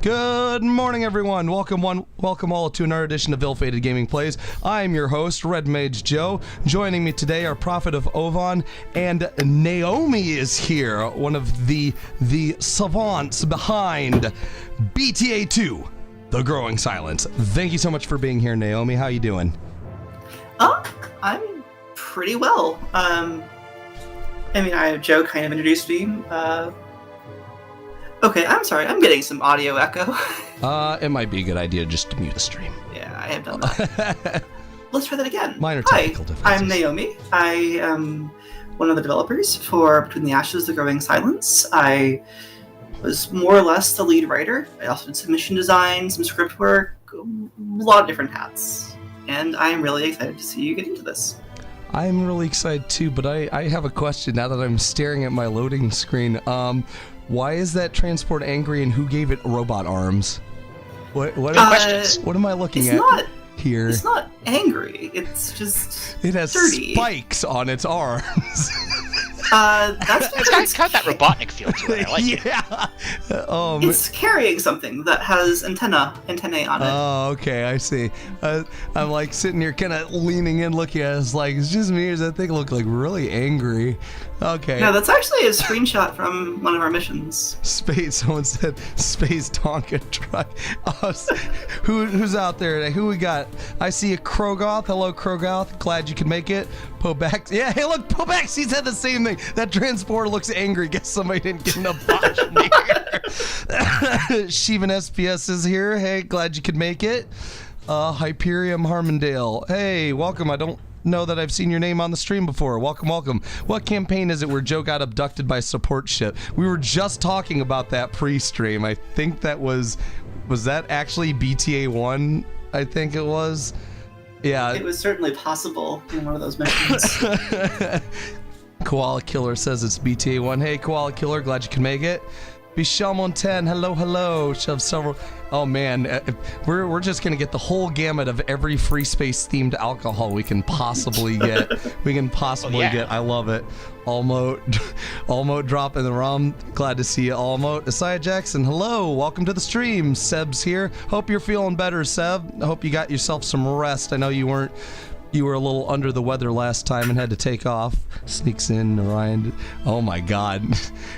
Good morning, everyone. Welcome all to another edition of Ill-Fated Gaming Plays. I'm your host, Red Mage Joe. Joining me today are Prophet of Ovan, and Naomi is here, one of the savants behind BTA 2, The Growing Silence. Thank you so much for being here, Naomi. How you doing? I'm pretty well. Joe kind of introduced me. Okay, I'm sorry. I'm getting some audio echo. It might be a good idea just to mute the stream. Yeah, I have done that. Let's try that again. Minor technical differences. I'm Naomi. I am one of the developers for Between the Ashes, The Growing Silence. I was more or less the lead writer. I also did some mission design, some script work, a lot of different hats. And I'm really excited to see you get into this. I'm really excited too, but I have a question now that I'm staring at my loading screen. Why is that transport angry, and who gave it robot arms? What am I looking at here? It's not angry. It's just it has dirty. Spikes on its arms. That's it's got that Robotnik feel to it. I like it. Yeah. It's carrying something that has antennae on it. Oh, okay, I see. I'm like sitting here kind of leaning in looking at it. It's like, it's just me, or does that thing look like really angry? Okay. No, that's actually a screenshot from one of our missions. Someone said Space Tonka truck. Who's out there today? Who we got? I see a Krogoth. Hello, Krogoth. Glad you could make it. Pobax. Yeah, hey, look, Pobax, he said the same thing. That transporter looks angry. Guess somebody didn't get enough botch in here. Shivan SPS is here. Hey, glad you could make it. Hyperium Harmondale. Hey, welcome. I don't know that I've seen your name on the stream before. Welcome. What campaign is it where Joe got abducted by a support ship? We were just talking about that pre-stream. I think that was that actually BTA 1? I think it was. Yeah. It was certainly possible in one of those missions. Koala Killer says it's BTA 1. Hey, Koala Killer, glad you can make it. Michelle Montagne, hello. Shove several. Oh man, we're just gonna get the whole gamut of every FreeSpace themed alcohol we can possibly get. I love it. Almo dropping the rum. Glad to see you, Almo. Isaiah Jackson, hello. Welcome to the stream. Seb's here. Hope you're feeling better, Seb. I hope you got yourself some rest. I know you were a little under the weather last time and had to take off. Sneaks in, Ryan. Oh my God.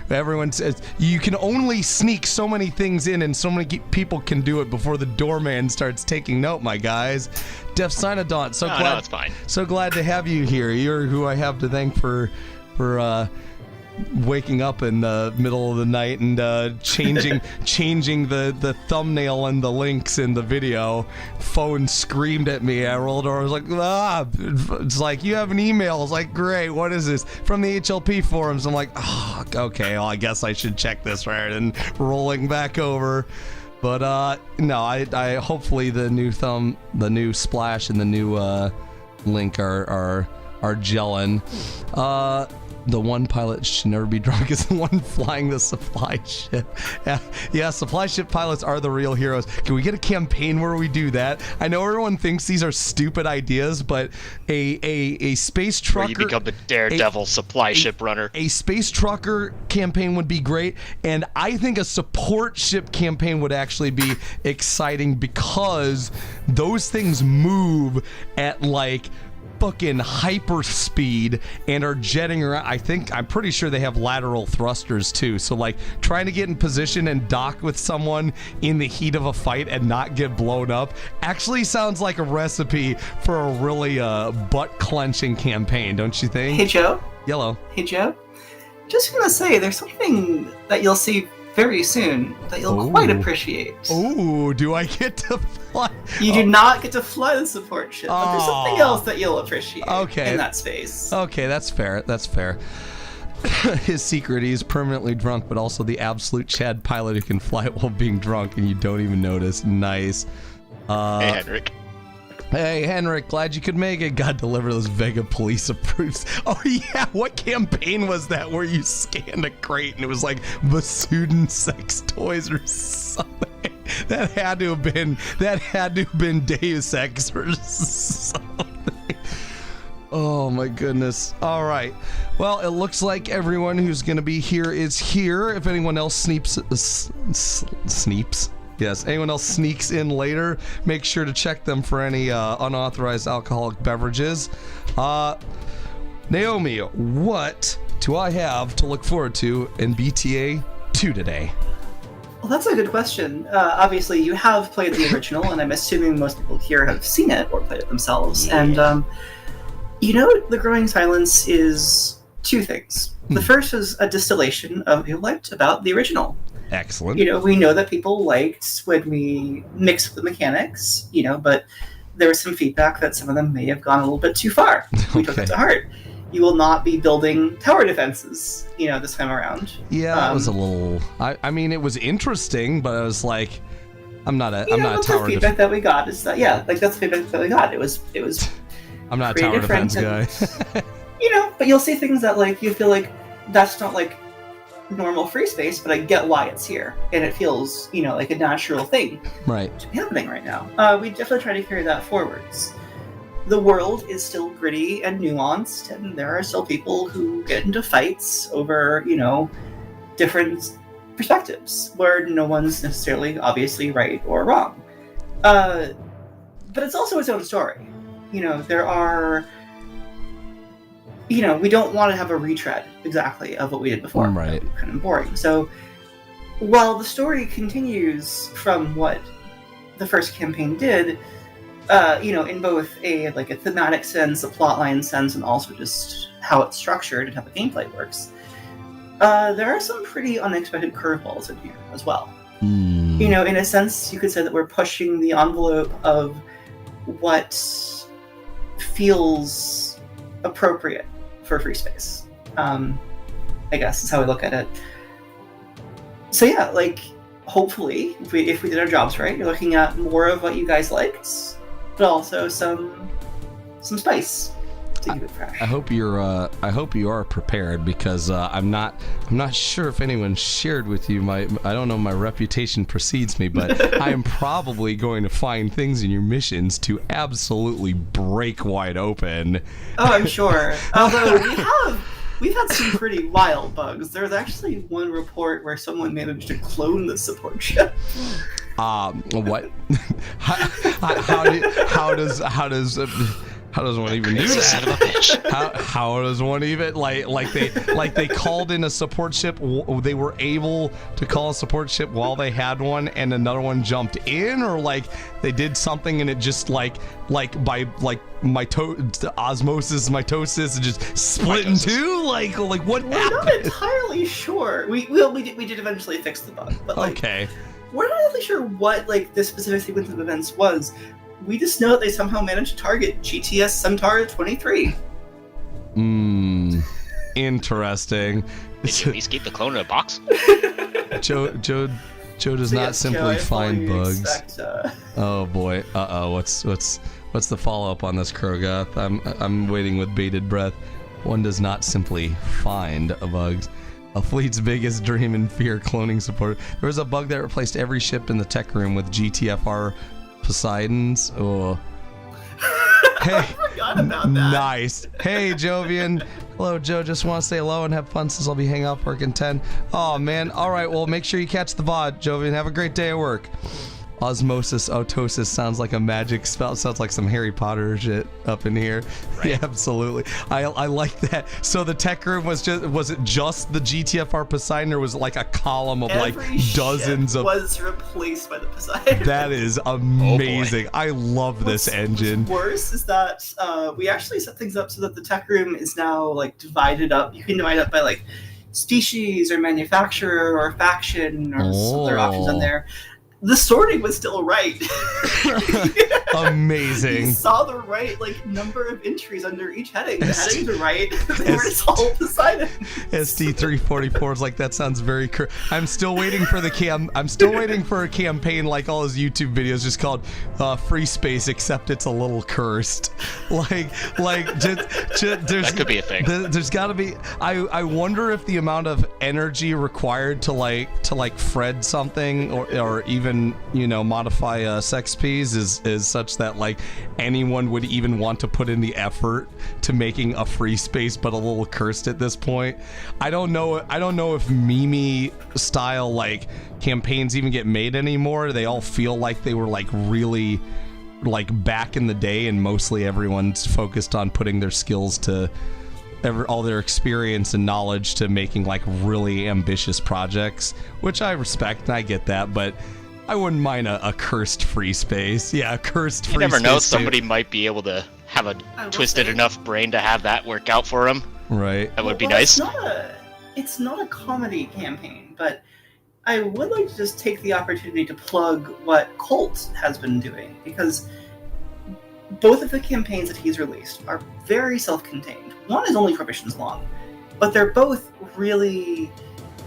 Everyone says you can only sneak so many things in, and so many people can do it before the doorman starts taking note, my guys. Def Synodont, No, it's fine. So glad to have you here. You're who I have to thank for waking up in the middle of the night and changing the thumbnail and the links in the video. Phone screamed at me. I rolled over. I was like, it's like, you have an email. I was like, great, what is this? From the HLP forums. I'm like, oh, okay, well, I guess I should check this right, and rolling back over. But no, I hopefully the new splash and the new link are gelling. The one pilot should never be drunk is the one flying the supply ship. Yeah, supply ship pilots are the real heroes. Can we get a campaign where we do that? I know everyone thinks these are stupid ideas, but a space trucker... Where you become the daredevil supply ship runner. A space trucker campaign would be great, and I think a support ship campaign would actually be exciting because those things move at like fucking hyper speed and are jetting around. I'm pretty sure they have lateral thrusters too, so like trying to get in position and dock with someone in the heat of a fight and not get blown up actually sounds like a recipe for a really butt clenching campaign, don't you think? Hey Joe. Yellow. Hey Joe. Just gonna say, there's something that you'll see very soon that you'll quite appreciate. Oh, do I get to fly? You do not get to fly the support ship, but there's something else that you'll appreciate in that space. Okay, that's fair. His secret, he's permanently drunk, but also the absolute Chad pilot who can fly it while being drunk and you don't even notice. Nice. Hey, Henrik. Hey, Henrik, glad you could make it. God, deliver those Vega police approves. Oh, yeah, what campaign was that where you scanned a crate and it was like Vasudin sex toys or something? That had to have been Deus Ex or something. Oh, my goodness. All right. Well, it looks like everyone who's going to be here is here. If anyone else sneeps... Yes. Anyone else sneaks in later, make sure to check them for any unauthorized alcoholic beverages. Naomi, what do I have to look forward to in BTA 2 today? Well, that's a good question. Obviously, you have played the original, and I'm assuming most people here have seen it or played it themselves. Yeah. And, The Growing Silence is two things. The first is a distillation of what you liked about the original. Excellent. We know that people liked when we mixed with the mechanics, but there was some feedback that some of them may have gone a little bit too far. We took it to heart. You will not be building tower defenses, this time around. Yeah, that was a little. I mean, it was interesting, but I was like, I'm not a tower. The feedback that we got is that that's the feedback that we got. It was. I'm not a tower defense guy. But you'll see things that you feel like that's not normal FreeSpace, but I get why it's here, and it feels like a natural thing right to be happening right now. We definitely try to carry that forwards. The world is still gritty and nuanced, and there are still people who get into fights over different perspectives where no one's necessarily obviously right or wrong. But it's also its own story. There are. We don't want to have a retread exactly of what we did before. Right. Kind of boring. So while the story continues from what the first campaign did, in both a thematic sense, a plotline sense, and also just how it's structured and how the gameplay works, there are some pretty unexpected curveballs in here as well. In a sense, you could say that we're pushing the envelope of what feels appropriate for FreeSpace. I guess is how we look at it. So yeah, hopefully, if we did our jobs right, you're looking at more of what you guys liked, but also some spice to keep it fresh. I hope you are prepared, because I'm not sure if anyone shared with you I don't know, my reputation precedes me, but I am probably going to find things in your missions to absolutely break wide open. Oh, I'm sure. Although we've had some pretty wild bugs. There's actually one report where someone managed to clone the support ship. What? How does one even do that? Son of a bitch. How does one even they called in a support ship? They were able to call a support ship while they had one, and another one jumped in, or they did something and it just by osmosis, mitosis, and just split in two. What We're happened? not entirely sure. We did eventually fix the bug, but okay. We're not really sure what this specific sequence of events was. We just know that they somehow managed to target GTS Centaur 23. Interesting. Did you at least keep the clone in a box? Joe does not simply find bugs. Oh boy. What's the follow-up on this, Krogoth? I'm waiting with bated breath. One does not simply find bugs. A fleet's biggest dream and fear: cloning support. There was a bug that replaced every ship in the tech room with GTFR Poseidons. Oh. Hey, I forgot about that. Nice. Hey, Jovian. Hello, Joe. Just want to say hello and have fun since I'll be hanging out for work in 10. Oh, man. All right. Well, make sure you catch the VOD, Jovian. Have a great day at work. Osmosis, otosis sounds like a magic spell. Sounds like some Harry Potter shit up in here. Right. Yeah, absolutely. I like that. So the tech room was it just the GTFR Poseidon, or was it a column of Every dozens ship of? Was replaced by the Poseidon. That is amazing. I love this engine. What's worse is that we actually set things up so that the tech room is now divided up. You can divide up by species or manufacturer or faction or some other options on there. The sorting was still right. Amazing. You saw the right number of entries under each heading. The headings were right. They were just all Poseidon. SD344 is that sounds very I'm still waiting for I'm still waiting for a campaign like all his YouTube videos, just called FreeSpace, except it's a little cursed. That could be a thing. There's got to be. I wonder if the amount of energy required to Fred something, or even even, modify sex Ps is such that like anyone would even want to put in the effort to making a free space, but a little cursed at this point. I don't know if meme style like campaigns even get made anymore. They all feel like they were like really like back in the day, and mostly everyone's focused on putting their skills to all their experience and knowledge to making like really ambitious projects, which I respect and I get that, but I wouldn't mind a cursed free space. Yeah, a cursed free space. You never know, too. somebody might be able to have a twisted enough brain to have that work out for them. Right. That would be nice. It's not a comedy campaign, but I would like to just take the opportunity to plug what Colt has been doing, because both of the campaigns that he's released are very self-contained. One is only 4 missions long, but they're both really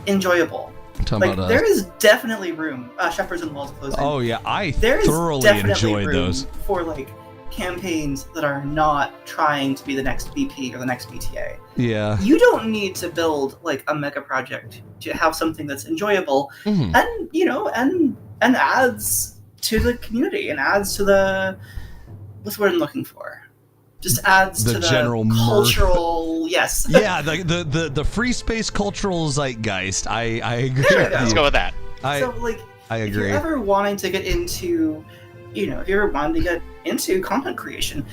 enjoyable. There is definitely room. Shepherds and Walls Closing. Oh yeah, I thoroughly enjoyed those. For like campaigns that are not trying to be the next BP or the next BTA. Yeah. You don't need to build like a mega project to have something that's enjoyable, and and adds to the community and adds to the what's the word I'm looking for. Just adds to the general cultural, yes. Yeah, the free space cultural zeitgeist. I agree. Let's go with that. I agree. If you're ever wanting to get into, content creation,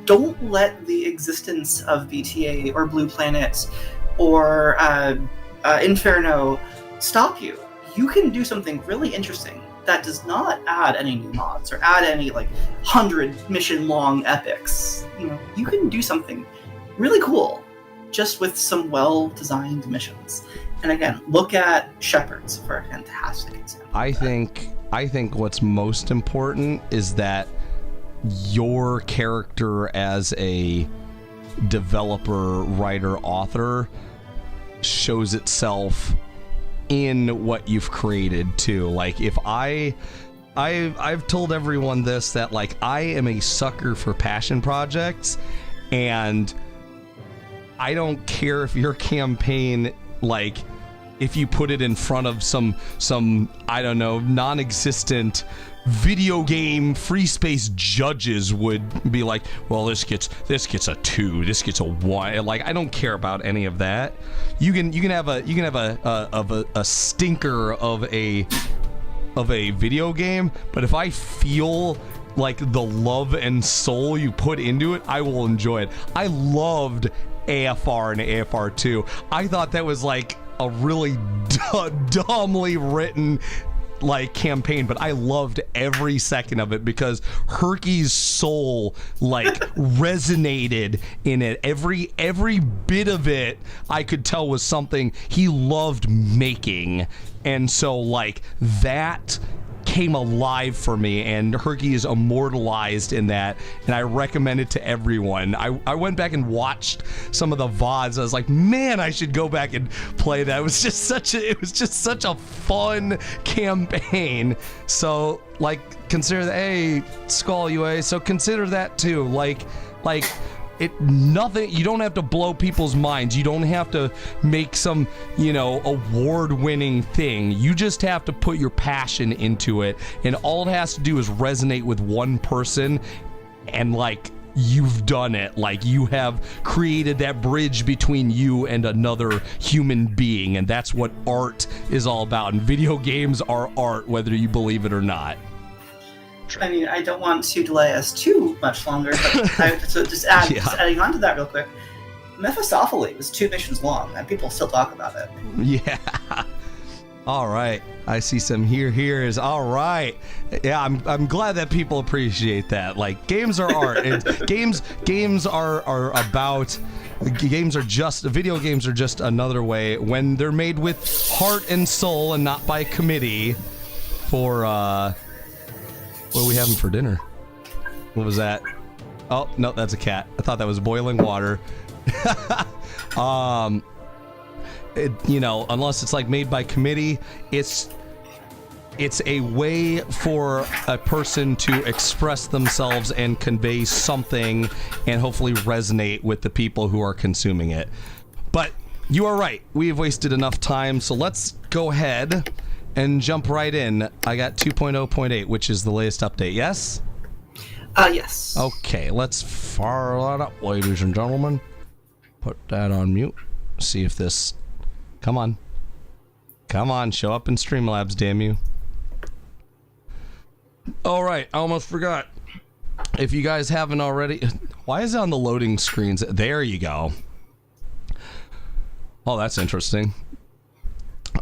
don't let the existence of BTA or Blue Planet or Inferno stop you. You can do something really interesting that does not add any new mods or add any 100 mission long epics. You can do something really cool just with some well designed missions. And again, look at Shepherds for a fantastic example. I think what's most important is that your character as a developer, writer, author shows itself in what you've created too. Like if I've told everyone this, that like I am a sucker for passion projects, and I don't care if your campaign, like if you put it in front of some I don't know, non-existent video game free space judges would be like, well, this gets a 2, this gets a 1. Like I don't care about any of that. You can have a stinker of a video game, but if I feel like the love and soul you put into it, I will enjoy it. I loved AFR and AFR 2. I thought that was like a really dumbly written campaign, but I loved every second of it because Herky's soul resonated in it. Every bit of it I could tell was something he loved making, and so that came alive for me, and Herky is immortalized in that, and I recommend it to everyone. I went back and watched some of the VODs. I was like, man, I should go back and play that. It was just such a fun campaign. So consider that. Hey, Skull UA, so consider that too. You don't have to blow people's minds. You don't have to make some, award-winning thing. You just have to put your passion into it, and all it has to do is resonate with one person, and you've done it. You have created that bridge between you and another human being, and that's what art is all about. And video games are art, whether you believe it or not. I mean, I don't want to delay us too much longer, but just adding on to that real quick. Mephistopheles was 2 missions long, and people still talk about it. Yeah. All right. I see some here's. All right. Yeah, I'm glad that people appreciate that. Games are art. Games are about. Video games are just another way, when they're made with heart and soul and not by committee, for what are we having for dinner? What was that? Oh, no, that's a cat. I thought that was boiling water. Unless it's made by committee, it's a way for a person to express themselves and convey something and hopefully resonate with the people who are consuming it. But you are right. We have wasted enough time, so let's go ahead and jump right in. I got 2.0.8, which is the latest update. Yes. Yes. Okay, let's fire that up, ladies and gentlemen. Put that on mute. See if this... Come on. Come on, show up in Streamlabs, damn you. Alright, I almost forgot. If you guys haven't already... Why is it on the loading screens? There you go. Oh, that's interesting.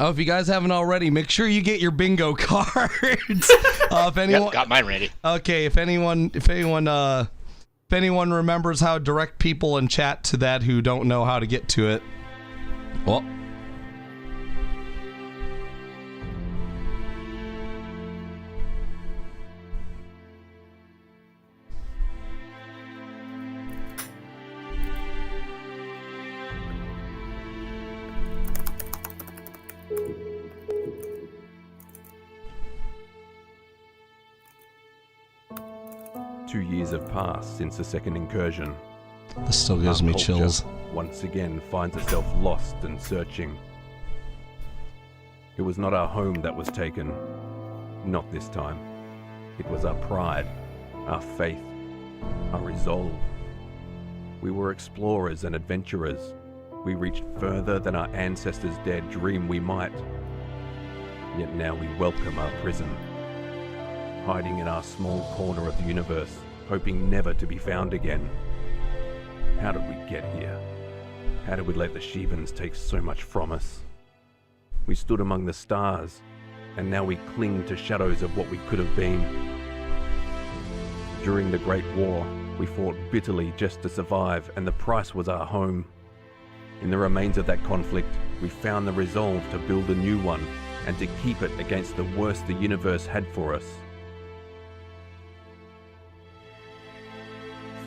Oh, if you guys haven't already, make sure you get your bingo cards. If anyone... Yep, got mine ready. Okay, if anyone remembers how to direct people in chat to that who don't know how to get to it. Well... 2 years have passed since the second incursion. This still gives me Culture chills. once again finds itself lost and searching. It was not our home that was taken. Not this time. It was our pride, our faith, our resolve. We were explorers and adventurers. We reached further than our ancestors dared dream we might. Yet now we welcome our prison. Hiding in our small corner of the universe, hoping never to be found again. How did we get here? How did we let the Shivans take so much from us? We stood among the stars, and now we cling to shadows of what we could have been. During the Great War, we fought bitterly just to survive, and the price was our home. In the remains of that conflict, we found the resolve to build a new one, and to keep it against the worst the universe had for us.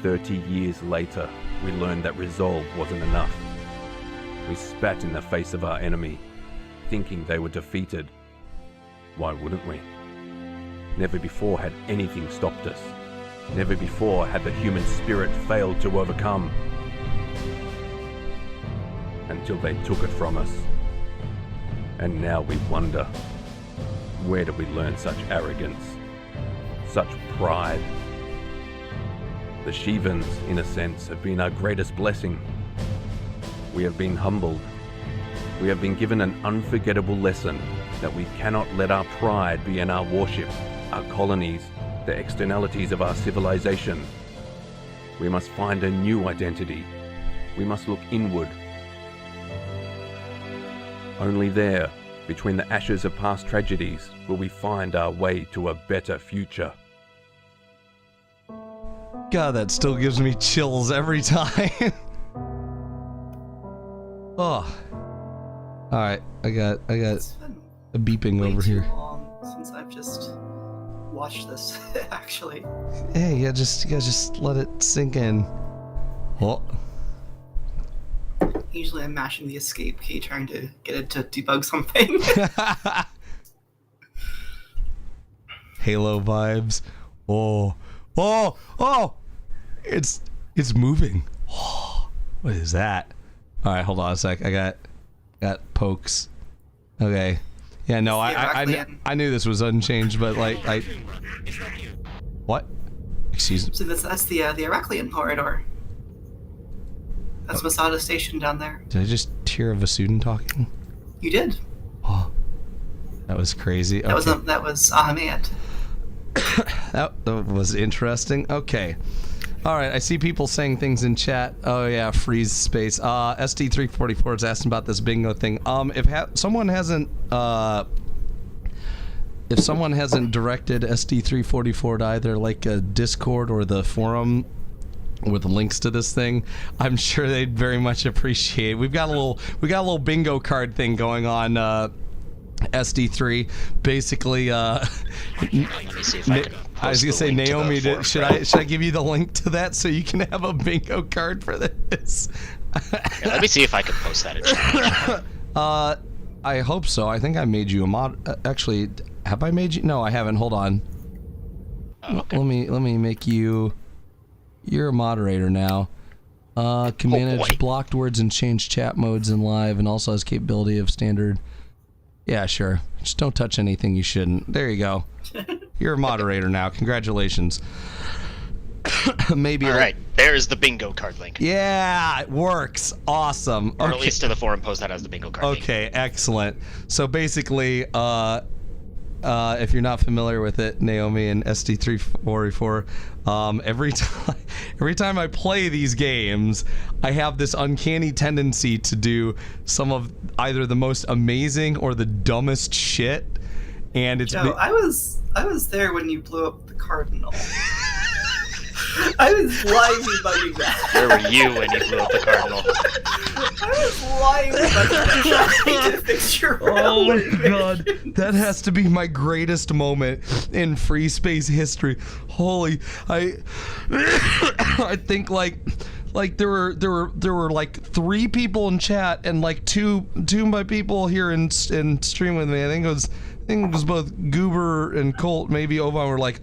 30 years later, we learned that resolve wasn't enough. We spat in the face of our enemy, thinking they were defeated. Why wouldn't we? Never before had anything stopped us. Never before had the human spirit failed to overcome. Until they took it from us. And now we wonder, where did we learn such arrogance? Such pride? The Shivans, in a sense, have been our greatest blessing. We have been humbled. We have been given an unforgettable lesson that we cannot let our pride be in our warship, our colonies, the externalities of our civilization. We must find a new identity. We must look inward. Only there, between the ashes of past tragedies, will we find our way to a better future. God, that still gives me chills every time. Oh. Alright, I got It's been a beeping way over too here. long since I've just watched this, actually. Hey, you gotta just let it sink in. Oh. Usually I'm mashing the escape key trying to get it to debug something. Halo vibes. Oh. Oh! Oh! It's moving. Oh, what is that? Alright, hold on a sec. I got pokes. Okay. Yeah, no, I knew this was unchanged, but like what? Excuse me. So that's the Heraklion corridor. That's Masada Station down there. Did I just hear of a student talking? You did. Oh. That was crazy. Okay. That was Ahmed. That was interesting. Okay. Alright, I see people saying things in chat. Oh yeah, FreeSpace. SD344 is asking about this bingo thing. If someone hasn't directed SD344 to either like a Discord or the forum with links to this thing, I'm sure they'd very much appreciate it. We got a little bingo card thing going on, SD3. Basically, Let me see if I can I was gonna post say, the link to Naomi, the should I give you the link to that so you can have a bingo card for this? Yeah, let me see if I can post that in chat. I hope so. I think I made you a mod. Actually, have I made you? No, I haven't. Hold on. Oh, okay. Let me make you. You're a moderator now. Can manage blocked words and change chat modes in live, and also has capability of standard. Yeah, sure. Just don't touch anything you shouldn't. There you go. You're a moderator now. Congratulations. Maybe. All right, there's the bingo card link. Yeah, it works. Awesome. Or at least to the forum post that has the bingo card link. Okay, excellent. So basically, if you're not familiar with it, Naomi and SD344, every time I play these games, I have this uncanny tendency to do some of either the most amazing or the dumbest shit, and it's. Joe, I was there when you blew up the Cardinal. I was lying about you that. Where were you when you blew up the Cardinal? I was lying about that. Trying to fix your Oh my railway god, that has to be my greatest moment in free space history. Holy, I think like there were like 3 people in chat and like two of my people here in stream with me. I think it was both Goober and Colt, maybe Ovan, were like,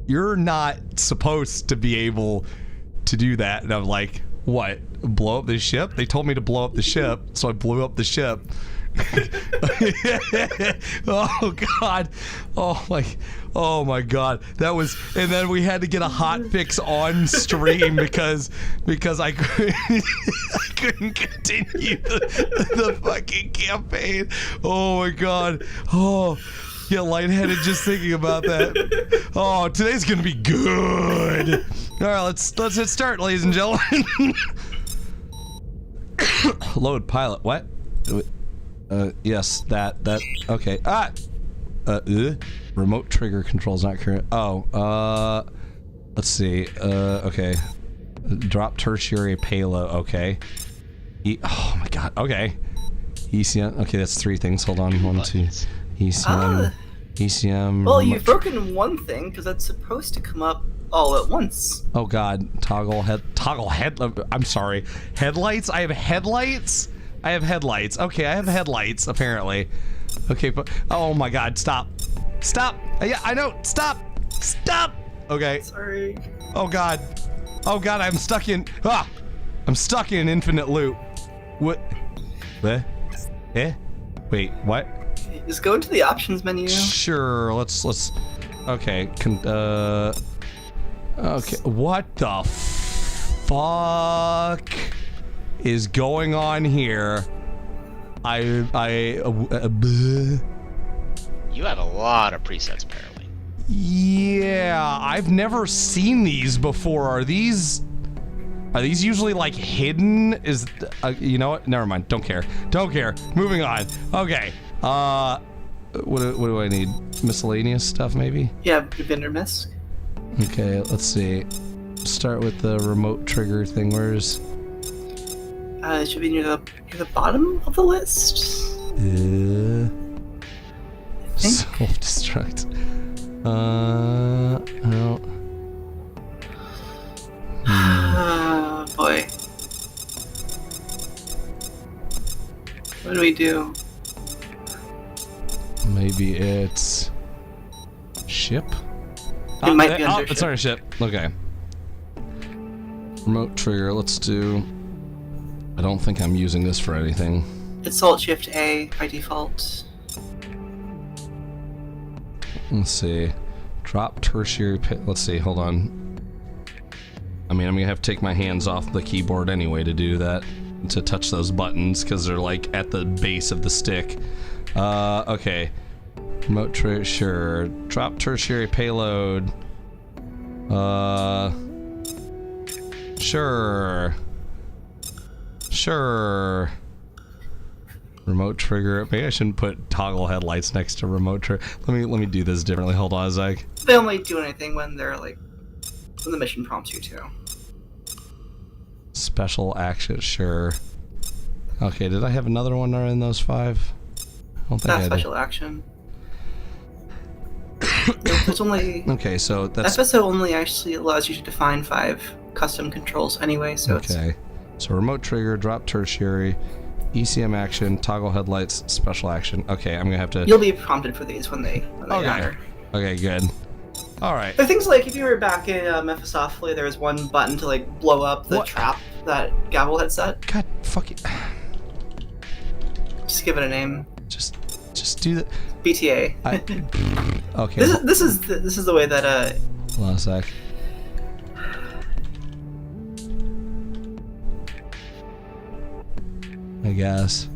you're not supposed to be able to do that. And I'm like, what? Blow up the ship? They told me to blow up the ship, so I blew up the ship. Oh god. Oh my god. That was, and then we had to get a hot fix on stream because I couldn't continue the fucking campaign. Oh my god. Oh, get lightheaded just thinking about that. Oh, today's gonna be good. All right, let's hit start, ladies and gentlemen. Load pilot. What? Yes, that. Okay. Remote trigger controls not current. Oh, let's see. Okay. Drop tertiary payload. Okay. Oh my god. Okay. ECM. Okay, that's 3 things. Hold on. 1, 2. ECM. ECM. Well, you've broken one thing because that's supposed to come up all at once. Oh god. Toggle head. I'm sorry. Headlights. I have headlights. Okay, I have headlights apparently. Okay, but oh my god. Stop. Yeah, I know. Stop. Okay. Sorry. Oh god. I'm stuck in. I'm stuck in an infinite loop. What? Wait. What? Just go into the options menu. Sure, let's okay, okay, what the fuck is going on here? You have a lot of presets apparently. Yeah, I've never seen these before. Are these usually like hidden? You know what? Never mind. Don't care. Moving on. Okay. What do I need? Miscellaneous stuff, maybe? Yeah, vendor misc. Okay, let's see. Start with the remote trigger thing. Where's? It should be near the bottom of the list. Self-destruct. No. Boy. What do we do? Maybe it's ship. It might be under it's on a ship. Okay. Remote trigger. Let's do. I don't think I'm using this for anything. It's Alt Shift A by default. Let's see. Drop tertiary pit. Let's see. Hold on. I mean, I'm gonna have to take my hands off the keyboard anyway to do that, to touch those buttons because they're like at the base of the stick. Okay. Remote trigger. Sure. Drop tertiary payload. Sure. Remote trigger. Maybe I shouldn't put toggle headlights next to remote trigger. Let me do this differently. Hold on, Zach. They only do anything when they're like when the mission prompts you to. Special action. Sure. Okay. Did I have another one in those 5? I don't think I Not did. special action. There's only. Okay, so that's FSO only actually allows you to define 5 custom controls anyway, so okay. So remote trigger, drop tertiary, ECM action, toggle headlights, special action. Okay, I'm gonna have to. You'll be prompted for these when they Okay. matter. Okay, good. All right. There are things like if you were back in Mephisophely, there was one button to like blow up the What? trap that Gavel had set. God, fuck it. Just give it a name. Just Just do that. BTA. Okay. This is the way that Hold on a sec. I guess.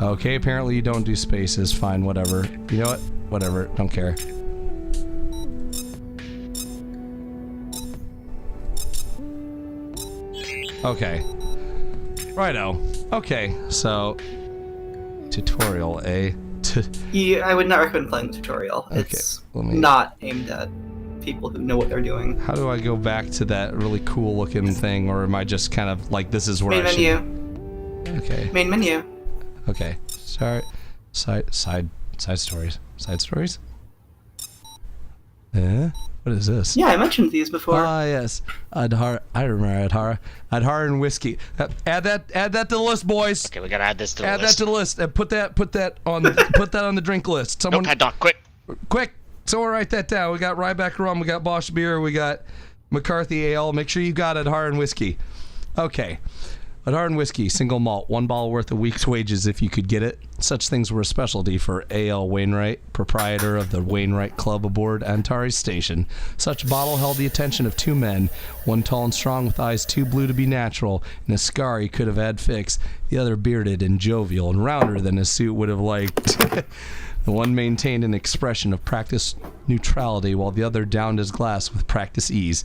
Okay, apparently you don't do spaces. Fine, whatever. You know what? Whatever. Don't care. Okay. Righto. Okay, so tutorial, eh? Yeah, I would not recommend playing the tutorial. Okay, It's let me- not aimed at people who know what they're doing. How do I go back to that really cool looking thing, or am I just kind of like this is where Main I menu. should? Okay. Main menu. Okay. Sorry. Side stories. Side stories? What is this? Yeah, I mentioned these before. Ah, yes. Adhara. I remember Adhara. Adhara and whiskey. Add that to the list, boys. Okay, we gotta add this to the Add list. that to the list. Put that on the drink list. Someone Notepad doc, quick. quick. Someone write that down. We got Ryback rum, we got Bosch beer, we got McCarthy ale. Make sure you got Adhara and whiskey. Okay. Adhara and whiskey, single malt, 1 bottle worth a week's wages if you could get it. Such things were a specialty for A.L. Wainwright, proprietor of the Wainwright Club aboard Antares Station. Such bottle held the attention of 2 men, one tall and strong with eyes too blue to be natural, and a scar he could have had fixed, the other bearded and jovial and rounder than his suit would have liked. The one maintained an expression of practiced neutrality, while the other downed his glass with practiced ease.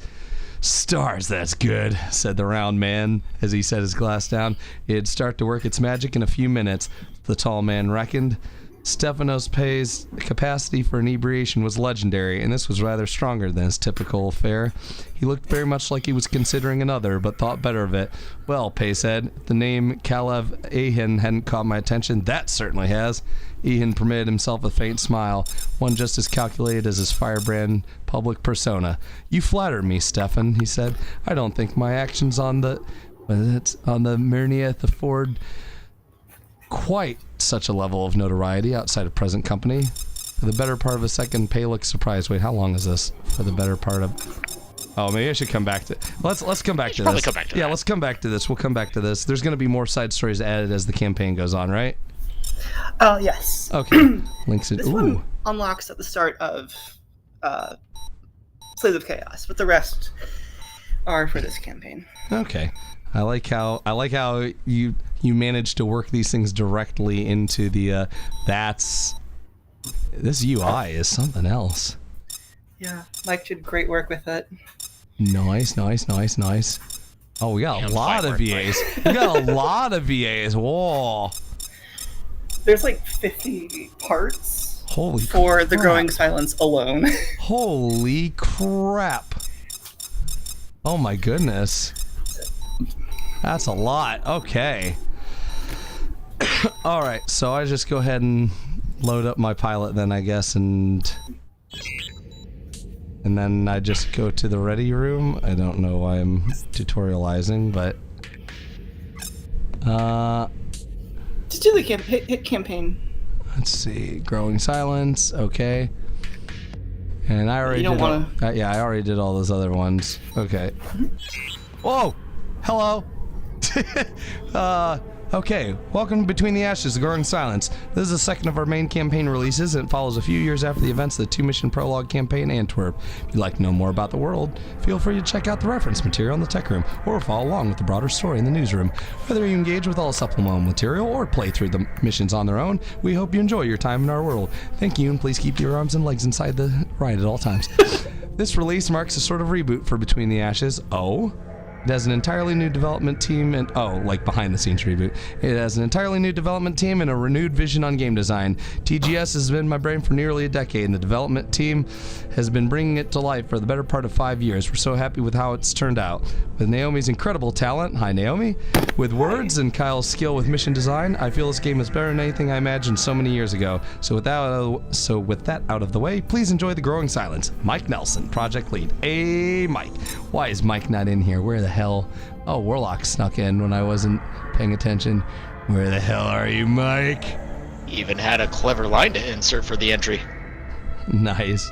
Stars, that's good, said the round man as he set his glass down. It'd start to work its magic in a few minutes, the tall man reckoned. Stephanos Pay's capacity for inebriation was legendary, and this was rather stronger than his typical fare. He looked very much like he was considering another, but thought better of it. Well, Pay said, the name Kalev Ahin hadn't caught my attention. That certainly has. Ahin permitted himself a faint smile, one just as calculated as his firebrand public persona. You flatter me, Stefan, he said. I don't think my actions on the Myrnia afford quite such a level of notoriety outside of present company. For the better part of a second, Pay looked surprised. Wait, how long is this? For the better part of... Oh, maybe I should come back to... Let's come back to this. Probably come back to that. Let's come back to this. We'll come back to this. There's going to be more side stories added as the campaign goes on, right? Oh, yes. Okay. Links it. This one unlocks at the start of Slaves of Chaos, but the rest are for this campaign. Okay. I like how you managed to work these things directly into the this UI is something else. Yeah, Mike did great work with it. Nice. Oh, we got a lot of VAs. We got a lot of VAs. Whoa. There's like 50 parts Holy for the crap. Growing Silence alone. Holy crap. Oh my goodness. That's a lot. Okay. All right, so I just go ahead and load up my pilot then, I guess, and then I just go to the ready room. I don't know why I'm tutorializing, but Just do the hit campaign. let's see. Growing Silence. Okay. And I already You don't did wanna- yeah, I already did all those other ones. Okay. Whoa. Hello. Okay, welcome to Between the Ashes, The Growing Silence. This is the second of our main campaign releases, and it follows a few years after the events of the 2-mission prologue campaign Antwerp. If you'd like to know more about the world, feel free to check out the reference material in the tech room, or follow along with the broader story in the newsroom. Whether you engage with all supplemental material or play through the missions on their own, we hope you enjoy your time in our world. Thank you, and please keep your arms and legs inside the ride at all times. This release marks a sort of reboot for Between the Ashes. It has an entirely new development team and like behind the scenes reboot. It has an entirely new development team and a renewed vision on game design. TGS has been in my brain for nearly a decade, and the development team has been bringing it to life for the better part of 5 years. We're so happy with how it's turned out. With Naomi's incredible talent, hi Naomi, with words and Kyle's skill with mission design, I feel this game is better than anything I imagined so many years ago. So with that out of the way, please enjoy The Growing Silence. Mike Nelson, project lead. Hey Mike, why is Mike not in here? Where the hell? Oh, Warlock snuck in when I wasn't paying attention. Where the hell are you, Mike? Even had a clever line to insert for the entry. Nice.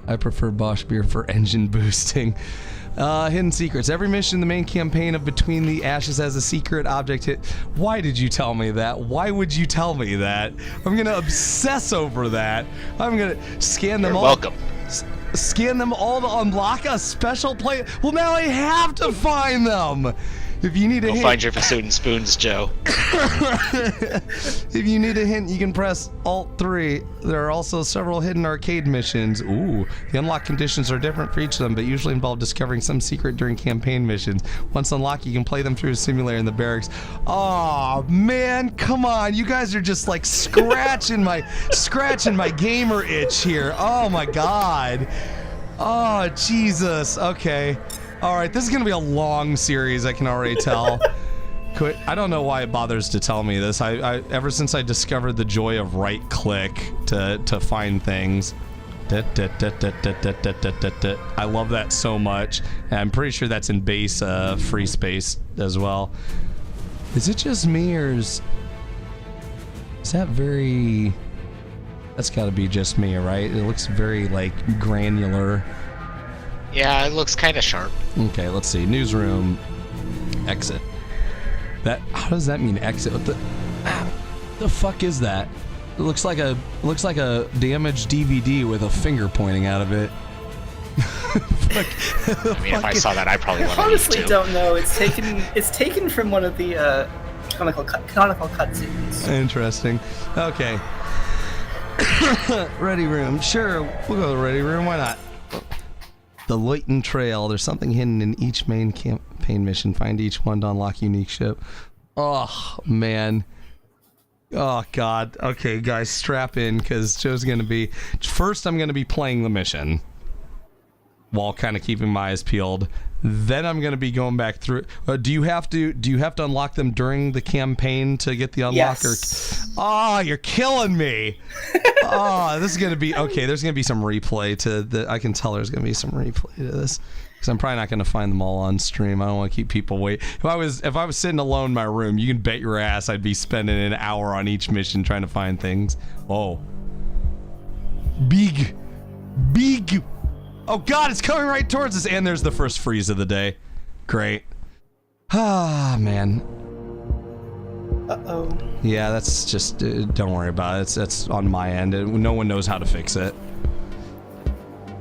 I prefer Bosch beer for engine boosting. Hidden secrets. Every mission in the main campaign of Between the Ashes has a secret object hit. Why did you tell me that? Why would you tell me that? I'm gonna obsess over that. I'm gonna scan them all. Welcome. Scan them all to unlock a special play. Well, now I have to find them. If you need a hint, Find your Bassoon spoons, Joe. if you need a hint, you can press Alt-3. There are also several hidden arcade missions. Ooh, the unlock conditions are different for each of them, but usually involve discovering some secret during campaign missions. Once unlocked, you can play them through a simulator in the barracks. Oh man, come on! You guys are just like scratching my gamer itch here. Oh my god. Oh Jesus. Okay. All right, this is gonna be a long series. I can already tell. I don't know why it bothers to tell me this. I ever since I discovered the joy of right click to find things. I love that so much. And I'm pretty sure that's in base FreeSpace as well. Is it just me or is that very? That's got to be just me, right? It looks very like granular. Yeah, it looks kind of sharp. Okay, let's see. Newsroom. Exit. How does that mean exit? What the fuck is that? It looks like a damaged DVD with a finger pointing out of it. I mean, if I saw that, I probably would. I honestly don't know. It's taken from one of the canonical cutscenes. Interesting. Okay. Ready room. Sure, we'll go to the ready room. Why not? The Leighton Trail. There's something hidden in each main campaign mission. Find each one to unlock unique ship. Oh, man. Oh, God. Okay, guys, strap in, because Joe's going to be... First, I'm going to be playing the mission while kind of keeping my eyes peeled. Then I'm going to be going back through... Do you have to unlock them during the campaign to get the unlock? Yes. Oh, you're killing me. Oh, this is going to be... Okay, there's going to be some replay to the... I can tell there's going to be some replay to this. Because I'm probably not going to find them all on stream. I don't want to keep people wait. If I was sitting alone in my room, you can bet your ass I'd be spending an hour on each mission trying to find things. Oh. Big. Oh God, it's coming right towards us. And there's the first freeze of the day. Great. Ah, man. Uh-oh. Yeah, that's just, don't worry about it. That's on my end. No one knows how to fix it.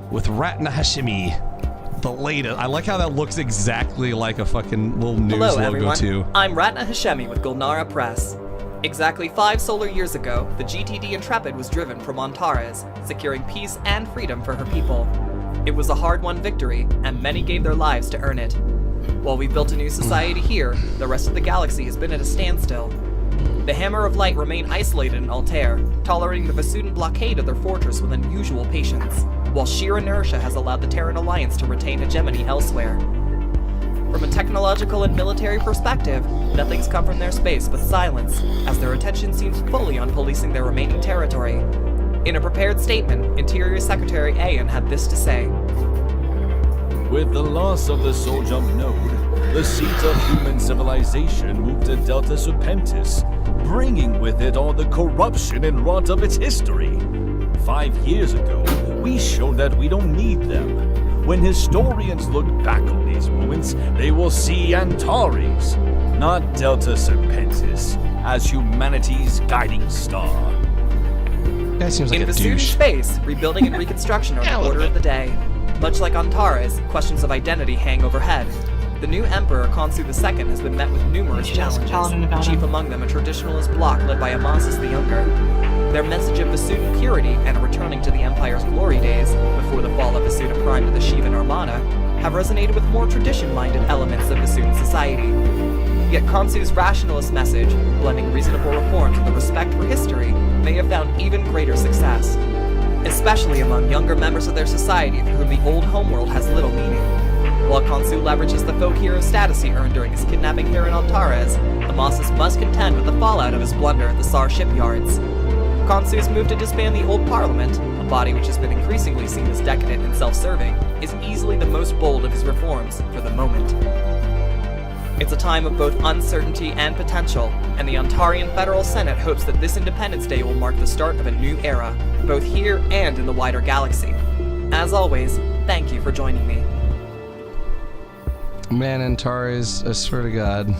With Ratna Hashimi, the latest. I like how that looks exactly like a fucking little news Hello, logo everyone. too. I'm Ratna Hashemi with Gulnara Press. Exactly 5 solar years ago, the GTD Intrepid was driven from Antares, securing peace and freedom for her people. It was a hard-won victory, and many gave their lives to earn it. While we've built a new society here, the rest of the galaxy has been at a standstill. The Hammer of Light remain isolated in Altair, tolerating the Vasudan blockade of their fortress with unusual patience, while sheer inertia has allowed the Terran Alliance to retain hegemony elsewhere. From a technological and military perspective, nothing's come from their space but silence, as their attention seems fully on policing their remaining territory. In a prepared statement, Interior Secretary Ayan had this to say. With the loss of the Soul Jump node, the seat of human civilization moved to Delta Serpentis, bringing with it all the corruption and rot of its history. 5 years ago, we showed that we don't need them. When historians look back on these moments, they will see Antares, not Delta Serpentis, as humanity's guiding star. That seems like In a Vasudan douche. space, rebuilding and reconstruction are the order of the day. Much like Antares, questions of identity hang overhead. The new Emperor, Khonsu II, has been met with numerous challenges, chief among them a traditionalist bloc led by Amasis the Younger. Their message of Vasudan purity and a returning to the Empire's glory days, before the fall of Vasuda Prime to the Shivan Armada, have resonated with more tradition-minded elements of Vasudan society. Yet Khonsu's rationalist message, blending reasonable reforms with a respect for history, may have found even greater success, especially among younger members of their society for whom the old homeworld has little meaning. While Khonsu leverages the folk hero status he earned during his kidnapping here in Antares, Amasis must contend with the fallout of his blunder at the SAR shipyards. Khonsu's move to disband the Old Parliament, a body which has been increasingly seen as decadent and self-serving, is easily the most bold of his reforms for the moment. It's a time of both uncertainty and potential, and the Ontarian Federal Senate hopes that this Independence Day will mark the start of a new era, both here and in the wider galaxy. As always, thank you for joining me. Man, Antares, I swear to God.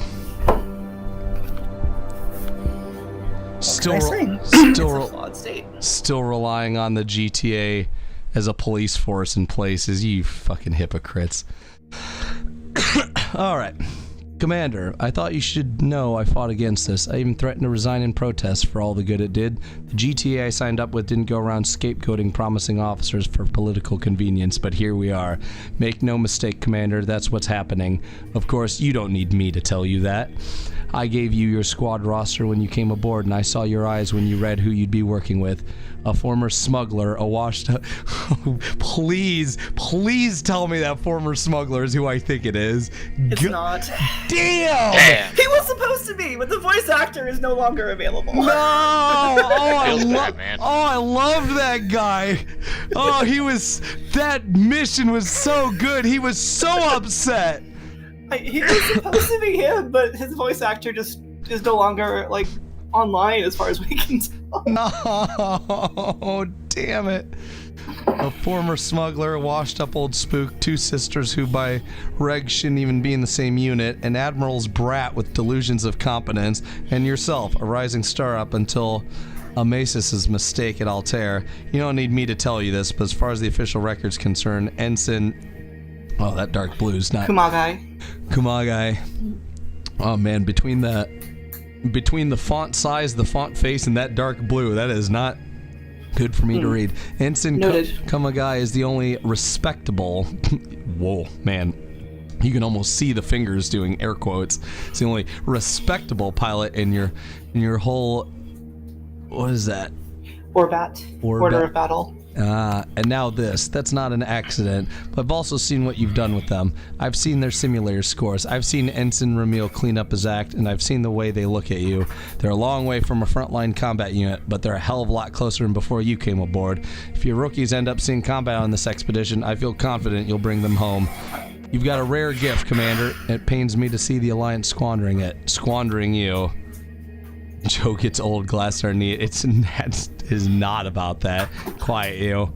Still relying on the GTA as a police force in places, you fucking hypocrites. Alright. Commander, I thought you should know I fought against this. I even threatened to resign in protest for all the good it did. The GTA I signed up with didn't go around scapegoating promising officers for political convenience, but here we are. Make no mistake, Commander, that's what's happening. Of course, you don't need me to tell you that. I gave you your squad roster when you came aboard, and I saw your eyes when you read who you'd be working with. A former smuggler, a washed up... please tell me that former smuggler is who I think it is. It's not. Damn! He was supposed to be, but the voice actor is no longer available. No! I loved that guy. Oh, that mission was so good. He was so upset. He was supposed to be him, but his voice actor just is no longer, like, online as far as we can tell. No, damn it. A former smuggler, a washed up old spook, two sisters who by reg shouldn't even be in the same unit, an admiral's brat with delusions of competence, and yourself, a rising star up until Amasis' mistake at Altair. You don't need me to tell you this, but as far as the official record's concerned, Ensign... Oh, that dark blue's not... Kumagai. Oh man, between the font size, the font face, and that dark blue, that is not good for me to read. Ensign Kumagai is the only respectable... Whoa, man. You can almost see the fingers doing air quotes. It's the only respectable pilot in your whole... What is that? Order of battle. And now this. That's not an accident, but I've also seen what you've done with them. I've seen their simulator scores. I've seen Ensign Ramil clean up his act, and I've seen the way they look at you. They're a long way from a frontline combat unit, but they're a hell of a lot closer than before you came aboard. If your rookies end up seeing combat on this expedition, I feel confident you'll bring them home. You've got a rare gift, Commander. It pains me to see the Alliance squandering it. Squandering you. Joe gets old, glass our knee. It is not about that. Quiet, you.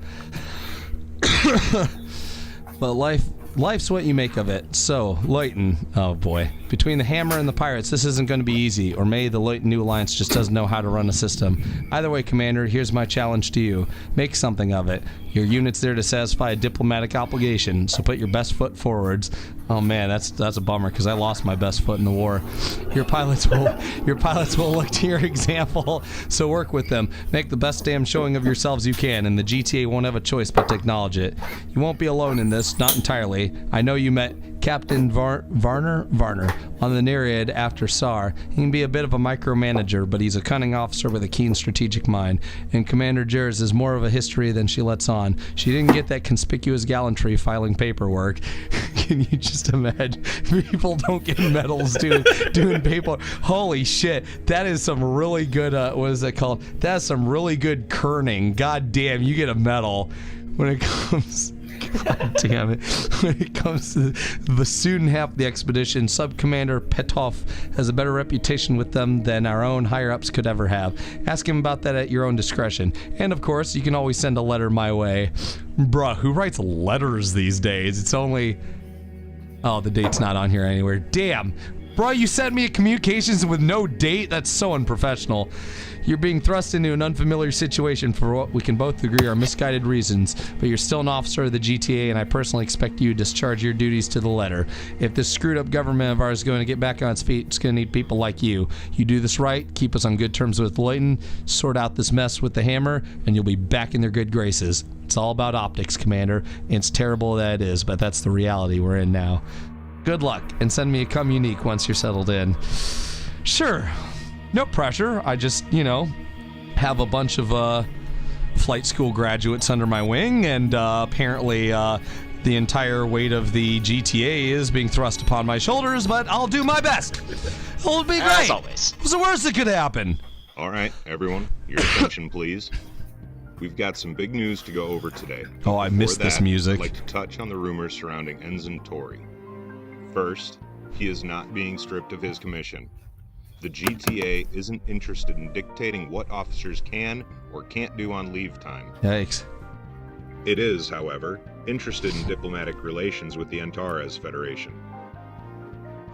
But life's what you make of it. So, Leighton, oh boy. Between the Hammer and the Pirates, this isn't going to be easy. Or maybe the Leighton New Alliance just doesn't know how to run a system. Either way, Commander, here's my challenge to you. Make something of it. Your unit's there to satisfy a diplomatic obligation, so put your best foot forwards. Oh man, that's a bummer because I lost my best foot in the war. Your pilots will look to your example, so work with them. Make the best damn showing of yourselves you can, and the GTA won't have a choice but to acknowledge it. You won't be alone in this, not entirely. I know you met Captain Varner on the Nereid after SAR. He can be a bit of a micromanager, but he's a cunning officer with a keen strategic mind. And Commander Jers is more of a history than she lets on. She didn't get that conspicuous gallantry filing paperwork. Can you just imagine? People don't get medals doing paper. Holy shit, that is some really good, what is that called? That's some really good kerning. God damn, you get a medal when it comes... God damn it. When it comes to the student half of the expedition, Sub-Commander Petov has a better reputation with them than our own higher-ups could ever have. Ask him about that at your own discretion. And of course, you can always send a letter my way. Bruh, who writes letters these days? It's only... Oh, the date's not on here anywhere. Damn! Bro, you sent me a communications with no date? That's so unprofessional. You're being thrust into an unfamiliar situation for what we can both agree are misguided reasons, but you're still an officer of the GTA, and I personally expect you to discharge your duties to the letter. If this screwed up government of ours is going to get back on its feet, it's going to need people like you. You do this right, keep us on good terms with Leighton, sort out this mess with the Hammer, and you'll be back in their good graces. It's all about optics, Commander, and it's terrible that it is, but that's the reality we're in now. Good luck, and send me a cum unique once you're settled in. Sure. No pressure. I just, have a bunch of flight school graduates under my wing, and apparently the entire weight of the GTA is being thrust upon my shoulders, but I'll do my best. It'll be great. As always. What's the worst that could happen? All right, everyone, your attention, please. We've got some big news to go over today. Oh, I missed this music. I'd like to touch on the rumors surrounding Ensign Tori. First, he is not being stripped of his commission. The GTA isn't interested in dictating what officers can or can't do on leave time. Yikes. It is, however, interested in diplomatic relations with the Antares Federation.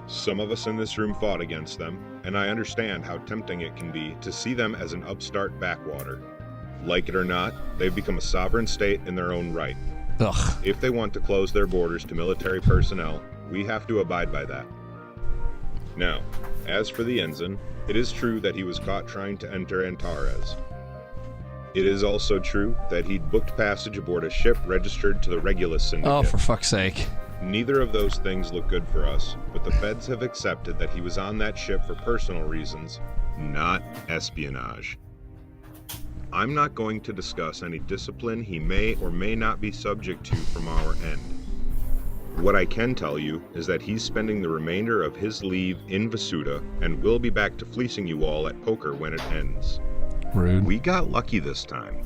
Some of us in this room fought against them, and I understand how tempting it can be to see them as an upstart backwater. Like it or not, they've become a sovereign state in their own right. Ugh. If they want to close their borders to military personnel, we have to abide by that. Now, as for the ensign, it is true that he was caught trying to enter Antares. It is also true that he'd booked passage aboard a ship registered to the Regulus Syndicate. Oh, for fuck's sake. Neither of those things look good for us, but the feds have accepted that he was on that ship for personal reasons, not espionage. I'm not going to discuss any discipline he may or may not be subject to from our end. What I can tell you is that he's spending the remainder of his leave in Vasuda and will be back to fleecing you all at poker when it ends. Rude. We got lucky this time.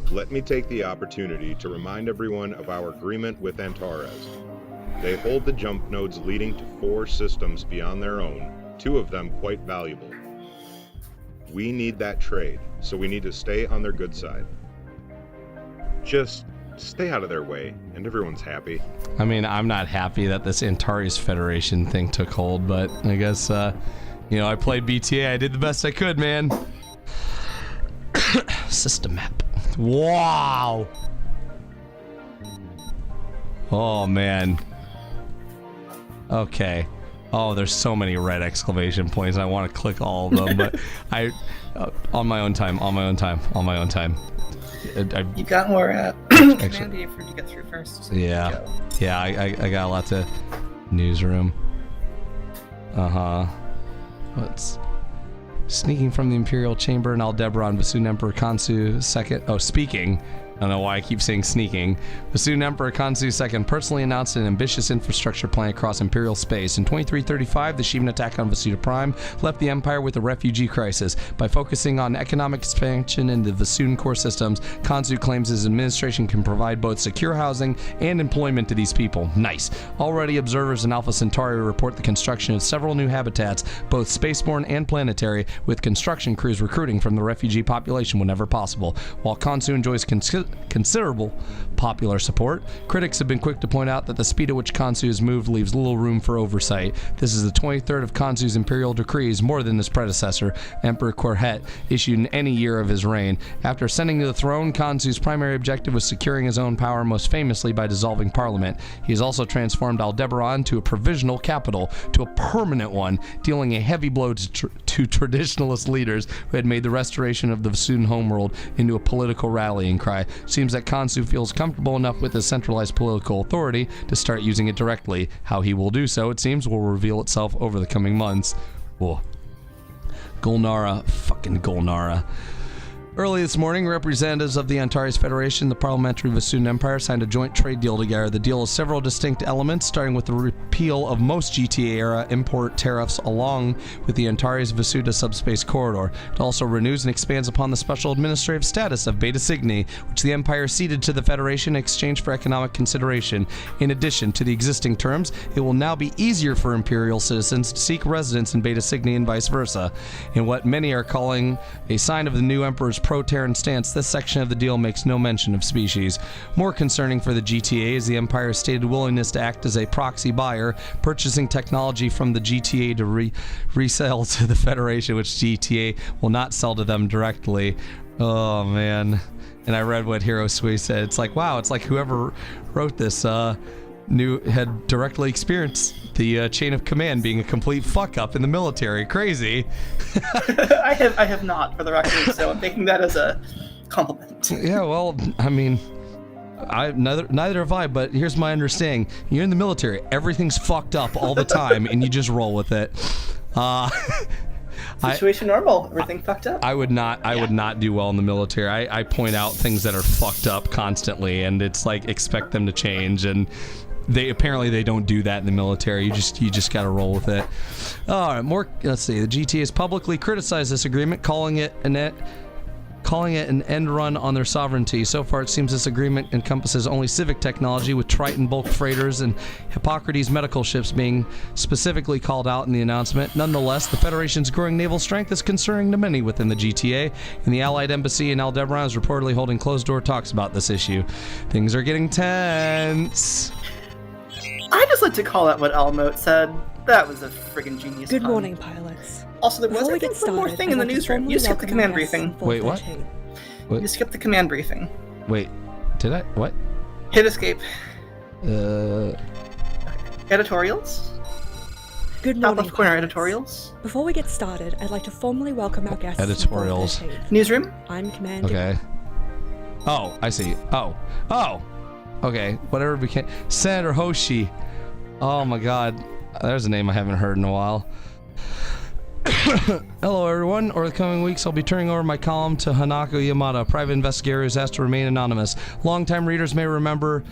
Let me take the opportunity to remind everyone of our agreement with Antares. They hold the jump nodes leading to 4 systems beyond their own, 2 of them quite valuable. We need that trade, so we need to stay on their good side. Just stay out of their way, and everyone's happy. I mean, I'm not happy that this Antares Federation thing took hold, but I guess, I played BTA. I did the best I could, man. System map. Wow. Oh, man. Okay. Oh, there's so many red exclamation points. I want to click all of them, but on my own time. You got more command B for you to get through first. So yeah. Yeah, I got lots of newsroom. What's sneaking from the Imperial Chamber in Aldebaran, Vasoon Emperor Khonsu II. Oh, speaking. I don't know why I keep saying sneaking. Vasoon Emperor Khonsu II personally announced an ambitious infrastructure plan across Imperial space. In 2335, the Sheevan attack on Vasuda Prime left the Empire with a refugee crisis. By focusing on economic expansion in the Vasoon core systems, Khonsu claims his administration can provide both secure housing and employment to these people. Nice. Already, observers in Alpha Centauri report the construction of several new habitats, both spaceborne and planetary, with construction crews recruiting from the refugee population whenever possible. While Khonsu enjoys considerable popular support, critics have been quick to point out that the speed at which Khonsu has moved leaves little room for oversight. This is the 23rd of Khonsu's imperial decrees, more than his predecessor, Emperor Korhet, issued in any year of his reign. After ascending to the throne, Khonsu's primary objective was securing his own power, most famously by dissolving parliament. He has also transformed Aldebaran to a provisional capital to a permanent one, dealing a heavy blow to traditionalist leaders who had made the restoration of the Vasoon homeworld into a political rallying cry. Seems that Khonsu feels comfortable enough with his centralized political authority to start using it directly. How he will do so, it seems, will reveal itself over the coming months. Whoa. Golnara. Fucking Golnara. Early this morning, representatives of the Antares Federation and the Parliamentary Vasoon Empire signed a joint trade deal together. The deal has several distinct elements, starting with the repeal of most GTA-era import tariffs along with the Antares Vasuda subspace corridor. It also renews and expands upon the special administrative status of Beta Cygni, which the Empire ceded to the Federation in exchange for economic consideration. In addition to the existing terms, it will now be easier for Imperial citizens to seek residence in Beta Cygni and vice versa. In what many are calling a sign of the new Emperor's pro-Terran stance, this section of the deal makes no mention of species. More concerning for the GTA is the Empire's stated willingness to act as a proxy buyer, purchasing technology from the GTA to resell to the Federation, which GTA will not sell to them directly. Oh, man. And I read what Hero Sui said. It's like, wow, it's like whoever wrote this had directly experienced the chain of command being a complete fuck up in the military. Crazy. I have not, for the record, so I'm taking that as a compliment. Yeah, well, I mean, neither have I, but here's my understanding. You're in the military, everything's fucked up all the time, and you just roll with it. Situation normal, everything fucked up. I would not do well in the military. I point out things that are fucked up constantly, and it's like, expect them to change, and they don't do that in the military. You just gotta roll with it. All right, let's see. The GTA has publicly criticized this agreement, calling it an end run on their sovereignty. So far, it seems this agreement encompasses only civic technology, with Triton bulk freighters and Hippocrates medical ships being specifically called out in the announcement. Nonetheless, the Federation's growing naval strength is concerning to many within the GTA, and the Allied Embassy in Aldebaran is reportedly holding closed-door talks about this issue. Things are getting tense. I just like to call out what Almote said. That was a friggin' genius Good pun. morning, pilots. Also, there was, Before I we think, get one more started, thing in the I'd like to newsroom. formally You skipped the welcome command our guests briefing. Wait, what? 413. What? You skipped the command briefing. Wait, did I? What? Hit escape. Uh, Editorials? Good Top morning, left corner pilots. editorials. Before we get started, I'd like to formally welcome our guests. from Editorials. 413. Newsroom? I'm Commander. okay. Oh, I see. Oh. Okay. Whatever became Senator Hoshi. Oh my God. There's a name I haven't heard in a while. Hello, everyone. Over the coming weeks, I'll be turning over my column to Hanako Yamada, a private investigator who's asked to remain anonymous. Longtime readers may remember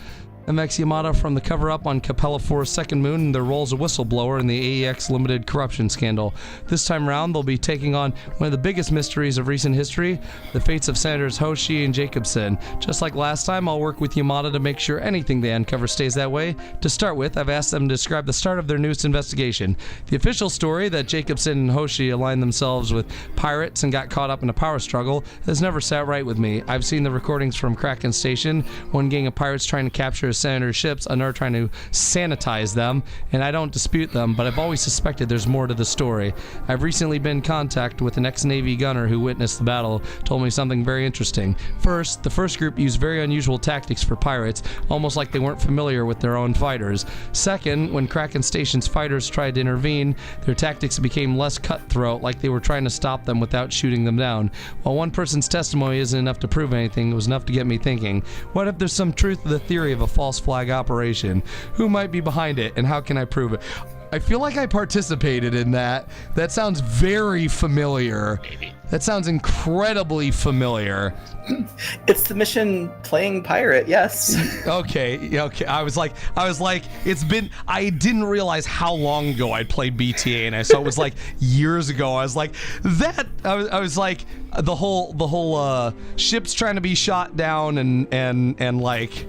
MX Yamada from the cover-up on Capella 4's Second Moon and their role as a whistleblower in the AEX Limited corruption scandal. This time around, they'll be taking on one of the biggest mysteries of recent history, the fates of Senators Hoshi and Jacobson. Just like last time, I'll work with Yamada to make sure anything they uncover stays that way. To start with, I've asked them to describe the start of their newest investigation. The official story that Jacobson and Hoshi aligned themselves with pirates and got caught up in a power struggle has never sat right with me. I've seen the recordings from Kraken Station, one gang of pirates trying to capture Senator's ships, another trying to sanitize them, and I don't dispute them, but I've always suspected there's more to the story. I've recently been in contact with an ex-Navy gunner who witnessed the battle, told me something very interesting. First, the first group used very unusual tactics for pirates, almost like they weren't familiar with their own fighters. Second, when Kraken Station's fighters tried to intervene, their tactics became less cutthroat, like they were trying to stop them without shooting them down. While one person's testimony isn't enough to prove anything, it was enough to get me thinking. What if there's some truth to the theory of a false flag operation? Who might be behind it, and how can I prove it? I feel like I participated in that. That sounds very familiar. Maybe. That sounds incredibly familiar. It's the mission playing pirate, yes. Okay. I was like, it's been. I didn't realize how long ago I'd played BTA, and I saw it was like years ago. I was like, that. I was like, the whole ship's trying to be shot down, and like.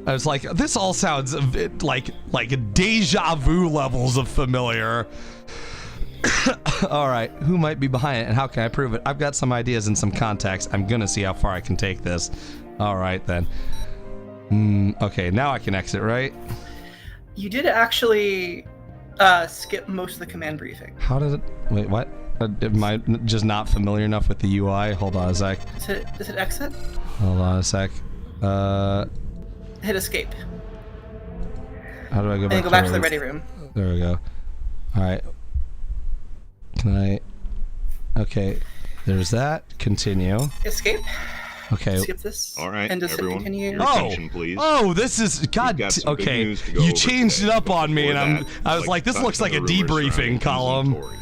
I was like, this all sounds a bit like deja vu levels of familiar. All right, who might be behind it and how can I prove it? I've got some ideas and some context. I'm gonna see how far I can take this. All right then. Okay, now I can exit, right? You did actually skip most of the command briefing. How did it? Wait, what? Am I just not familiar enough with the UI? Hold on a sec. Is it exit? Hold on a sec. Hit escape. How do I go back? And go back to the ready room. There we go. All right. Can I? Okay. There's that. Continue. Escape. Okay. Skip this. All right, And just hit everyone. continue. Your attention, please. Oh, this is We've God. got some big Okay. news to go You over changed today, it up but on me, before and that, I I'd was like, this to looks touch like a on the rumors debriefing surrounding column. Tory.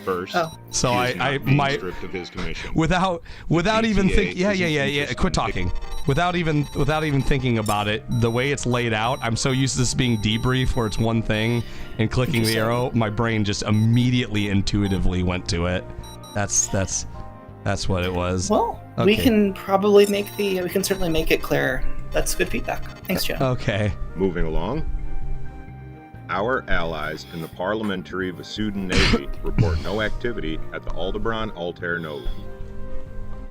First, So he is not being my stripped of his commission. without even GTA thinking. Yeah. isn't interested Quit in talking. Without even thinking about it, the way it's laid out, I'm so used to this being debrief where it's one thing and clicking the arrow, my brain just immediately intuitively went to it. That's what it was. Well, Okay. we can certainly make it clear. That's good feedback. Thanks, Joe. Okay. Moving along. Our allies in the parliamentary Vasudan Navy report no activity at the Aldebaran Altair node.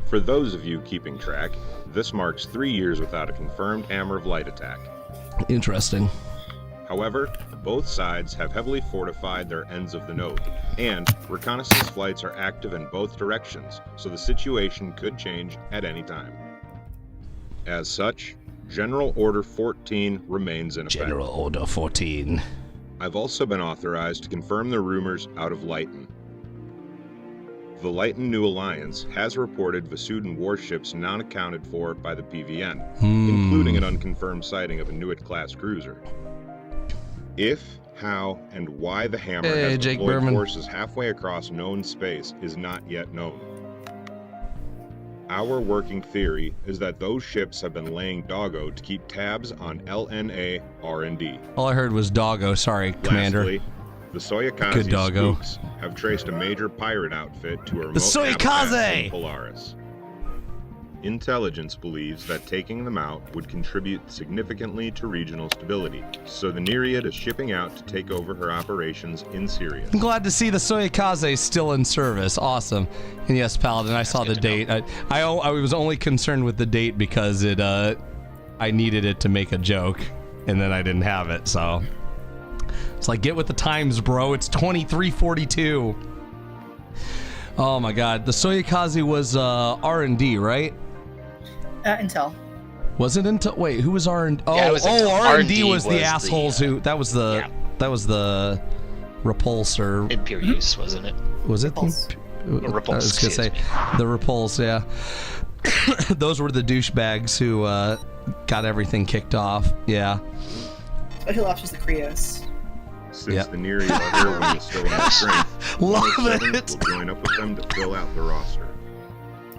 For those of you keeping track, this marks 3 years without a confirmed Hammer of Light attack. Interesting. However, both sides have heavily fortified their ends of the node, and reconnaissance flights are active in both directions, so the situation could change at any time. As such, General Order 14 remains in effect. General Order 14. I've also been authorized to confirm the rumors out of Lighton. The Lighton New Alliance has reported Vasudan warships not accounted for by the PVN, including an unconfirmed sighting of a Nuit-class cruiser. If, how, and why the Hammer has Jake deployed Berman. forces halfway across known space is not yet known. Our working theory is that those ships have been laying doggo to keep tabs on LNA R&D. All I heard was doggo. Sorry, Commander. Lastly, the Soyakaze Good doggo. spooks have traced a major pirate outfit to a remote Soyakaze! habitat in Polaris. Intelligence believes that taking them out would contribute significantly to regional stability, so the Nereid is shipping out to take over her operations in Syria. I'm glad to see the Soyakaze still in service. Awesome. And yes, Paladin, I saw the date. I was only concerned with the date because I needed it to make a joke, and then I didn't have it, so It's like, get with the times, bro. It's 23:42. Oh my god. The Soyokaze was R&D, right? Intel. Was it Intel? Wait, who was R&D? Oh, Yeah, it was Intel. R&D was was the assholes who... That was the... Yeah. That was the repulsor. Imperius, wasn't it? Was it? Repulse. Repulse, I was gonna say excuse the repulse. Yeah, those were the douchebags who got everything kicked off. Yeah. Special ops is the Krios. Since Yep. the Nereid are here when it's still in their strength, Love Number 7 it. will join up with them to fill out the roster.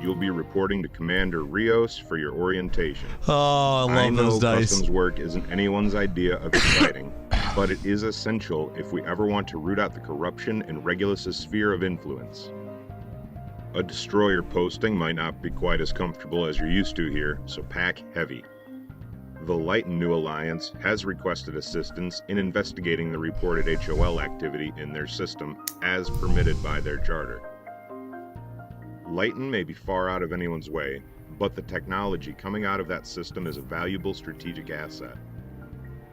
You'll be reporting to Commander Rios for your orientation. Oh, I love know those dice. customs work isn't anyone's idea of exciting, but it is essential if we ever want to root out the corruption in Regulus' sphere of influence. A destroyer posting might not be quite as comfortable as you're used to here, so pack heavy. The Lighten New Alliance has requested assistance in investigating the reported HOL activity in their system as permitted by their charter. Lighten may be far out of anyone's way, but the technology coming out of that system is a valuable strategic asset.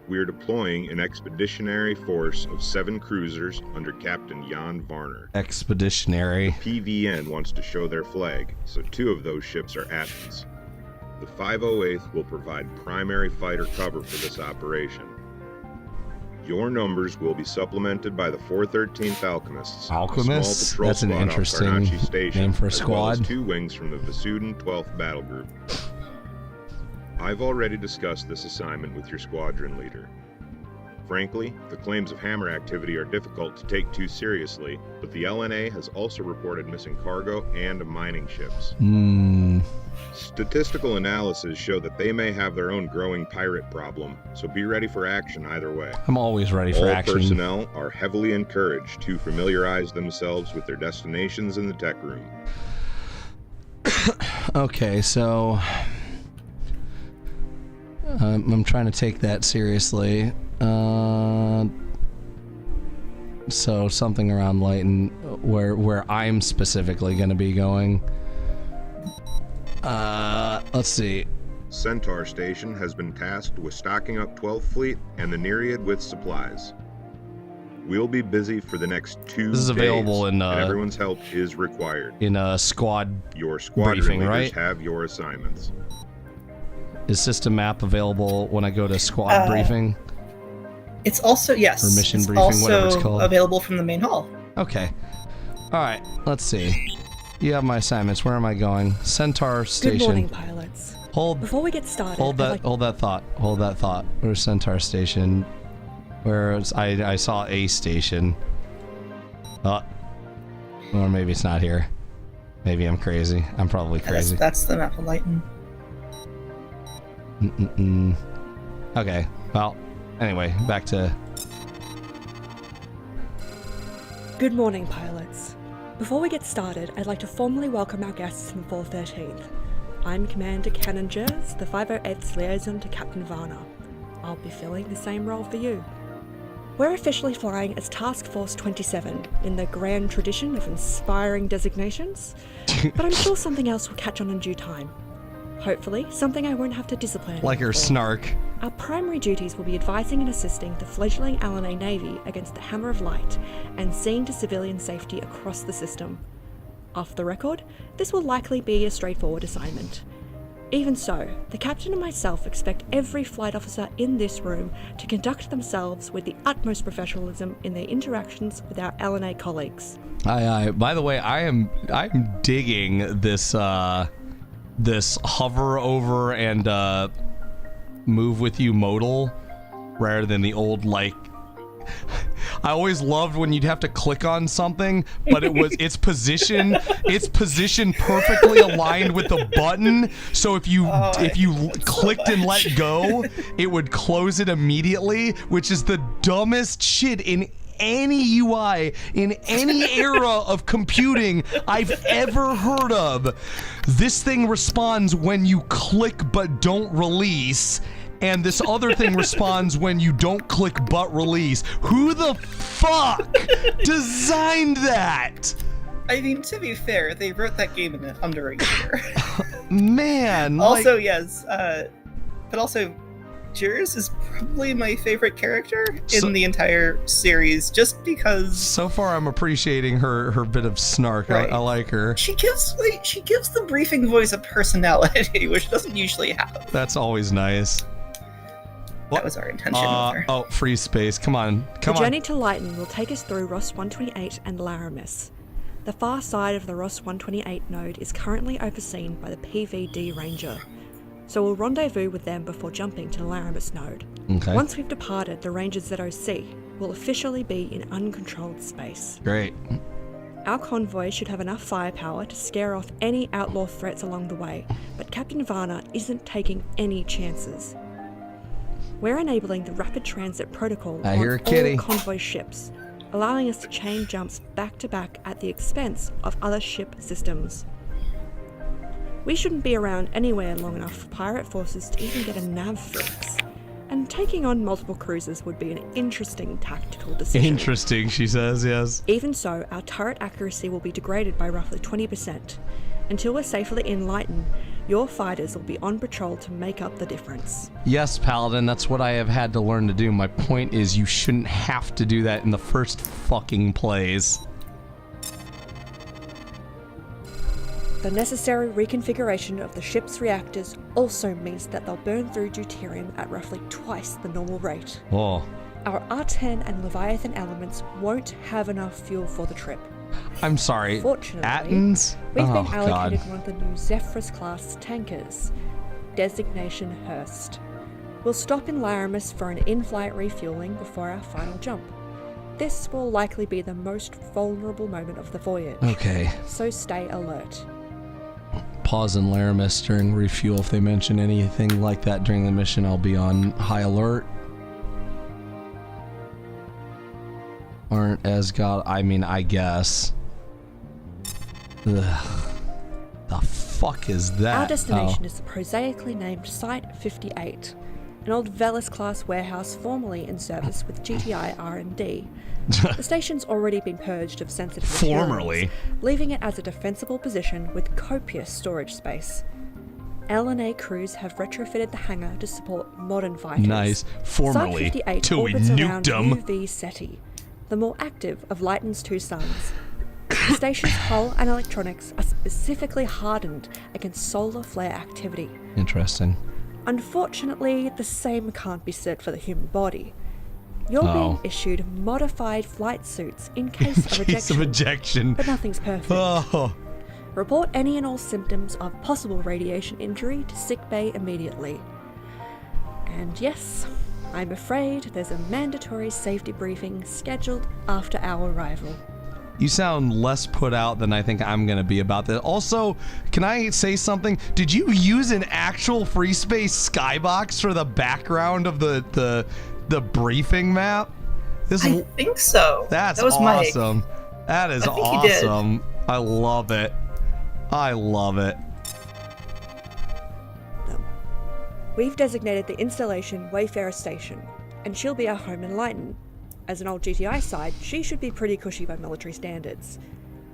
We are deploying an expeditionary force of 7 cruisers under Captain Jan Varner. Expeditionary. PVN wants to show their flag, so 2 of those ships are Athens. The 508th will provide primary fighter cover for this operation. Your numbers will be supplemented by the 413th Alchemists. Alchemists? A small patrol That's an squad off interesting Karnachi Station, name for a as well as squad. 2 wings from the Vasudan 12th Battle Group. I've already discussed this assignment with your squadron leader. Frankly, the claims of hammer activity are difficult to take too seriously, but the LNA has also reported missing cargo and mining ships. Statistical analysis show that they may have their own growing pirate problem, so be ready for action either way. I'm always ready for All action. personnel are heavily encouraged to familiarize themselves with their destinations in the tech room. Okay, so I'm trying to take that seriously. So something around Lighten, where I'm specifically going to be going. Let's see. Centaur Station has been tasked with stocking up 12th Fleet and the Nereid with supplies. We'll be busy for the next 2 This is days, available in and everyone's help is required. In a squad Your squadron briefing, leaders right? have your assignments. Is system map available when I go to squad briefing? It's also, yes. Or mission it's briefing, whatever it's also called. available from the main hall. Okay. Alright, let's see. You have my assignments. Where am I going? Centaur Station. Good morning, pilots. Hold Before we get started, hold that thought. Hold that thought. Where's Centaur Station? Where's I saw a station. Or maybe it's not here. Maybe I'm crazy. I'm probably crazy. That's the map of Lighten. Okay. Well, anyway, back to... Good morning, pilots. Before we get started, I'd like to formally welcome our guests from 413th. I'm Commander Cannon Jers, the 508th's liaison to Captain Varner. I'll be filling the same role for you. We're officially flying as Task Force 27, in the grand tradition of inspiring designations, but I'm sure something else will catch on in due time. Hopefully, something I won't have to discipline. Like her for. snark. Our primary duties will be advising and assisting the fledgling alumni Navy against the Hammer of Light and seeing to civilian safety across the system. Off the record, this will likely be a straightforward assignment. Even so, the captain and myself expect every flight officer in this room to conduct themselves with the utmost professionalism in their interactions with our LNA colleagues. Aye. By the way, I'm digging this this hover over and move with you modal rather than the old like. I always loved when you'd have to click on something, but its position perfectly aligned with the button. So if you clicked and let go, it would close it immediately, which is the dumbest shit in any UI in any era of computing I've ever heard of. This thing responds when you click but don't release, and this other thing responds when you don't click but release. Who the fuck designed that? I mean, to be fair, they wrote that game in under a year. Man. Also, yes, but also, Jers is probably my favorite character in the entire series, just because. So far, I'm appreciating her bit of snark. Right. I like her. She gives the briefing voice a personality, which doesn't usually have. That's always nice. That was our intention with her. Oh, FreeSpace. Come on. The journey to Lighton will take us through Ross 128 and Laramis. The far side of the Ross 128 node is currently overseen by the PVD Ranger, so we'll rendezvous with them before jumping to the Laramis node. Okay. Once we've departed, the Ranger's ZOC will officially be in uncontrolled space. Great. Our convoy should have enough firepower to scare off any outlaw threats along the way, but Captain Varna isn't taking any chances. We're enabling the rapid transit protocol on all convoy ships, allowing us to chain jumps back to back at the expense of other ship systems. We shouldn't be around anywhere long enough for pirate forces to even get a nav fix, and taking on multiple cruisers would be an interesting tactical decision. Interesting, she says, yes. Even so, our turret accuracy will be degraded by roughly 20%. Until we're safely in Lighton, your fighters will be on patrol to make up the difference. Yes, Paladin, that's what I have had to learn to do. My point is you shouldn't have to do that in the first fucking place. The necessary reconfiguration of the ship's reactors also means that they'll burn through deuterium at roughly twice the normal rate. Oh. Our R10 and Leviathan elements won't have enough fuel for the trip. I'm sorry. Fortunately, Attons? we've been allocated one of the new Zephyrus-class tankers, designation Hurst. We'll stop in Laramis for an in-flight refueling before our final jump. This will likely be the most vulnerable moment of the voyage. Okay. So stay alert. Pause in Laramis during refuel. If they mention anything like that during the mission, I'll be on high alert. Aren't as I guess. Ugh. The fuck is that? Our destination is the prosaically named Site 58, an old Velis-class warehouse formerly in service with GTI R&D. The station's already been purged of sensitive materials, leaving it as a defensible position with copious storage space. L&A crews have retrofitted the hangar to support modern fighters. Nice. Formerly, Site 58 till we orbits nuked around them. UV SETI, the more active of Lighton's two suns. The station's hull and electronics are specifically hardened against solar flare activity. Interesting. Unfortunately, the same can't be said for the human body. You're being issued modified flight suits in case of ejection. But nothing's perfect. Report any and all symptoms of possible radiation injury to sickbay immediately. And yes, I'm afraid there's a mandatory safety briefing scheduled after our arrival. You sound less put out than I think I'm gonna be about this. Also, can I say something? Did you use an actual FreeSpace skybox for the background of the briefing map? I think so. That was awesome. Mike. That is awesome. I love it. I love it. We've designated the installation Wayfarer Station, and she'll be our home in Lighton. As an old GTI site, she should be pretty cushy by military standards.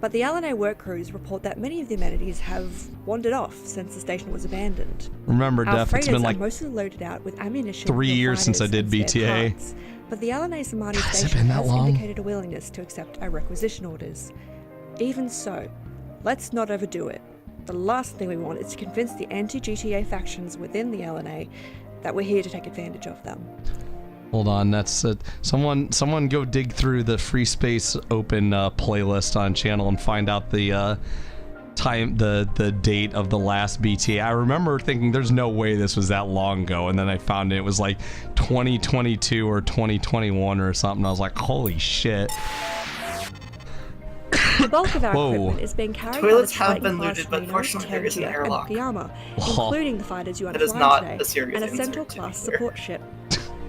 But the LNA work crews report that many of the amenities have wandered off since the station was abandoned. Remember, Def, it's been like mostly loaded out with ammunition, 3 years since I did BTA. Parts, but the LNA Samani station has indicated a willingness to accept our requisition orders. Even so, let's not overdo it. The last thing we want is to convince the anti-GTA factions within the LNA that we're here to take advantage of them. Hold on, that's someone go dig through the FreeSpace Open playlist on channel and find out the time, the date of the last BTA. I remember thinking there's no way this was that long ago, and then I found it was like 2022 or 2021 or something. I was like, holy shit. The bulk of our equipment is being carried Toilets by the have been looted, but fortunately there is an airlock. Including the fighters you That is unfly not today, a serious and a answer, central to be class clear. support ship.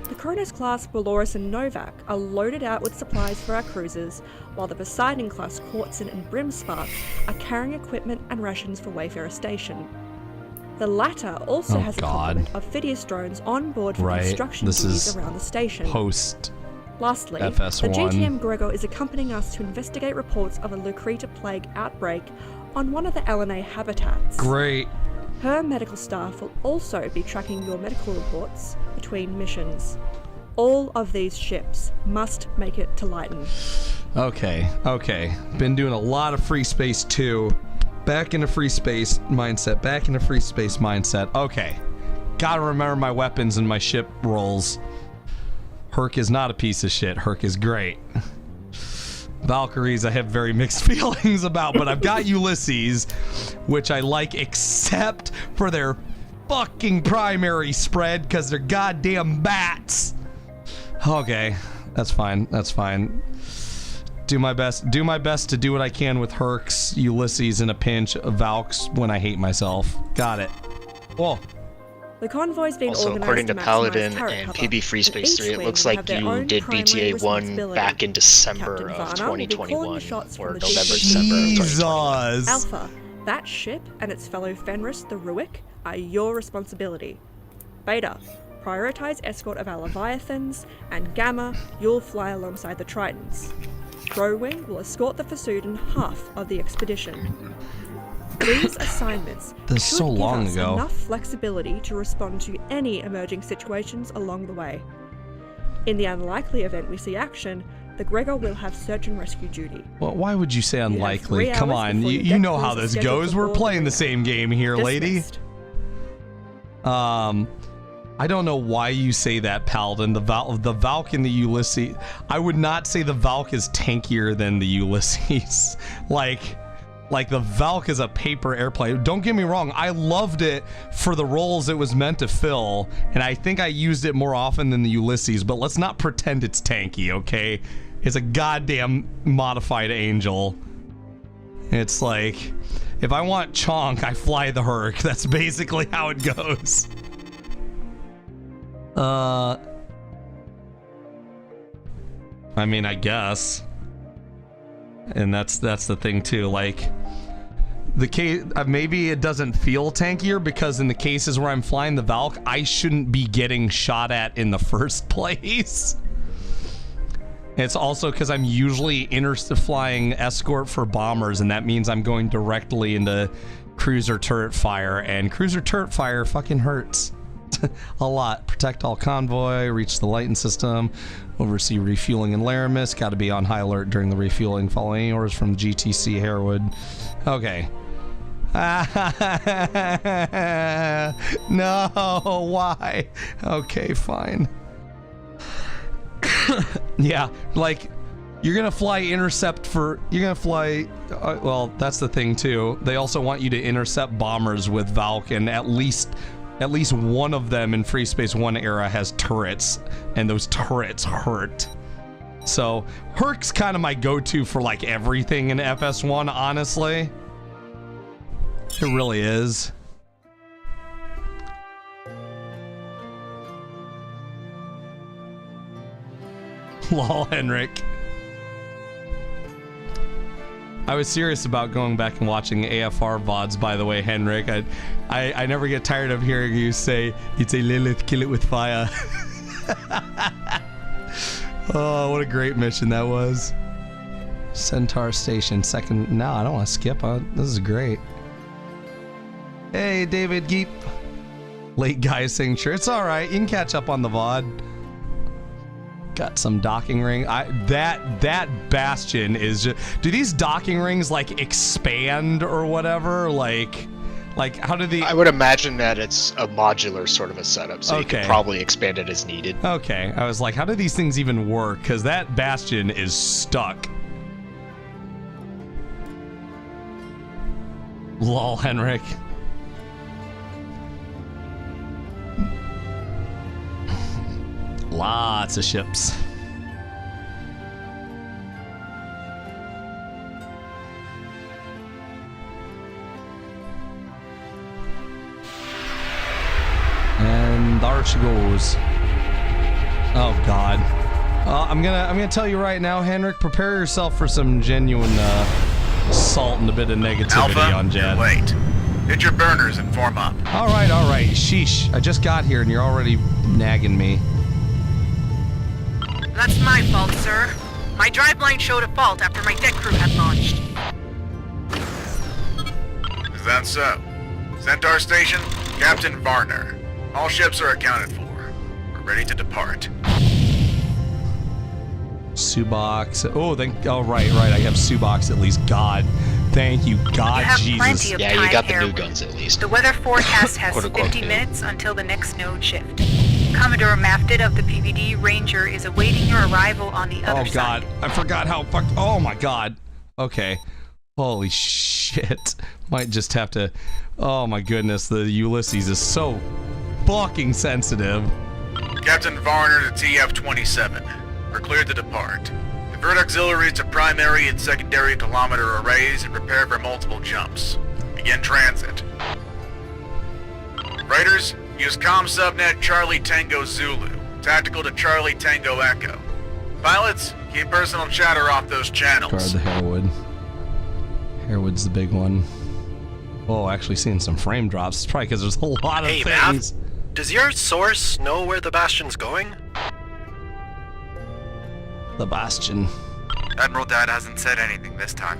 The Kronos-class Walorus and Novak are loaded out with supplies for our cruisers, while the Poseidon-class Quartzin and Brimspark are carrying equipment and rations for Wayfarer Station. The latter also has a complement of Phidias drones on board for construction duties around the station. Lastly, FS1. the GTM Gregor is accompanying us to investigate reports of a Lucreta plague outbreak on one of the LNA habitats. Great. Her medical staff will also be tracking your medical reports, between missions. All of these ships must make it to Lighton. Okay. Been doing a lot of FreeSpace 2. Back into FreeSpace mindset. Okay. Gotta remember my weapons and my ship rolls. Herc is not a piece of shit. Herc is great. Valkyries I have very mixed feelings about, but I've got Ulysses, which I like except for their fucking primary spread, because they're goddamn bats. Okay, that's fine. Do my best to do what I can with Hercs, Ulysses in a pinch, Valks when I hate myself. Got it. Whoa. The convoy's been Also, organized according to maximize Paladin turret and cover, PB FreeSpace each 3, it wing looks will like have their you own did primary BTA 1 responsibility. back in December Captain of Varna will be calling the 2021, shots from or the November, GT. December of 2021. Jesus. Alpha, that ship and its fellow Fenris, the Ruick, are your responsibility. Beta, prioritize escort of our Leviathans, and Gamma, you'll fly alongside the Tritons. Rowing will escort the Fasuden half of the expedition. These assignments That's should so give long us ago. enough flexibility to respond to any emerging situations along the way. In the unlikely event we see action, the Gregor will have search and rescue duty. Well, why would you say have unlikely? 3 Come hours on, before your you deck know crews how are this scheduled goes. to We're board playing the the same game here, lady. Dismissed. I don't know why you say that, Paladin. The Valk and the Ulysses. I would not say the Valk is tankier than the Ulysses. like the Valk is a paper airplane. Don't get me wrong, I loved it for the roles it was meant to fill, and I think I used it more often than the Ulysses, but let's not pretend it's tanky, okay? It's a goddamn modified angel. It's like, if I want chonk, I fly the Herc. That's basically how it goes. I mean, I guess. And that's the thing too, like the case, maybe it doesn't feel tankier because in the cases where I'm flying the Valk, I shouldn't be getting shot at in the first place. It's also because I'm usually flying escort for bombers, and that means I'm going directly into cruiser turret fire, and cruiser turret fire fucking hurts a lot. Protect all convoy, reach the Lighton system, oversee refueling in Laramis, got to be on high alert during the refueling, follow any orders from GTC Harewood. Okay. No, why? Okay, fine. Yeah, like, you're gonna fly intercept for, well, that's the thing too. They also want you to intercept bombers with Valk, and at least one of them in FreeSpace 1 era has turrets, and those turrets hurt. So Herc's kind of my go-to for like everything in FS1, honestly. It really is. Lol, Henrik. I was serious about going back and watching AFR VODs, by the way, Henrik. I never get tired of hearing you say, it's a Lilith, kill it with fire. Oh, what a great mission that was. Centaur Station, second. No, I don't want to skip. This is great. Hey, David Geep. Late guy saying, sure, it's all right. You can catch up on the VOD. Got some docking ring. That bastion is just. Do these docking rings like expand or whatever? Like how do the? I would imagine that it's a modular sort of a setup, so you can probably expand it as needed. Okay, I was like, how do these things even work? Because that bastion is stuck. Lol, Henrik. Lots of ships. And there she goes. Oh God. I'm gonna tell you right now, Henrik. Prepare yourself for some genuine salt and a bit of negativity Alpha, on Jed. you're late. Hit your burners and form up. All right. Sheesh. I just got here and you're already nagging me. That's my fault, sir. My driveline showed a fault after my deck crew had launched. Is that so? Centaur Station, Captain Varner. All ships are accounted for. ready to depart. Subox. Oh, right. I have Subox at least. God, thank you, God, You have Jesus. plenty of Yeah, time, you got the new Harewood. guns at least. The weather forecast has Quote, unquote, 50 new. minutes until the next node shift. Commodore Mafted of the PVD Ranger is awaiting your arrival on the other side. Oh God, I forgot how fucked. Oh my God. Okay. Holy shit. Might just have to. Oh my goodness, the Ulysses is so fucking sensitive. Captain Varner to TF-27. We're cleared to depart. Convert auxiliaries to primary and secondary kilometer arrays and prepare for multiple jumps. Begin transit. Raiders, use comm subnet Charlie Tango Zulu. Tactical to Charlie Tango Echo. Pilots, keep personal chatter off those channels. Guard the Harewood. Harewood's the big one. Oh, actually seeing some frame drops. It's probably because there's a lot of things. Does your source know where the Bastion's going? The Bastion. Admiral Dad hasn't said anything this time.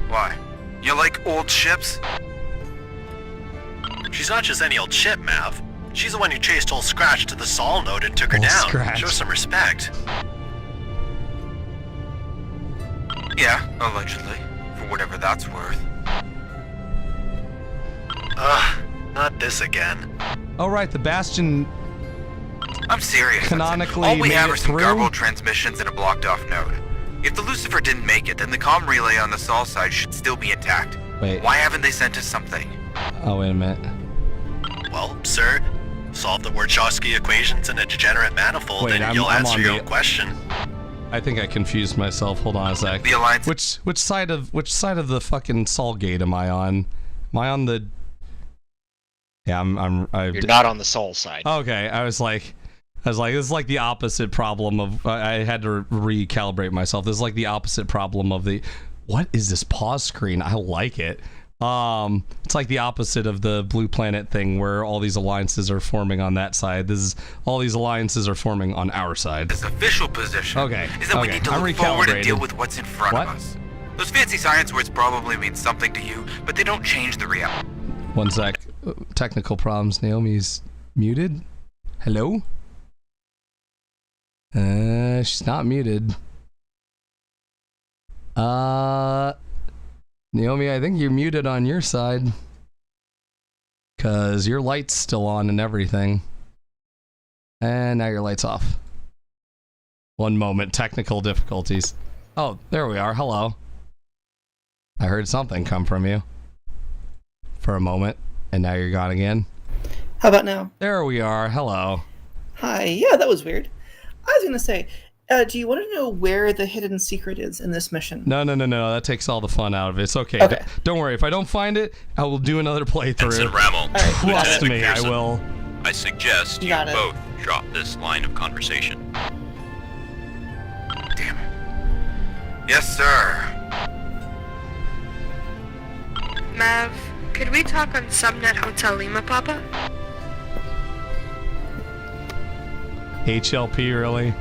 Why? You like old ships? She's not just any old ship, Mav. She's the one who chased old Scratch to the Sol node and took her Old down. Scratch. Show some respect. Yeah, allegedly. For whatever that's worth. Not this again. Oh right, the Bastion. I'm serious. Canonically all we made have it are some through? garbled transmissions and a blocked off node. If the Lucifer didn't make it, then the comm relay on the Sol side should still be intact. Wait. Why haven't they sent us something? Oh wait a minute. Well, sir, solve the Wachowski equations in a degenerate manifold Wait, and you'll I'm answer on your the- own question. I think I confused myself. Hold on a sec. The Alliance. Which side of the fucking Sol gate am I on? Am I on the? Yeah, You're not on the Sol side. Okay, I was like, this is like the opposite problem of. I had to recalibrate myself. This is like the opposite problem of the. What is this pause screen? I like it. It's like the opposite of the Blue Planet thing where all these alliances are forming on that side. All these alliances are forming on our side. This official position Okay, is that we okay, need to I'm look forward and recalibrated. deal with what's in front What? of us. Those fancy science words probably mean something to you, but they don't change the reality. One sec. Technical problems. Naomi's muted. Hello? She's not muted. Naomi, I think you're muted on your side. 'Cause your light's still on and everything. And now your light's off. One moment. Technical difficulties. Oh, there we are. Hello. I heard something come from you. For a moment. And now you're gone again. How about now? There we are. Hello. Hi. Yeah, that was weird. I was gonna say, do you want to know where the hidden secret is in this mission? No. That takes all the fun out of it. It's okay. Okay. Don't worry. If I don't find it, I will do another playthrough. Ensign Rammel, Trust me, I McPherson, will. I suggest you Got it. both drop this line of conversation. Damn it. Yes, sir. Mav, could we talk on Subnet Hotel Lima, Papa? HLP, really?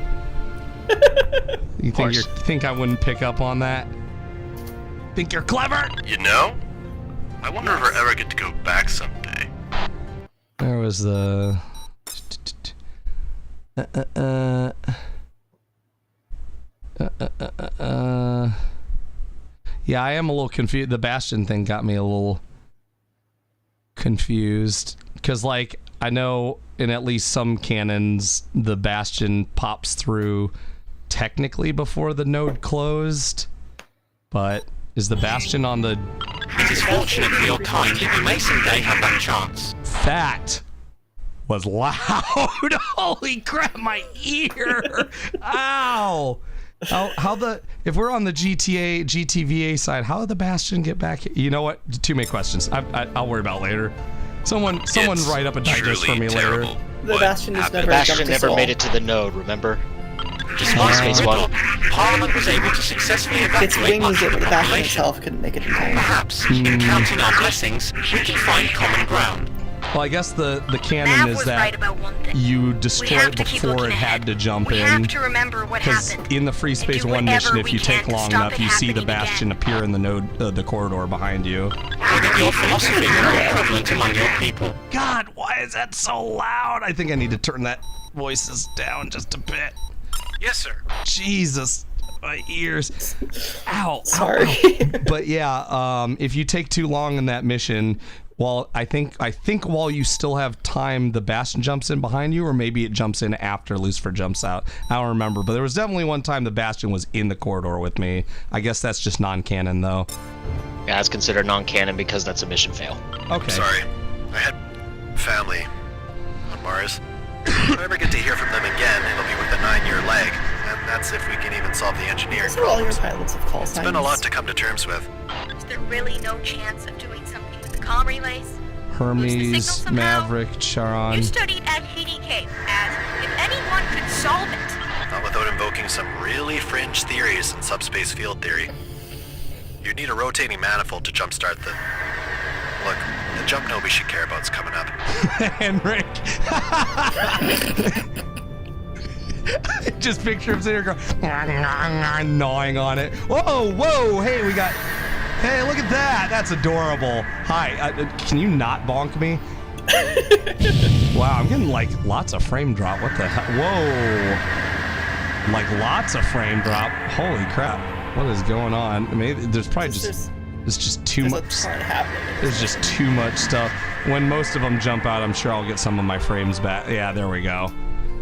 You think I wouldn't pick up on that? Think you're clever? You know, I wonder if we're ever get to go back someday. There was the. Yeah, I am a little confused. The Bastion thing got me a little confused. Because, like, I know in at least some canons, the Bastion pops through technically before the node closed. But is the Bastion on the... It is fortunate for your kind that you may someday have that chance. That was loud. Holy crap, my ear. Ow. How the... If we're on the GTVA side, how did the Bastion get back here? You know what? Too many questions. I'll worry about later. Someone write up a digest for me later. The Bastion is never. The Bastion never made it to the node, remember? Despite Space One. Parliament was able to successfully Its evacuate wings, much of the the Bastion population. itself couldn't make it in time. Perhaps, in counting our blessings, we can find common ground. Well, I guess the canon Mav is was that right about one thing. you We destroy have it to keep before looking it had ahead. to jump We in. have to remember what happened. In the FreeSpace do 1 mission, whatever if we you take can to long stop enough, it you see the happening again. Bastion appear in the node, the corridor behind you. Or that your philosophy is more prevalent among your people. God, why is that so loud? I think I need to turn that voices down just a bit. Yes, sir. Jesus, my ears. Ow. Sorry. Ow. But yeah, if you take too long in that mission, well, I think while you still have time, the Bastion jumps in behind you, or maybe it jumps in after Lucifer jumps out. I don't remember, but there was definitely one time the Bastion was in the corridor with me. I guess that's just non-canon, though. Yeah, it's considered non-canon because that's a mission fail. Okay. Sorry. I had family on Mars. If I ever get to hear from them again, it'll be with a 9-year lag, and that's if we can even solve the engineering So all your problems. pilots have call signs. It's been a lot to come to terms with. Is there really no chance of doing something with the comm relays? Hermes, Maverick, You Charon. studied at HDK, as if anyone could solve it. Not without invoking some really fringe theories in subspace field theory. You'd need a rotating manifold to jumpstart the... Look, the jump node we should care about is coming up. Henrik. Just picture him sitting here going, gnawing on it. Whoa, whoa, hey, we got... Hey, look at that. That's adorable. Hi, can you not bonk me? Wow, I'm getting like lots of frame drop. What the hell? Whoa. Like lots of frame drop. Holy crap. What is going on? Maybe there's probably just... It's just too much. There's just too much stuff. When most of them jump out, I'm sure I'll get some of my frames back. Yeah, there we go.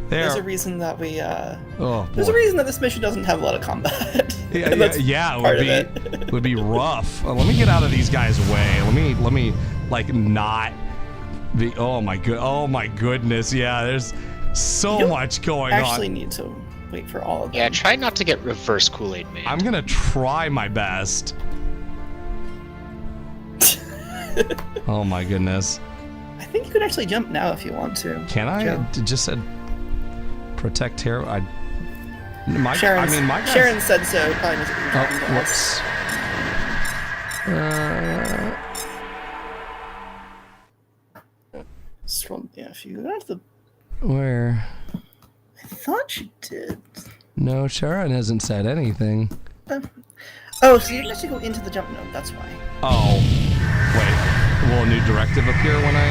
There's a reason that we. Oh, there's a reason that this mission doesn't have a lot of combat. Yeah, it would be rough. Let me get out of these guys' way. Let me like not be. Oh my goodness. Yeah, there's so much going on. Actually, need to wait for all of them. Yeah, try not to get reverse Kool-Aid made. I'm gonna try my best. Oh my goodness. I think you could actually jump now if you want to. Can I? It just said protect hero. My Sharon guys... said so. Probably doesn't mean anything to whoops. Scroll. Yeah, if you go down to the. Where? I thought you did. No, Sharon hasn't said anything. Oh, so you can actually go into the jump node. That's why. Oh. Wait, will a new directive appear when I...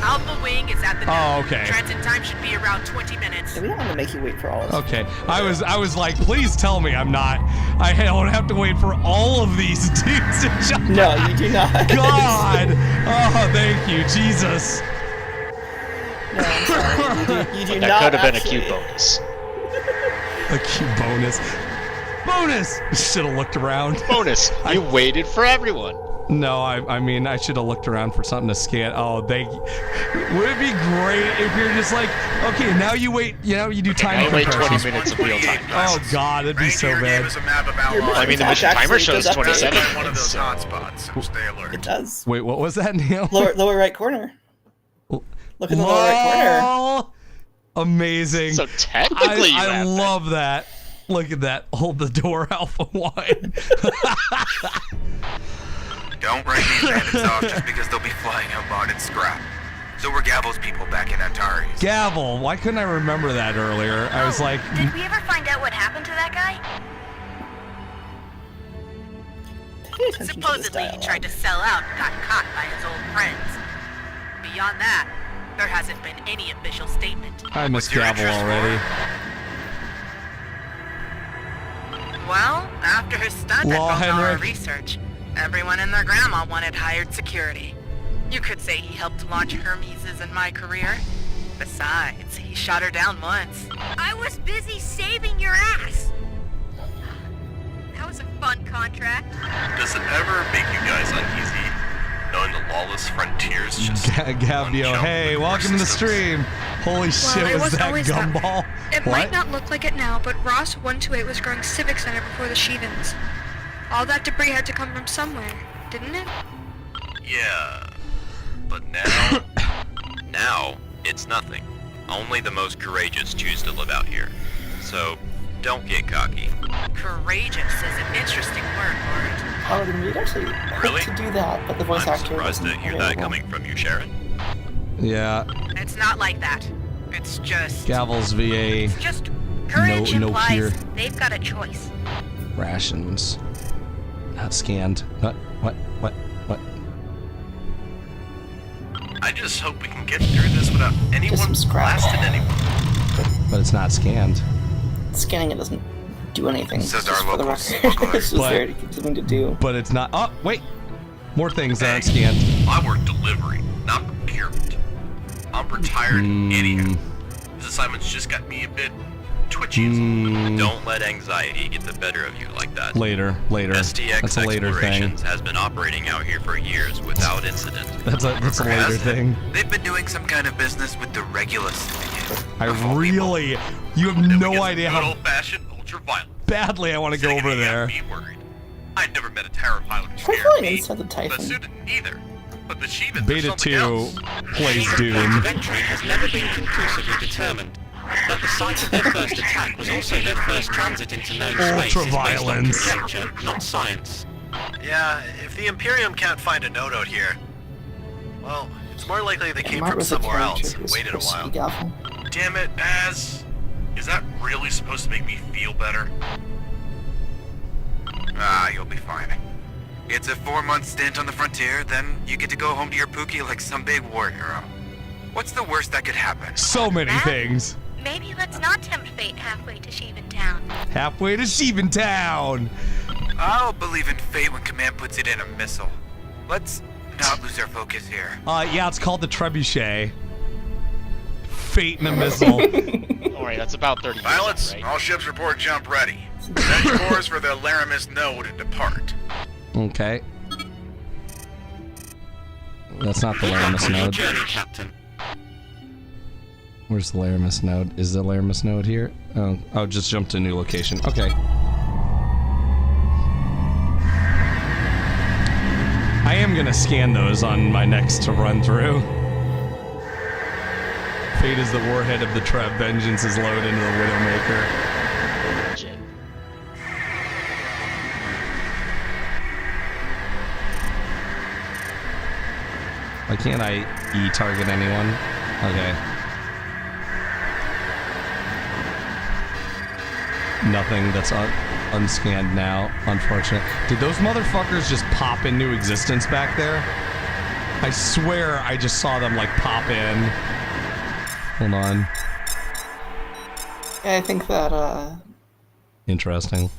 Alpha Wing is at the node. Oh, okay. Transit time should be around 20 minutes. Yeah, we don't want to make you wait for all of this. Okay, I was like, please tell me I don't have to wait for all of these dudes to jump. No, you do not. God! Oh, thank you, Jesus. No, I'm sorry. You do that not. That could have been actually... a cute bonus. A cute bonus. Bonus! Should have looked around. Bonus! You waited for everyone. No, I mean, I should have looked around for something to scan. Oh, would it be great if you're just like, okay, now you wait, you do time wait compression. 20 minutes of real time. Oh God, that'd be so bad. I mean, the mission timer shows 27. One of those hotspots, so stay alert. It does. Wait, what was that, Neil? Lower right corner. Look in the lower right corner. Amazing. So technically, I love that. Look at that. Hold the door, Alpha Wine. Don't write these bandits off just because they'll be flying out modded scrap. So were Gavel's people back in Antares. Gavel. Why couldn't I remember that earlier? I was like... Did we ever find out what happened to that guy? Supposedly he tried to sell out and got caught by his old friends. Beyond that, there hasn't been any official statement. I miss Gavel already. Well, after his stunt at Valhalla Research, everyone and their grandma wanted hired security. You could say he helped launch Hermes's and my career. Besides, he shot her down once. I was busy saving your ass. That was a fun contract. Does it ever make you guys uneasy knowing the lawless frontiers just... Gavio, hey, welcome to the stream. Holy shit, was that gumball? It might not look like it now, but Ross 128 was growing Civic Center before the Sheevens. All that debris had to come from somewhere, didn't it? Yeah, but now... now, it's nothing. Only the most courageous choose to live out here. So, don't get cocky. Courageous is an interesting word, Lord. Oh, then we'd actually like to do that, but the voice actor surprised to hear that coming from you, Sharon. Yeah. It's not like that. It's just... Gavel's VA. It's just courage implies here. They've got a choice. Rations. Not scanned. What? I just hope we can get through this without anyone blasting anyone. But it's not scanned. Scanning it doesn't do anything. Says Just our for the local record. smuggler. It's just there to keep something to do. But it's not. Oh, wait. More things that aren't scanned. I work delivery, not procurement. I'm retired anyhow. This assignment's just got me a bit twitchy. Don't let anxiety get the better of you like that. Later. STX That's a later thing. Explorations has been operating out here for years without incident. That's a later thing. They've been doing some kind of business with the Regulus Syndicate. You have no idea Good how old-fashioned ultra-violent. badly I want to go over there. Me worried. I'd never met a terror pilot who Try scared flying me. inside the Typhon. But Sue didn't either. But the Shivans Beta are something 2 else. plays The Doom. point of entry has never been conclusively determined. But the site of their first attack was also their first transit into known space. Ultra-violence. It's based on conjecture, not science. Yeah, if the Imperium can't find a note out here, well, it's more likely they came Mark from was a somewhere character else who and was waited a supposed to be while. gaffle. Damn it, Az. Is that really supposed to make me feel better? Ah, you'll be fine. It's a 4-month stint on the frontier, then you get to go home to your Pookie like some big war hero. What's the worst that could happen? So many things. Maybe let's not tempt fate halfway to Sheevan Town. Halfway to Sheevan Town. I'll believe in fate when Command puts it in a missile. Let's not lose our focus here. Yeah, it's called the Trebuchet. Fate in a missile. Alright, that's about 30 Pilots, right? all ships report jump ready. Set your course for the Laramis node and depart. Okay. That's not the Laramis node. Journey, Captain. Where's the Laramis node? Is the Laramis node here? Oh, just jump to a new location. Okay. I am gonna scan those on my next run through. Fate is the warhead of the Treb. Vengeance is loaded into the Widowmaker. Why can't I E-target anyone? Okay. Nothing that's unscanned now, unfortunate. Did those motherfuckers just pop into existence back there? I swear I just saw them like pop in. Hold on. Yeah, I think that, Interesting.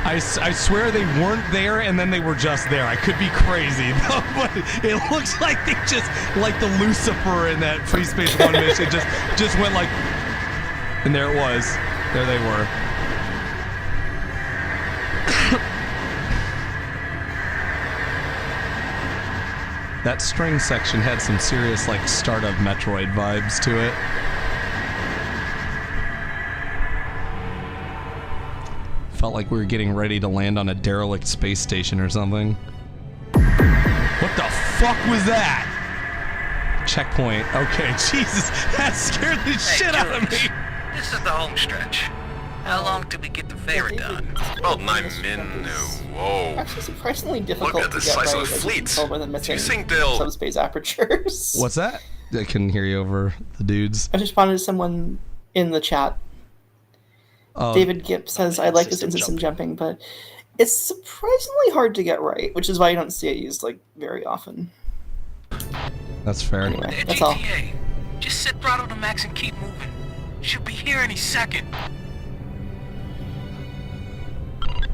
I swear they weren't there and then they were just there. I could be crazy, though, but it looks like they just, like the Lucifer in that FreeSpace 1 mission, just went like, and there it was. There they were. That string section had some serious, like, start of Metroid vibes to it. Felt like we were getting ready to land on a derelict space station or something. What the fuck was that? Checkpoint. Okay, Jesus, that scared the shit out of me. This is the home stretch. How long till we get the favor done? About 9 minutes. Whoa. actually surprisingly difficult Look at the to get size right of the as you can fleet. tell by the Do missing you think they'll... subspace apertures. What's that? I couldn't hear you over the dudes. I just responded to someone in the chat. David Gipp says, I like this in system jumping, but it's surprisingly hard to get right, which is why you don't see it used like very often. That's fair. Anyway, that's all. Just set throttle to max and keep moving. Should be here any second.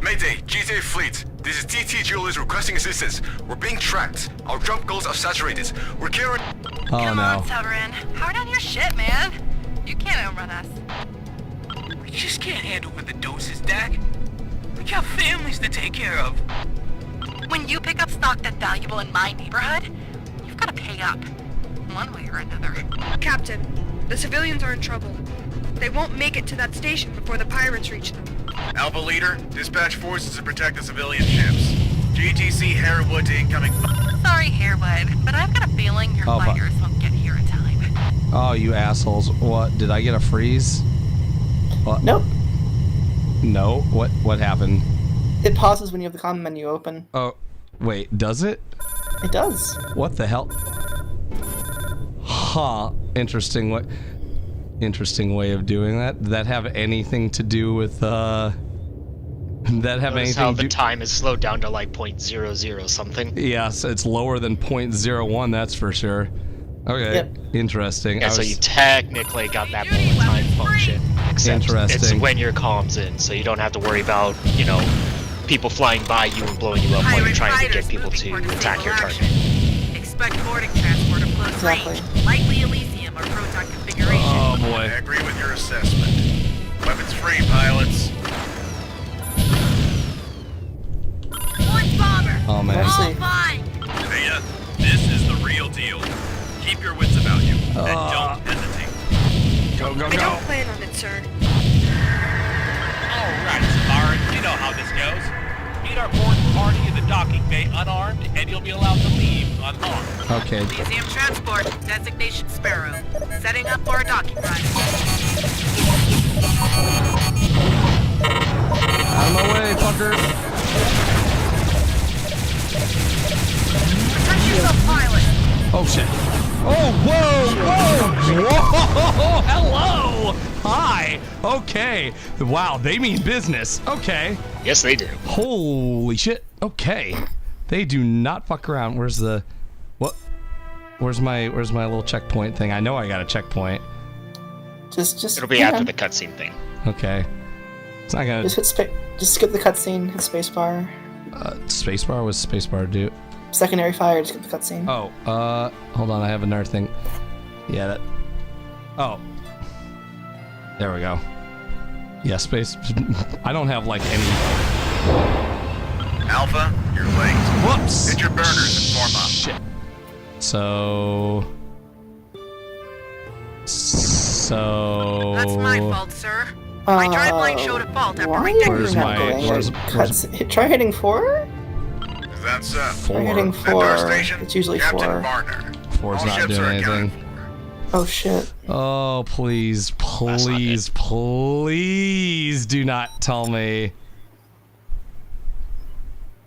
Mayday, GTA Fleet. This is TT Julius requesting assistance. We're being tracked. Our jump goals are saturated. We're carrying... Oh, Come no. on, Sovereign. Hard on your shit, man. You can't outrun us. We just can't hand over the doses, Dak. We got families to take care of. When you pick up stock that's valuable in my neighborhood, you've got to pay up. One way or another. Captain, the civilians are in trouble. They won't make it to that station before the pirates reach them. Alpha Leader, dispatch forces to protect the civilian ships. GTC Harewood to incoming... Sorry, Harewood, but I've got a feeling your fighters won't get here in time. Oh, you assholes. What? Did I get a freeze? What? Nope. No? What happened? It pauses when you have the command menu open. Oh, wait, does it? It does. What the hell? Huh. Interesting way of doing that. Did that have anything to do with That have Notice anything how to the do? time is slowed down to like 0.00 something. Yes, it's lower than 0.01, that's for sure. Okay, Yep. Interesting. Yeah, so you technically got that bullet time function, except it's Interesting. when your column's in, so you don't have to worry about, you know, people flying by you and blowing you up while you're trying to get people to attack your target. Expect boarding transport of close range, likely Elysium or Proton configuration. Oh boy. I agree with your assessment. Weapons free, pilots. One bomber. Oh man. All fine. Beta, this is the real deal. Keep your wits about you, and don't hesitate. Go, go, I don't plan on it, sir. Alright, Spartan, you know how this goes. Meet our boarding party in the docking bay unarmed, and you'll be allowed to leave unharmed. Okay. Elysium transport, designation Sparrow. Setting up for a docking ride. Out of my way, fucker. Protect yourself, pilot. Oh shit. Oh, whoa, whoa, whoa, hello. Hi. Okay. Wow, they mean business. Okay. Yes, they do. Holy shit. Okay. They do not fuck around. Where's the... What? Where's my little checkpoint thing? I know I got a checkpoint. Just It'll be after the cutscene thing. Okay. It's not gonna... Just skip the cutscene, hit spacebar. Spacebar? What's spacebar do? Secondary fire, just skip the cutscene. Oh, hold on, I have another thing. Yeah, that... Oh. There we go. Yeah, space... I don't have, like, any... Alpha, you're late. Whoops! Hit your burners and form up. Shit. So... That's my fault, sir. My driveline showed a fault after my deck Where's my... Try hitting 4? Is that so? Try hitting 4. It's usually Captain 4. Varner. 4's not doing anything. Oh shit. Oh, please, please, please do not tell me.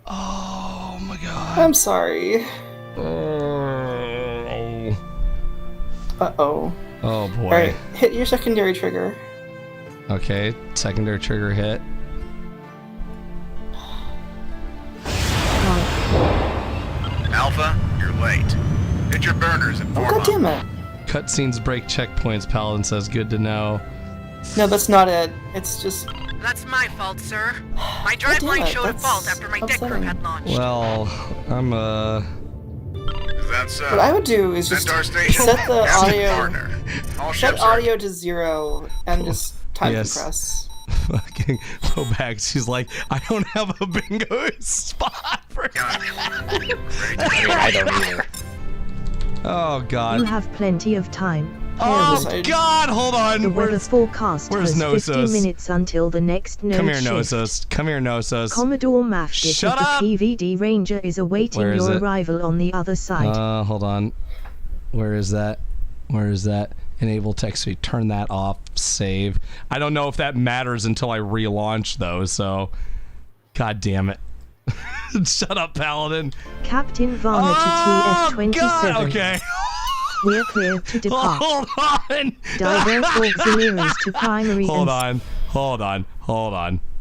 Oh my god. I'm sorry. Oh. Uh-oh. Oh boy. Alright, hit your secondary trigger. Okay, secondary trigger hit. Alpha, you're late. Hit your burners and form God up. damn it. Cutscenes break checkpoints, Paladin says. Good to know. No, that's not it. It's just... That's my fault, sir. My driveline showed a fault after my deck crew had launched. Well, I'm Is that so? What I would do is just Centaur Station, set the Captain audio... Varner. All Set ships are audio to 0 and just time Yes. compress. fucking go back. She's like, I don't have a bingo spot for I mean, I don't either. Oh god. You have plenty of time. Oh Harold. god, hold on. The weather forecast where's has 50 Nosos? minutes until the next node Come here, shift. Nosos. Come here, Nosos. Commodore Mafdis Shut of up! the PVD Ranger is awaiting Where is your it? arrival on the other side. Hold on. Where is that? Where is that? Enable text feed. Turn that off. Save. I don't know if that matters until I relaunch though, so god damn it. Shut up, Paladin. Captain Varner to TF-27. God, okay. We're clear to depart. Hold on. Divert auxiliaries to primary Hold and...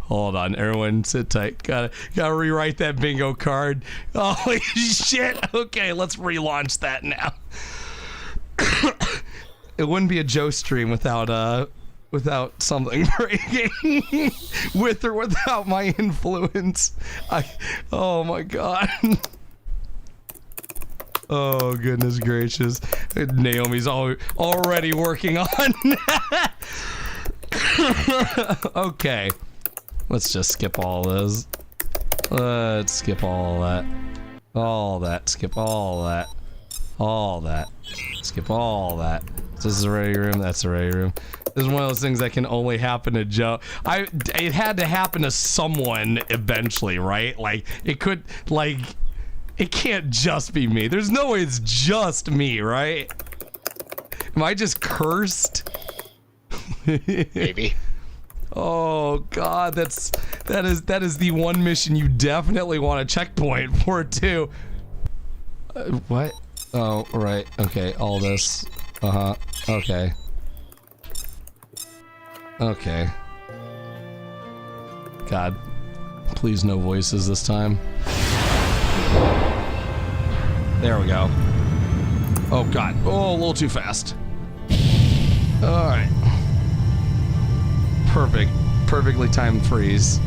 on. Everyone sit tight. Gotta rewrite that bingo card. Holy shit. Okay, let's relaunch that now. It wouldn't be a Joe stream without something breaking. With or without my influence. Oh my god. Oh goodness gracious. Naomi's already working on that. Okay. Let's just skip all this. Let's skip all that. All that. Skip all that. All that. Skip all that. This is a ready room. That's a ready room. This is one of those things that can only happen to Joe. It had to happen to someone eventually, right? Like, it could, like, it can't just be me. There's no way it's just me, right? Am I just cursed? Maybe. Oh god, that is the one mission you definitely want a checkpoint for too. What? Oh, right. Okay, all this. Okay. Okay. God. Please no voices this time. There we go. Oh god. Oh, a little too fast. Alright. Perfect. Perfectly timed freeze.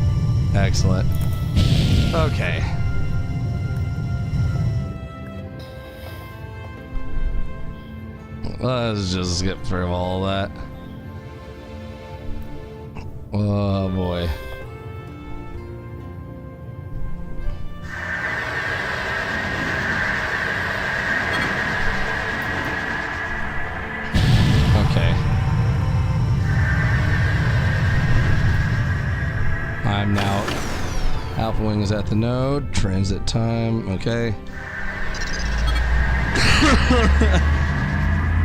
Excellent. Okay. Let's just skip through all that. Oh boy. Okay. I'm now. Alpha Wing is at the node. Transit time. Okay.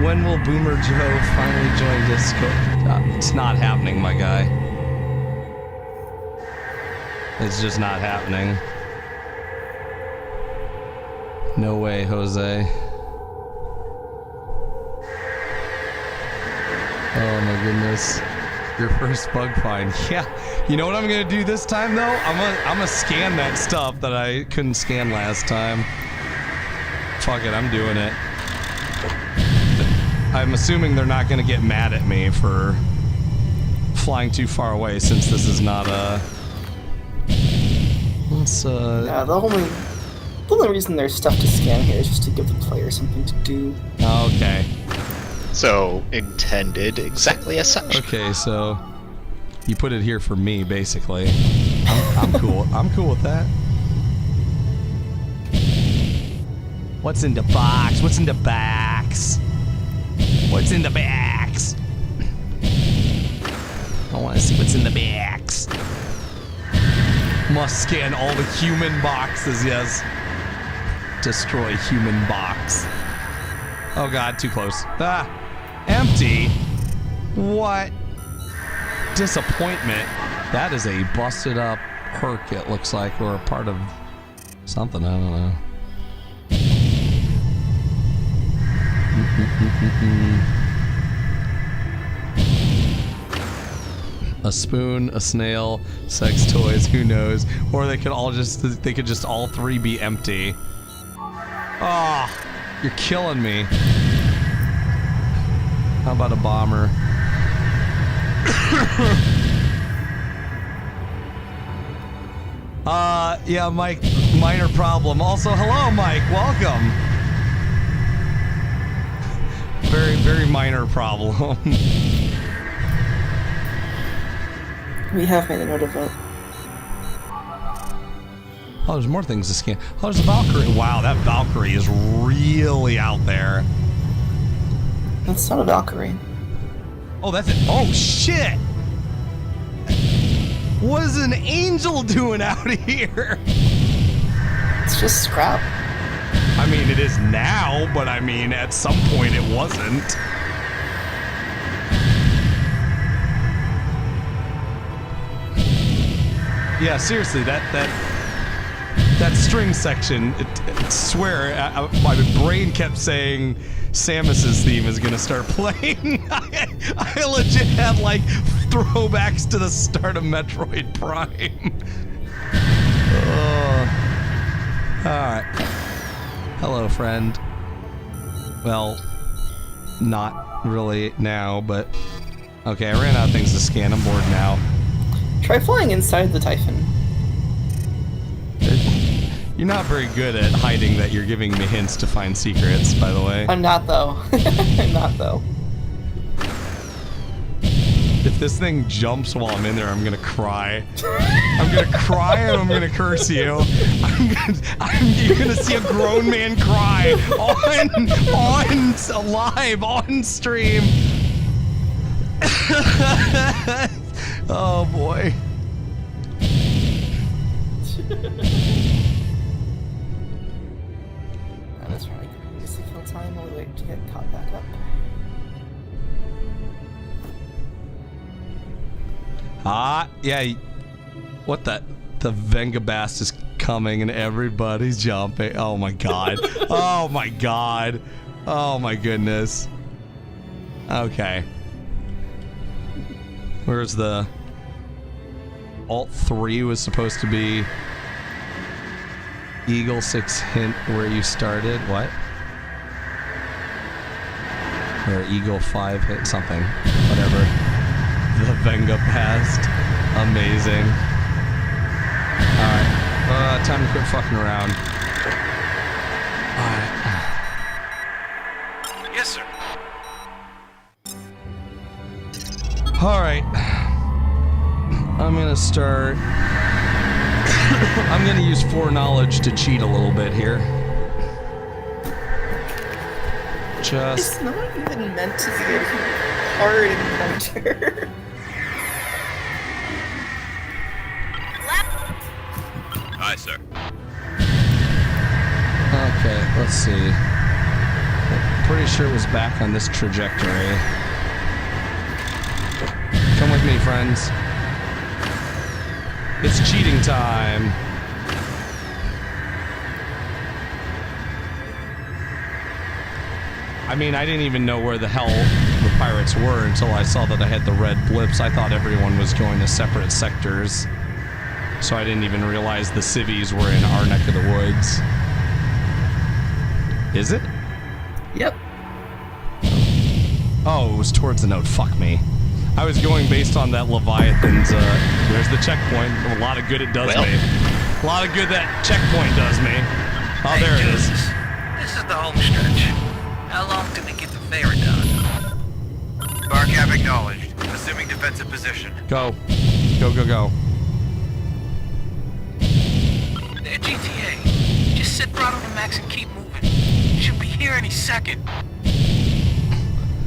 When will Boomer Joe finally join Discord? It's not happening, my guy. It's just not happening. No way, Jose. Oh my goodness. Your first bug find. Yeah. You know what I'm gonna do this time though? I'm gonna scan that stuff that I couldn't scan last time. Fuck it, I'm doing it. I'm assuming they're not gonna get mad at me for flying too far away since this is not a... Let's Yeah, the only reason there's stuff to scan here is just to give the player something to do. Okay. So, intended exactly as such. Okay, so you put it here for me, basically. I'm cool. I'm cool with that. What's in the box? What's in the box? What's in the box? I want to see what's in the box. Must scan all the human boxes, yes. Destroy human box. Oh god, too close. Ah, empty? What? Disappointment. That is a busted up perk, it looks like, or a part of something, I don't know. A spoon, a snail, sex toys, who knows? Or they could just all three be empty. Oh, you're killing me. How about a bomber? Yeah, Mike, minor problem. Also, hello, Mike, welcome. Very, very minor problem. We have made a note of it. Oh, there's more things to scan. Oh, there's a Valkyrie. Wow, that Valkyrie is really out there. That's not a Valkyrie. Oh, that's it. Oh, shit! What is an angel doing out here? It's just scrap. I mean, it is now, but I mean, at some point it wasn't. Yeah, seriously, that string section, I swear, my brain kept saying Samus's theme is gonna start playing. I legit had like throwbacks to the start of Metroid Prime. Alright. Hello, friend. Well, not really now, but... Okay, I ran out of things to scan. I'm bored now. Try flying inside the Typhon. You're not very good at hiding that you're giving me hints to find secrets, by the way. I'm not, though. I'm not, though. If this thing jumps while I'm in there, I'm gonna cry. I'm gonna cry and I'm gonna curse you. You're gonna see a grown man cry live on stream. Oh boy. That's right. Just a kill time while we wait to get caught back up. Yeah. What the Vengabast is coming and everybody's jumping. Oh my god. Oh my god. Oh my goodness. Okay. Where's the... Alt-3 was supposed to be Eagle 6 hint where you started. What? Or Eagle 5 hit something. Whatever. The Venga passed. Amazing. Alright. Time to quit fucking around. Alright. Yes, sir. Alright. I'm gonna start. I'm gonna use foreknowledge to cheat a little bit here. Just. It's not even meant to be a hard encounter. Aye, sir. Okay, let's see. I'm pretty sure it was back on this trajectory. Come with me, friends. It's cheating time. I mean, I didn't even know where the hell the pirates were until I saw that I had the red blips. I thought everyone was going to separate sectors. So I didn't even realize the civvies were in our neck of the woods. Is it? Yep. Oh, it was towards the node. Fuck me. I was going based on that Leviathan's, there's the checkpoint. A lot of good it does me. A lot of good that checkpoint does me. Oh, there it is. This is the home stretch. How long till we get the ferry done? Bar cap acknowledged. Assuming defensive position. Go. Go, go, go. There, GTA. Just sit throttle to max and keep moving. Should be here any second.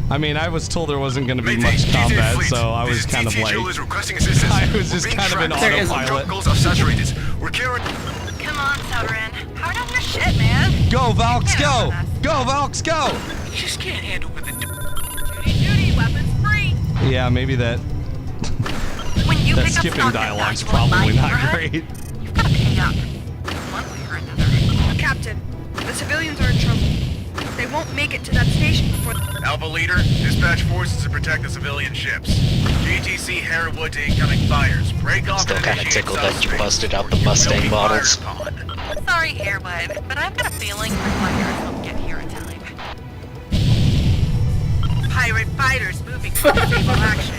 I mean, I was told there wasn't going to be much combat, so I was kind of like... I was just kind of an autopilot. Goals are saturated. We're carrying... Come on, Sovereign. Hard on your shit, man. Go, Valks, go! Go, Valks, go! You just can't handle with it. Judy, weapons free. Yeah, maybe that... When you that pick skipping up dialogue's probably not great. You've got to pay up. One way or another. Captain, the civilians are in trouble. They won't make it to that station before... Alpha Leader, dispatch forces to protect the civilian ships. GTC Harwood to incoming fires. Break off Still and kind of initiate tickled that you subspace, busted out or the you will Mustang be models. fired upon. Sorry, Hairwood, but I've got a feeling reflectors won't get here in time. Pirate fighters moving for naval action.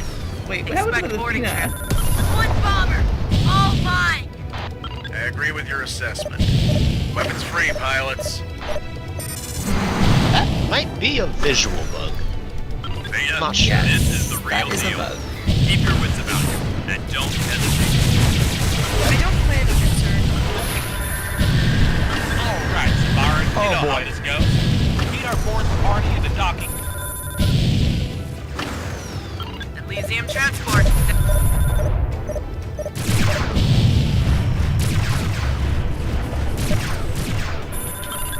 Wait, what happened to Expect the boarding Athena? trip. One bomber, all fine. I agree with your assessment. Weapons free, pilots. That might be a visual bug. Beta, Not sure. this is the real deal. Keep your wits about you, and don't hesitate. I don't plan to return. Alright, Savarin, you know how boy. this goes. Meet our fourth party at the docking. Elysium transport.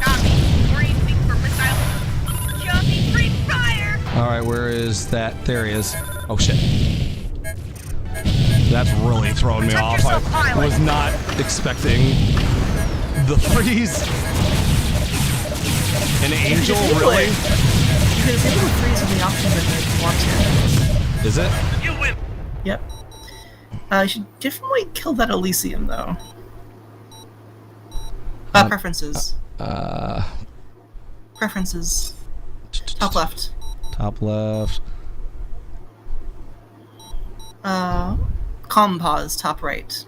Copy. Marine weak for missile. Jumpy free fire. Alright, where is that? There he is. Oh, shit. That's really throwing me off. I was not expecting the freeze. An angel, really? You can disable the freeze in the options menu if you want to. Is it? You win. Yep. You should definitely kill that Elysium, though. Preferences. Preferences. Top left. Top left. Compause, top right.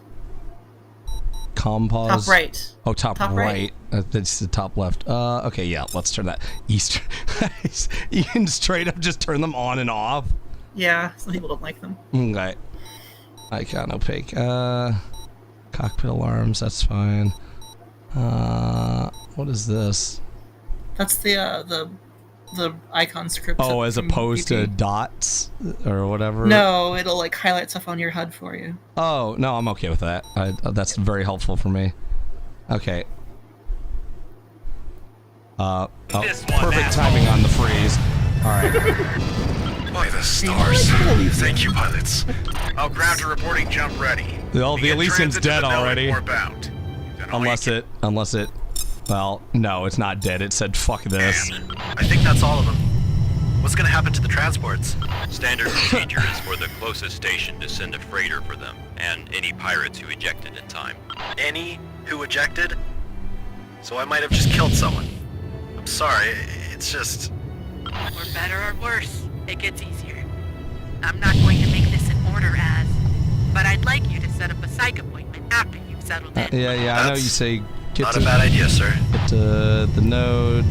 Compause. Top right. Oh, top right. That's the top left. Okay, yeah, let's turn that. East. You can straight up just turn them on and off. Yeah, some people don't like them. Okay. Icon opaque. Cockpit alarms, that's fine. What is this? That's the icon script. Oh, as opposed to dots or whatever? No, it'll like highlight stuff on your HUD for you. Oh, no, I'm okay with that. That's very helpful for me. Okay. Perfect timing on the freeze. Alright. By the stars. Thank you, pilots. All ground to reporting jump ready. The Begin Elysium's transit to dead the building already. or bound. Unless it, well, no, it's not dead. It said, fuck this. I think that's all of them. What's gonna happen to the transports? Standard procedure is for the closest station to send a freighter for them, and any pirates who ejected in time. Any who ejected? So I might have just killed someone. I'm sorry, it's just... For better or worse, it gets easier. I'm not going to make this an order as, but I'd like you to set up a psych appointment after you've settled in. Yeah, I know you say get not to... a bad idea, sir. Get to the node.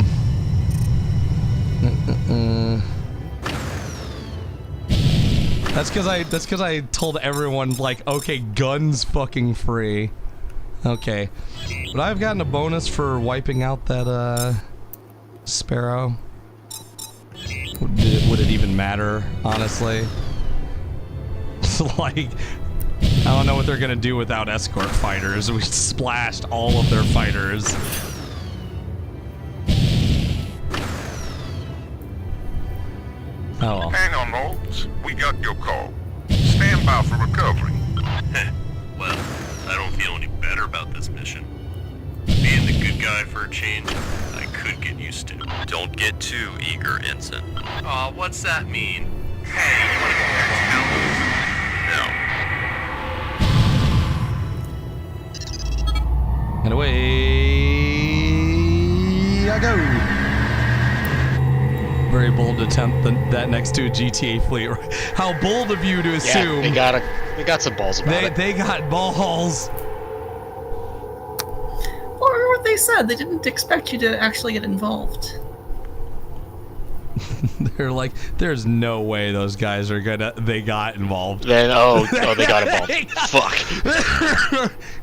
That's because I told everyone, like, okay, guns fucking free. Okay. Would I have gotten a bonus for wiping out that, Sparrow? Would it even matter, honestly? Like, I don't know what they're gonna do without escort fighters. We splashed all of their fighters. Oh well. Hang on, Lords. We got your call. Stand by for recovery. Well, I don't feel any better about this mission. Being the good guy for a change, I could get used to. Don't get too eager, Ensign. Aw, what's that mean? Hey, you wanna go back to town? No. And away I go. Very bold attempt that next to a GTA fleet. How bold of you to assume. Yeah, they got some balls about it. They got balls. Or what they said, they didn't expect you to actually get involved. They're like, there's no way those guys are gonna. They got involved. Then they got involved. Fuck.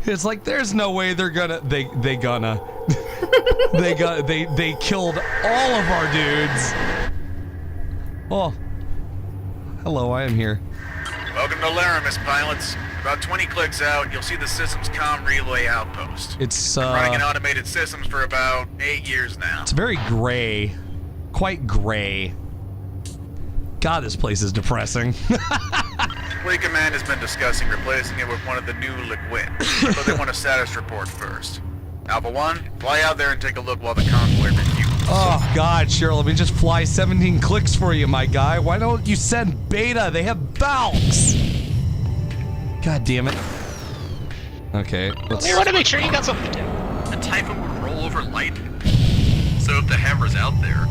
It's like there's no way they're gonna. They killed all of our dudes. Oh, hello, I am here. Welcome to Laramis, pilots. About 20 clicks out, you'll see the system's comm relay outpost. It's running an automated systems for about 8 years now. It's very gray. Quite gray. God, this place is depressing. Fleet Command has been discussing replacing it with one of the new Liquins, so they want a status report first. Alpha 1, fly out there and take a look while the convoy reviews. Oh, God, Cheryl, let me just fly 17 clicks for you, my guy. Why don't you send Beta? They have Valks. God damn it. Okay, let's... You want to make sure you got something to do. The Typhon would roll over light. So if the hammer's out there,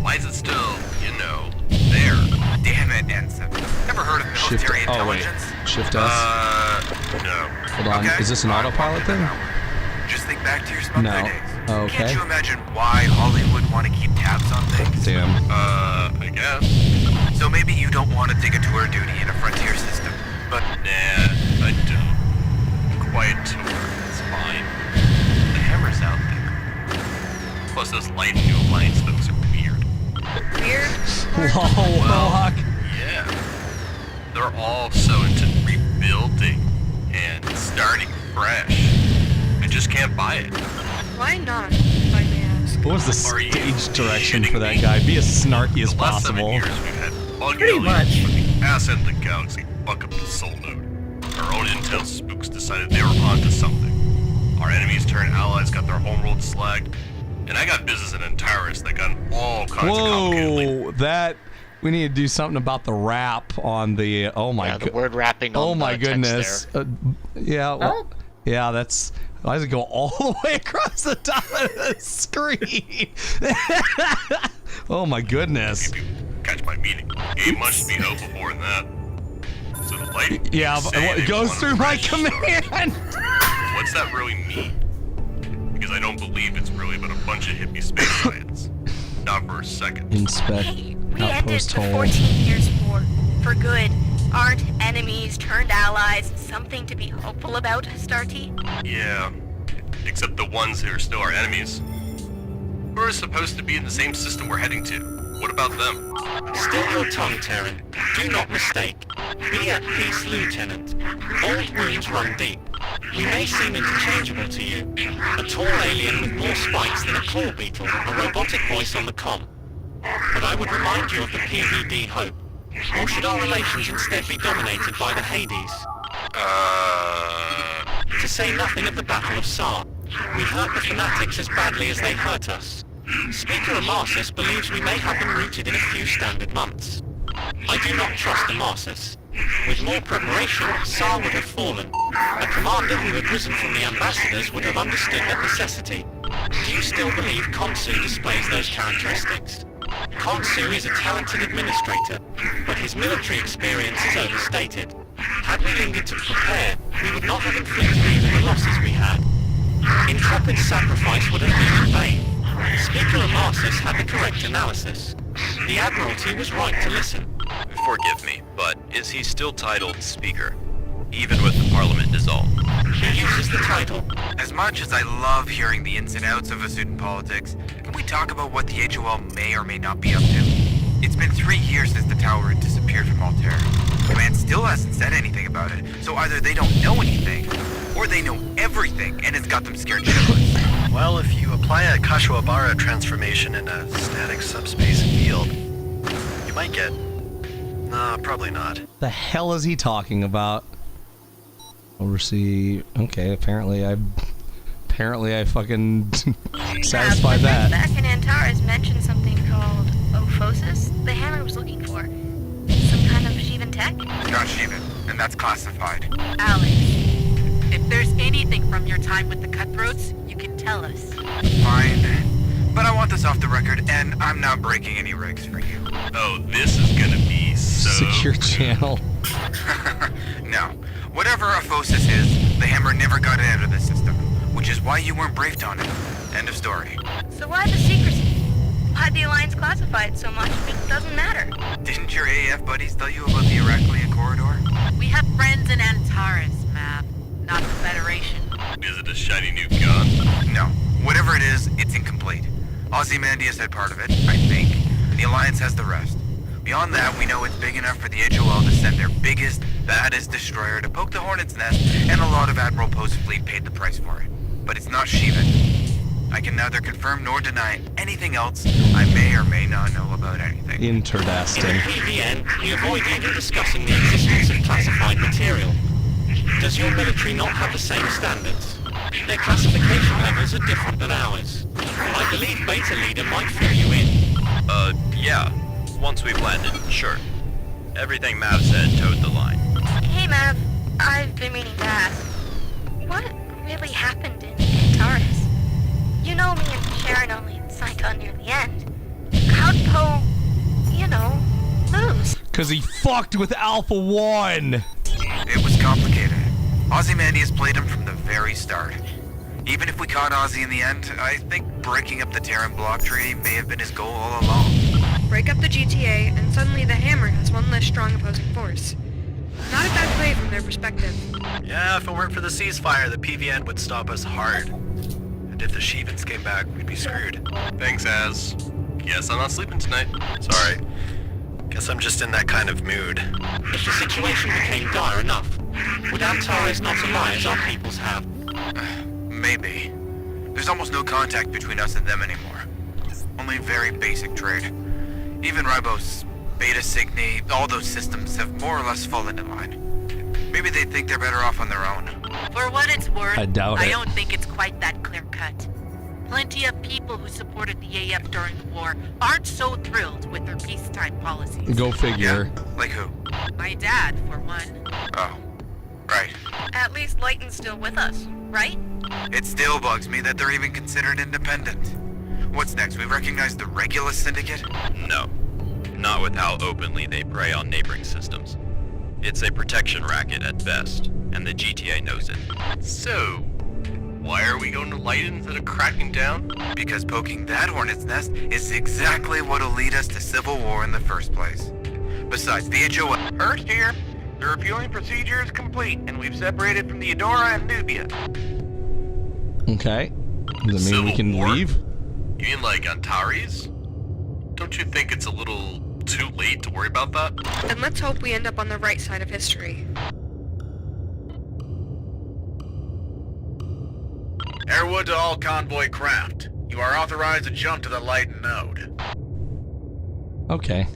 why is it still, you know, there? Damn it, Ensign. Ever heard of military intelligence? Shift S. No. Hold on, Okay. is this an autopilot thing? Just think back to your smuggler No. days. Oh, okay. Can't you imagine why Hollywood want to keep tabs on things? Damn. I guess. So maybe you don't want to take a tour of duty in a frontier system, but... Nah, I don't. Quiet tour, it's fine. The hammer's out there. Plus those light and new alliance folks are weird. Weird? Well, yeah. They're all so into rebuilding and starting fresh. I just can't buy it. Why not, if I may ask? what was the stage direction for that guy? Be as snarky as The last 7 possible. years we've had bug Pretty aliens much. from the ass end of the galaxy fuck up the soul node. Our own intel spooks decided they were onto something. Our enemies turned allies got their homeworld slagged. And I got business in Antares that got all kinds of complicated. Whoa, that... We need to do something about the wrap on the... Oh my god. The word wrapping on Oh my the text goodness. there. Yeah, well, yeah, that's... Why does it go all the way across the top of the screen? Oh my goodness. Catch my meaning. Ain't much to be hoped for in that. So the light... Yeah, but it goes through my command. What's that really mean? Because I don't believe it's really but a bunch of hippie space science. Not for a second. Inspect. We ended Outpost the hole. 14 years war. For good. Aren't enemies turned allies something to be hopeful about, Starty? Yeah. Except the ones who are still our enemies. We're supposed to be in the same system we're heading to. What about them? Still your tongue, Terran. Do not mistake. Be at peace, Lieutenant. Old wounds run deep. We may seem interchangeable to you. A tall alien with more spikes than a claw beetle, a robotic voice on the comm. But I would remind you of the PVD hope. Or should our relations instead be dominated by the Hades? To say nothing of the Battle of Sar. We hurt the fanatics as badly as they hurt us. Speaker Amarsis believes we may have them rooted in a few standard months. I do not trust Amarsis. With more preparation, Tsar would have fallen. A commander who had risen from the ambassadors would have understood that necessity. Do you still believe Khonsu displays those characteristics? Khonsu is a talented administrator, but his military experience is overstated. Had we lingered to prepare, we would not have inflicted even the losses we had. Intrepid sacrifice would have been in vain. Speaker Amasis had the correct analysis. The Admiralty was right to listen. Forgive me, but is he still titled Speaker, even with the Parliament dissolved? He uses the title. As much as I love hearing the ins and outs of Asudan politics, can we talk about what the HOL may or may not be up to? It's been 3 years since the tower had disappeared from Altair. Command still hasn't said anything about it, so either they don't know anything, or they know everything and it's got them scared shitless. Well, if you apply a Kashuabara transformation in a static subspace field, you might get... No, probably not. The hell is he talking about? Oversee... Okay, apparently I fucking satisfied that. Back in Antares mentioned something called Ophosis the hammer was looking for. Some kind of Shivan tech? Not Shivan, and that's classified. Alex, if there's anything from your time with the Cutthroats, you can tell us. Fine. But I want this off the record, and I'm not breaking any rigs for you. Oh, this is gonna be so... Secure channel. No. Whatever Ophosis is, the hammer never got it out of the system, which is why you weren't briefed on it. End of story. So why the secrecy? Why'd the Alliance classify it so much if it doesn't matter? Didn't your AF buddies tell you about the Heraclea corridor? We have friends in Antares, Mav, not the Federation. Is it a shiny new gun? No. Whatever it is, it's incomplete. Ozymandias had part of it, I think, and the Alliance has the rest. Beyond that, we know it's big enough for the HOL to send their biggest, baddest destroyer to poke the Hornet's nest, and a lot of Admiral Poe's fleet paid the price for it. But it's not Shivan. I can neither confirm nor deny anything else. I may or may not know about anything. Interesting. In PVN, we avoid even discussing the existence of classified material. Does your military not have the same standards? Their classification levels are different than ours. I believe Beta Leader might fill you in. Yeah. Once we've landed, sure. Everything Mav said towed the line. Hey Mav, I've been meaning to ask. What really happened in Antares? You know me and Sharon only signed on near the end. How'd Poe, lose? Cause he fucked with Alpha 1! It was complicated. Ozymandias played him from the very start. Even if we caught Ozzy in the end, I think breaking up the Terran block treaty may have been his goal all along. Break up the GTA, and suddenly the Hammer has one less strong opposing force. Not a bad play from their perspective. Yeah, if it weren't for the ceasefire, the PVN would stop us hard. And if the Shivans came back, we'd be screwed. Thanks, Az. Guess I'm not sleeping tonight. Sorry. Guess I'm just in that kind of mood. If the situation became dire enough, would Antares not ally as our peoples have? Maybe. There's almost no contact between us and them anymore. Only very basic trade. Even Ribos, Beta Cygni, all those systems have more or less fallen in line. Maybe they think they're better off on their own. For what it's worth, I doubt it. I don't think it's quite that clear-cut. Plenty of people who supported the AF during the war aren't so thrilled with their peacetime policies. Go figure. Yeah? Like who? My dad, for one. Oh. Right. At least Layton's still with us, right? It still bugs me that they're even considered independent. What's next? We recognize the Regulus Syndicate? No. Not with how openly they prey on neighboring systems. It's a protection racket at best, and the GTA knows it. So, why are we going to Lighton instead of cracking down? Because poking that hornet's nest is exactly what'll lead us to civil war in the first place. Besides, the HOL... Hurst here. The refueling procedure is complete, and we've separated from the Eudora and Nubia. Okay. Does that mean we can leave? You mean like Antares? Don't you think it's a little too late to worry about that? And let's hope we end up on the right side of history. Airwood to all convoy craft. You are authorized to jump to the Lighton node. Okay.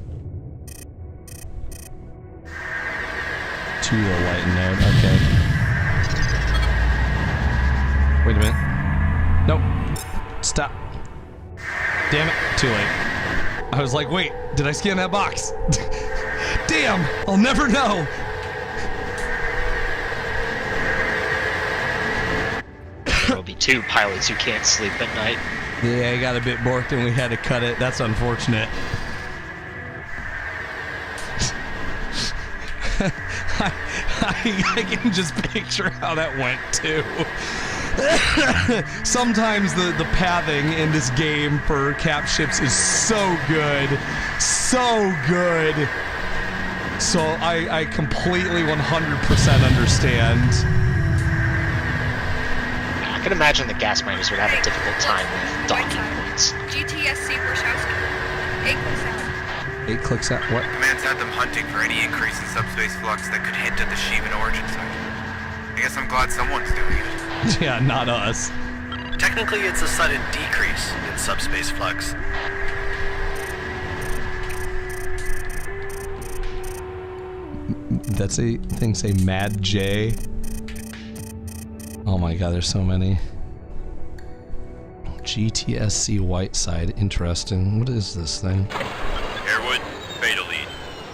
To the light node, okay. Wait a minute. Nope. Stop. Damn it. Too late. I was like, wait, did I scan that box? Damn, I'll never know. 2 pilots who can't sleep at night. Yeah, I got a bit borked and we had to cut it. That's unfortunate. I can just picture how that went too. Sometimes the pathing in this game for cap ships is so good. So good. So I completely 100% understand. I can imagine the gas miners would have a difficult time with docking points. GTSC Warshawski. 8 clicks out. 8 clicks out. What? Command's had them hunting for any increase in subspace flux that could hint at the Sheevan origin site. I guess I'm glad someone's doing it. Yeah, not us. Technically, it's a sudden decrease in subspace flux. That's a thing. Say Mad J. Oh my god, there's so many. GTSC Whiteside, interesting. What is this thing? Airwood, Beta Lead.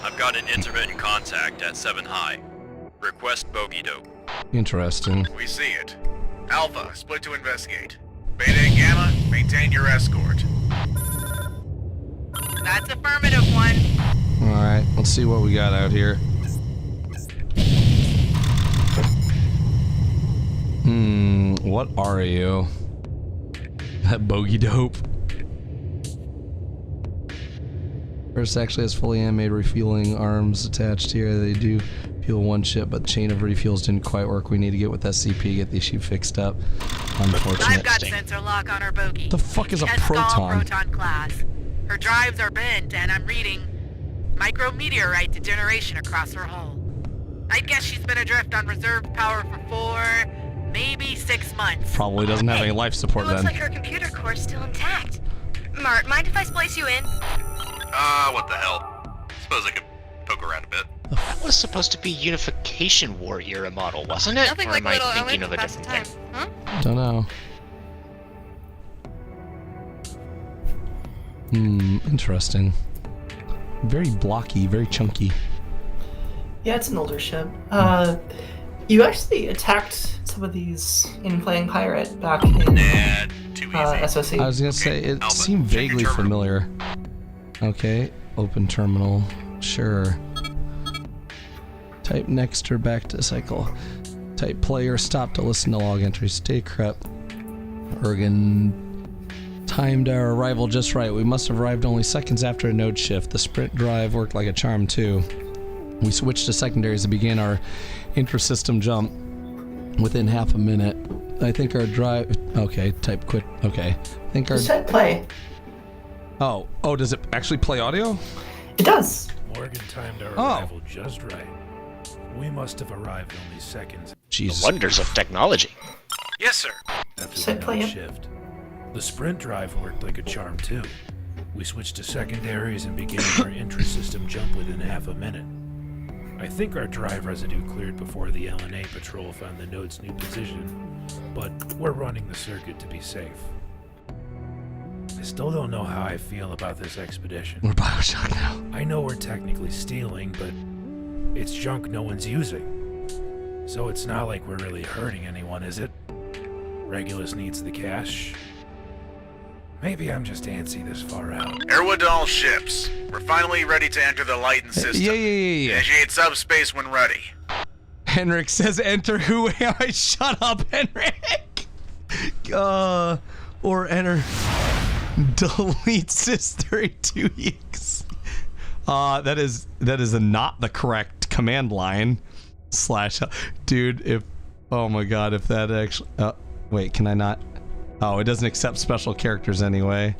I've got an intermittent contact at 7 High. Request bogey dope. Interesting. We see it. Alpha, split to investigate. Beta and Gamma, maintain your escort. That's affirmative 1. Alright, let's see what we got out here. What are you? That bogey dope. First actually has fully animated refueling arms attached here. They do fuel one ship, but the chain of refuels didn't quite work. We need to get with SCP, get the issue fixed up. Unfortunate. I've got sensor lock on her bogey. The fuck is a proton class. Her drives are bent, and I'm reading micrometeorite degeneration across her hull. I'd guess she's been adrift on reserve power for 4, maybe 6 months. Probably doesn't have any life support It looks then. like her computer core's still intact. Mart, mind if I splice you in? What the hell? Suppose I could poke around a bit. That was supposed to be Unification War era model, wasn't it? Nothing or like am I little thinking Owen of a to pass different the thing? time. Huh? Don't know. Interesting. Very blocky, very chunky. Yeah, it's an older ship. You actually attacked some of these in playing pirate back in SOC. I was gonna say, it seemed vaguely familiar. Okay, open terminal. Sure. Type next or back to cycle. Type player, stop to listen to log entries. Stay correct. Oregon timed our arrival just right. We must have arrived only seconds after a node shift. The sprint drive worked like a charm too. We switched to secondaries and began our inter-system jump within half a minute. I think our drive... Okay, type quit. Okay. I think our... Just play. Oh, does it actually play audio? It does. Morgan timed our arrival just right. We must have arrived only seconds. Jesus. The wonders of technology. Yes, sir. After the node shift. The sprint drive worked like a charm too. We switched to secondaries and began our intra-system jump within half a minute. I think our drive residue cleared before the LNA patrol found the node's new position, but we're running the circuit to be safe. I still don't know how I feel about this expedition. We're Bioshock now. I know we're technically stealing, but it's junk no one's using. So it's not like we're really hurting anyone, is it? Regulus needs the cash. Maybe I'm just antsy this far out. Airwood to all ships. We're finally ready to enter the Lighten system. Yeah. Initiate subspace when ready. Henrik says enter who am I? Shut up, Henrik! Or enter delete sys32x. That is not the correct command line. / dude, if... Oh my god, if that actually... wait, can I not... Oh, it doesn't accept special characters anyway.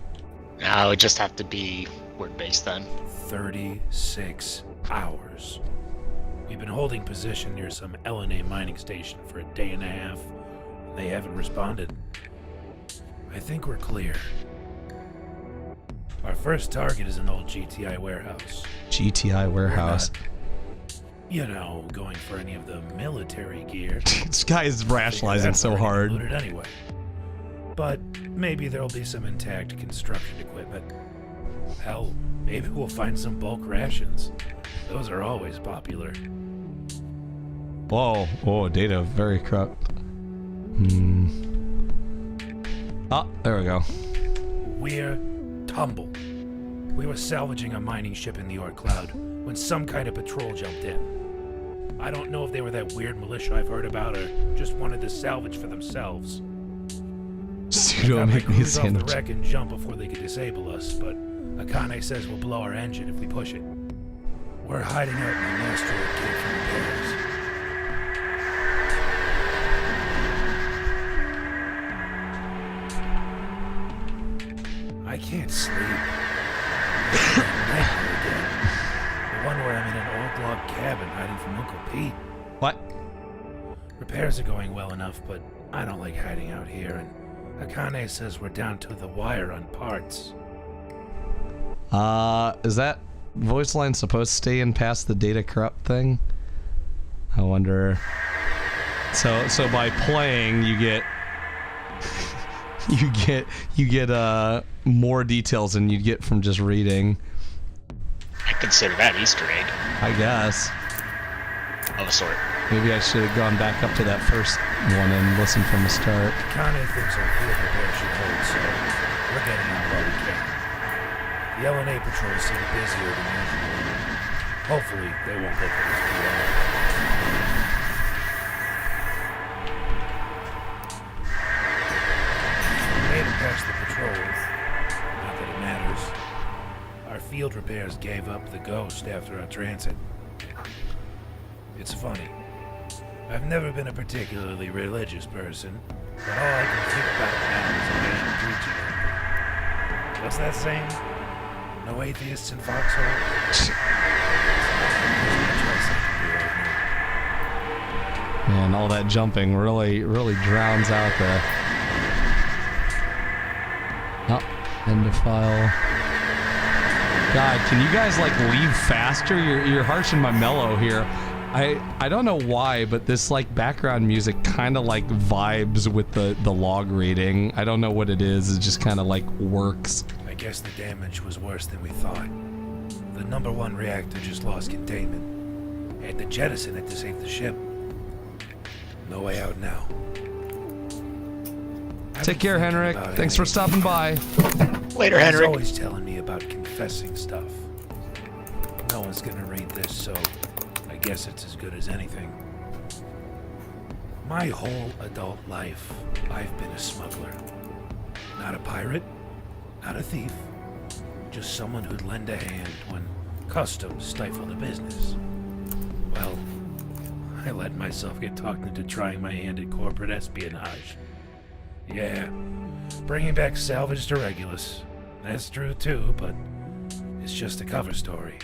No, it would just have to be word-based then. 36 hours. We've been holding position near some LNA mining station for a day and a half. They haven't responded. I think we're clear. Our first target is an old GTI warehouse. GTI warehouse. You know, going for any of the military gear. This guy is rationalizing so hard. Included anyway. But maybe there'll be some intact construction equipment. Hell, maybe we'll find some bulk rations. Those are always popular. Whoa, data very corrupt. Oh, there we go. We're Tumble. We were salvaging a mining ship in the Orc Cloud when some kind of patrol jumped in. I don't know if they were that weird militia I've heard about or just wanted to salvage for themselves. Pseudo make me off the sandwich. wreck and jump before they could disable us, but Akane says we'll blow our engine if we push it. We're hiding out in the asteroid cave for repairs. I can't sleep. The one where I'm in an old log cabin hiding from Uncle Pete. What? Repairs are going well enough, but I don't like hiding out here, and Akane says we're down to the wire on parts. Is that voice line supposed to stay in past the data corrupt thing? I wonder. So by playing, you get you get more details than you'd get from just reading. I consider that Easter egg. I guess. Of a sort. Maybe I should have gone back up to that first one and listened from the start. Akane thinks our field repair should hold, so we're getting out while we can. The LNA patrols seem busier than usual. Hopefully, they won't look at us too long. We made it past the patrols. Not that it matters. Our field repairs gave up the ghost after our transit. It's funny. I've never been a particularly religious person, but all I can think about now is a man preaching at me. What's that saying? No atheists in Foxhole? Man, all that jumping really drowns out the... Oh, end of file. God, can you guys like leave faster? You're harshing my mellow here. I don't know why, but this like background music kind of like vibes with the log reading. I don't know what it is. It just kind of like works. I guess the damage was worse than we thought. The number 1 reactor just lost containment. Had to jettison it to save the ship. No way out now. Take care, Henrik. Thanks for stopping by. Later, Henrik. He's always telling me about confessing stuff. No one's gonna read this, so I guess it's as good as anything. My whole adult life, I've been a smuggler. Not a pirate, not a thief, just someone who'd lend a hand when customs stifled the business. Well, I let myself get talked into trying my hand at corporate espionage. Yeah, bringing back salvage to Regulus. That's true too, but it's just a cover story.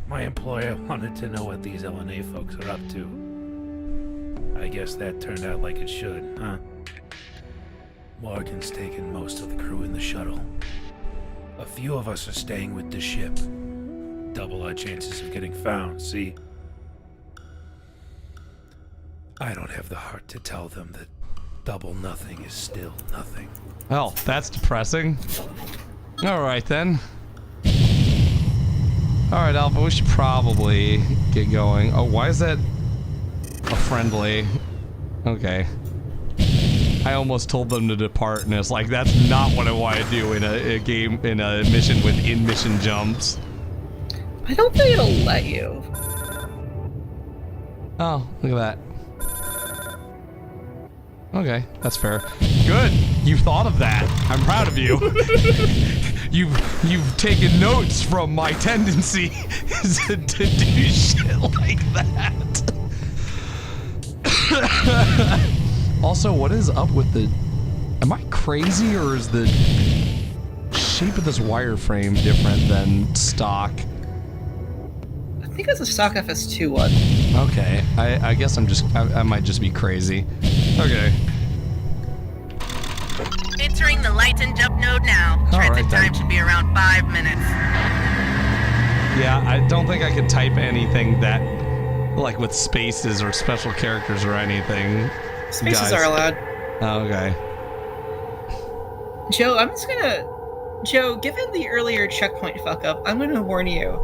My employer wanted to know what these LNA folks are up to. I guess that turned out like it should, huh? Morgan's taken most of the crew in the shuttle. A few of us are staying with the ship. Double our chances of getting found, see? I don't have the heart to tell them that double nothing is still nothing. Oh, that's depressing. Alright then. Alright, Alpha, we should probably get going. Oh, why is that a friendly? Okay. I almost told them to depart, and it's like, that's not what I want to do in a game, in a mission with in-mission jumps. I don't think it'll let you. Oh, look at that. Okay, that's fair. Good, you thought of that. I'm proud of you. You've taken notes from my tendency to do shit like that. Also, what is up with the... Am I crazy, or is the shape of this wireframe different than stock? I think it's a stock FS2 one. Okay, I guess I might just be crazy. Okay. Entering the light and jump node now. Transit time should be around 5 minutes. Yeah, I don't think I could type anything that, like with spaces or special characters or anything. Spaces are allowed. Oh, okay. Joe, Joe, given the earlier checkpoint fuck up, I'm gonna warn you.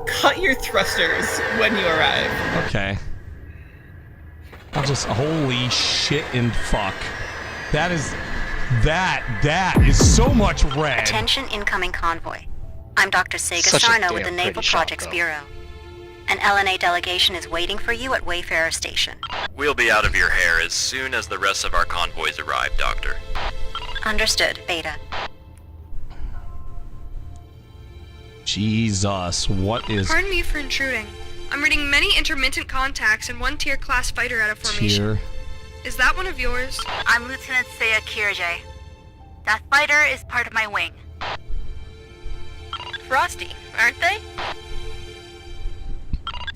Cut your thrusters when you arrive. Okay. I'll just, holy shit and fuck. That is so much red. Attention incoming convoy. I'm Dr. Sega Such a Sarno with the damn Naval pretty shot, Projects though. Bureau. An LNA delegation is waiting for you at Wayfarer Station. We'll be out of your hair as soon as the rest of our convoys arrive, Doctor. Understood, Beta. Jesus, what is Pardon me for intruding. I'm reading many intermittent contacts and one tier class fighter out of formation. tier? Is that one of yours? I'm Lieutenant Seiya Kirije. That fighter is part of my wing. Frosty, aren't they?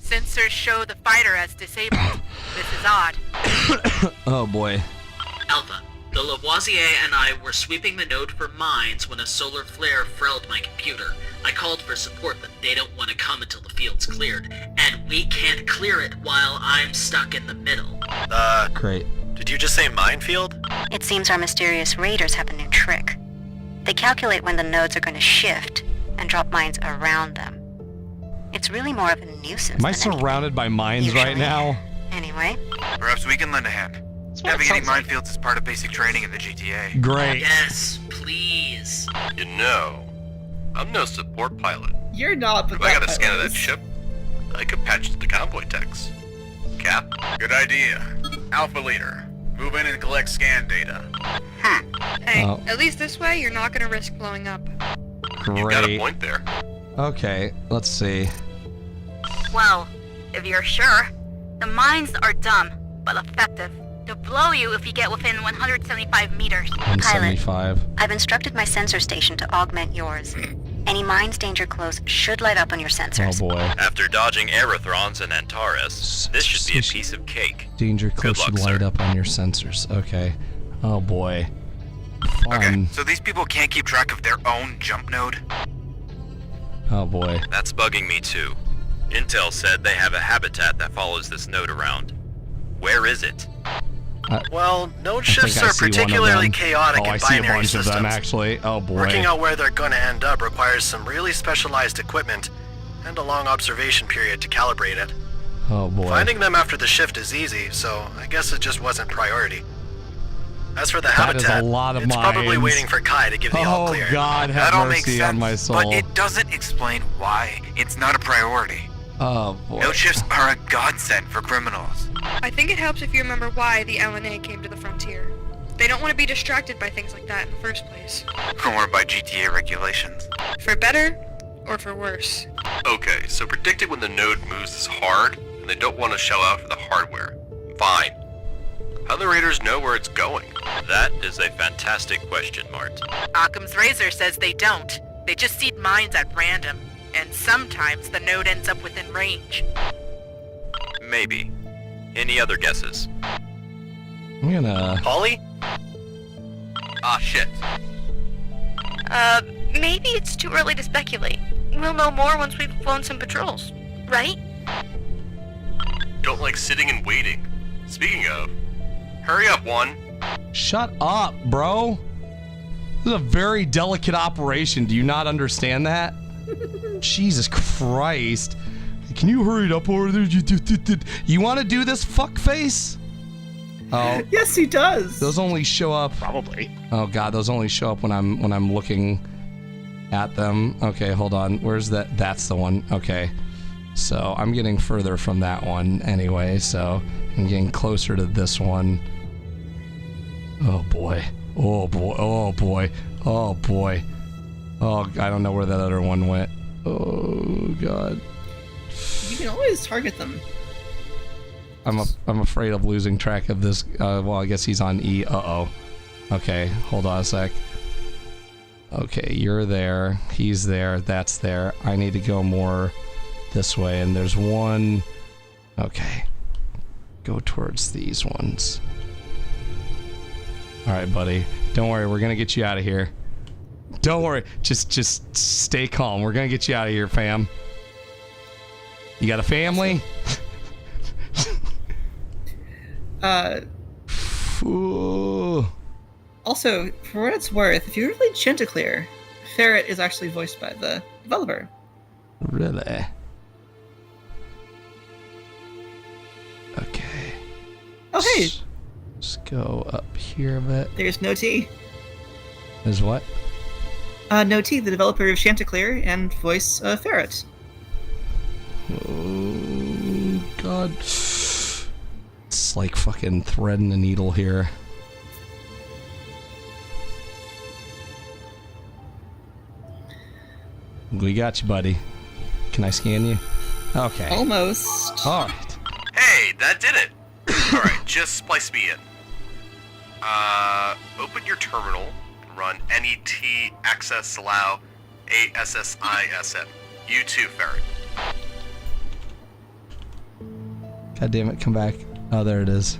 Sensors show the fighter as disabled. This is odd. Oh boy. Alpha, the Lavoisier and I were sweeping the node for mines when a solar flare frelled my computer. I called for support, but they don't want to come until the field's cleared. And we can't clear it while I'm stuck in the middle. Great. Did you just say minefield? It seems our mysterious raiders have a new trick. They calculate when the nodes are going to shift and drop mines around them. It's really more of a nuisance. Am I surrounded by mines right now? Anyway. Perhaps we can lend a hand. Navigating minefields is part of basic training in the GTA. Great. Yes, please. You know, I'm no support pilot. You're not, but If I got a scan of that ship, I could patch to the convoy techs. Cap? Good idea. Alpha Leader, move in and collect scan data. Hey, Oh. at least this way you're not gonna risk blowing up. You got a Great. point there. Okay, let's see. Well, if you're sure, the mines are dumb, but effective. They'll blow you if you get within 175 meters. 175. I've instructed my sensor station to augment yours. Any mines danger close should light up on your sensors. Oh boy. After dodging Aerathrons and Antares, this should be a piece of cake. Danger close luck, should light up on your sensors. Okay. Oh boy. Fun. So these people can't keep track of their own jump node? Oh boy. That's bugging me too. Intel said they have a habitat that follows this node around. Where is it? Well, node I shifts think I are see one of particularly them. chaotic Oh, in I see a binary bunch systems. of them actually. Oh boy. Working out where they're gonna end up requires some really specialized equipment and a long observation period to calibrate it. Oh boy. Finding them after the shift is easy, so I guess it just wasn't priority. As for the That is habitat, a lot of it's probably mines. waiting for Kai to give the all Oh clear. God, have That all makes mercy sense, on my soul. but it doesn't explain why it's not a priority. Oh boy. Node shifts are a godsend for criminals. I think it helps if you remember why the LNA came to the frontier. They don't want to be distracted by things like that in the first place. Or by GTA regulations. For better, or for worse. Okay, so predicting when the node moves is hard, and they don't want to shell out for the hardware. Fine. How do the raiders know where it's going? That is a fantastic question, Mart. Occam's razor says they don't. They just seed mines at random. And sometimes the node ends up within range. Maybe. Any other guesses? I'm gonna. Polly? Ah, shit. Maybe it's too early to speculate. We'll know more once we've flown some patrols, right? Don't like sitting and waiting. Speaking of, hurry up, one. Shut up, bro. This is a very delicate operation. Do you not understand that? Jesus Christ. Can you hurry it up over there? You want to do this fuckface? Oh. Yes, he does. Those only show up. Probably. Oh God, those only show up when I'm looking at them. Okay, hold on. Where's that? That's the one. Okay. So I'm getting further from that one anyway. So I'm getting closer to this one. Oh boy. Oh boy. Oh boy. Oh boy. Oh, I don't know where that other one went. Oh God. You can always target them. I'm afraid of losing track of this. Well, I guess he's on E. Uh-oh. Okay, hold on a sec. Okay, you're there. He's there. That's there. I need to go more this way. And there's one. Okay. Go towards these ones. All right, buddy. Don't worry. We're going to get you out of here. Don't worry. Just stay calm. We're going to get you out of here, fam. You got a family? Also, for what it's worth, if you really Chanticleer, Ferret is actually voiced by the developer. Really? Okay. Oh, hey! Just go up here a bit. There's No T. There's what? No T, the developer of Chanticleer and voice Ferret. Oh, God. It's like fucking threading the needle here. We got you, buddy. Can I scan you? Okay. Almost. All right. Hey, that did it. Alright, just splice me in. Open your terminal and run net access allow assism. You too, Ferret. God damn it, come back. Oh, there it is.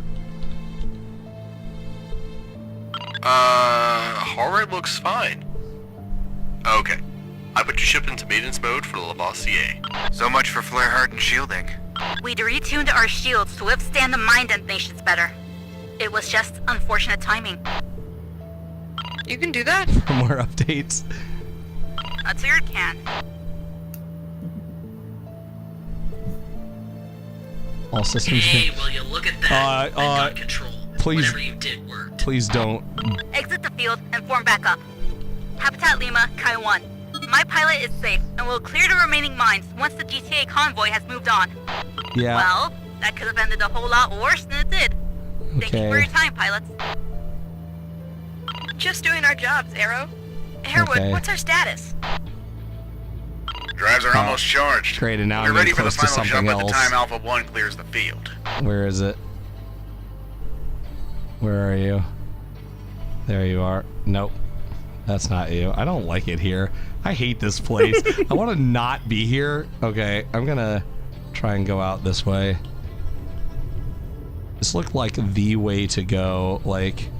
Heart rate looks fine. Okay. I put your ship into maintenance mode for the Lavoisier. So much for flare hardened shielding. We'd retuned our shields to withstand the mine detonations better. It was just unfortunate timing. You can do that? For more updates. A tier can. All systems. Hey, will you look at that? I got control. Please. Whatever you did worked. Please don't. Exit the field and form back up. Habitat Lima, Kai 1. My pilot is safe and will clear the remaining mines once the GTA convoy has moved on. Yeah. Well, that could have ended a whole lot worse than it did. Thank you for your time, pilots. Just doing our jobs, Arrow. Harewood, Okay. what's our status? Drives are almost charged. Great, and now We're I'm ready getting for the close to final something jump at else. the time Alpha 1 clears the field. Where is it? Where are you? There you are. Nope. That's not you. I don't like it here. I hate this place. I want to not be here. Okay, I'm gonna try and go out this way. This looked like the way to go. Like...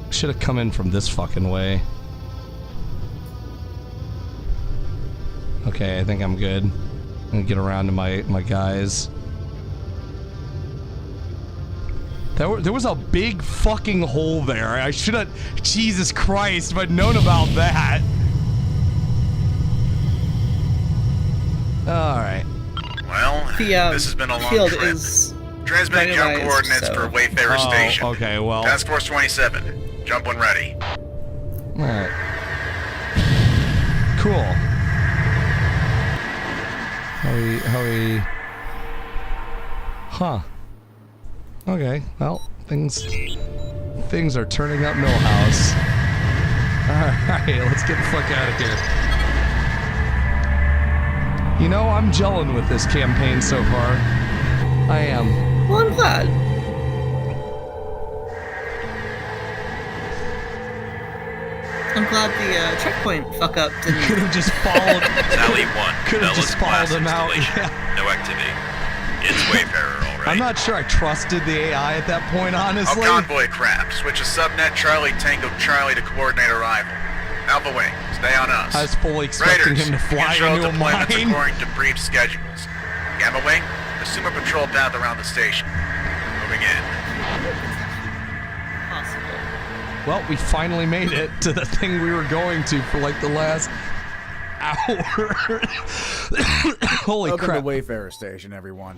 should have come in from this fucking way. Okay, I think I'm good. I'm gonna get around to my guys. There was a big fucking hole there. I should have... Jesus Christ, if I'd known about that. Alright. Well, this has been a long field trip. Is Transmit jump randomized, coordinates so- for Wayfarer Station. Okay, well... Task Force 27. Jump when ready. Alright. Cool. How we... Huh. Okay, well, things are turning up Millhouse. Alright, let's get the fuck out of here. You know, I'm gelling with this campaign so far. I am. Well, I'm glad. I'm glad the checkpoint fuck up didn't. Could have just followed. Tally 1. Could have just followed him out. Yeah. No activity. It's Wayfarer, alright. I'm not sure I trusted the AI at that point, honestly. Oh, convoy crap. Switch to subnet Charlie Tango Charlie to coordinate arrival. Alpha Wing, stay on us. I was fully expecting Raiders, him to fly control into a deployments mine. according to brief schedules. Gamma Wing, assume a patrol path around the station. Moving in. Well, we finally made it to the thing we were going to for like the last hour. Holy Welcome crap. to Wayfarer Station, everyone.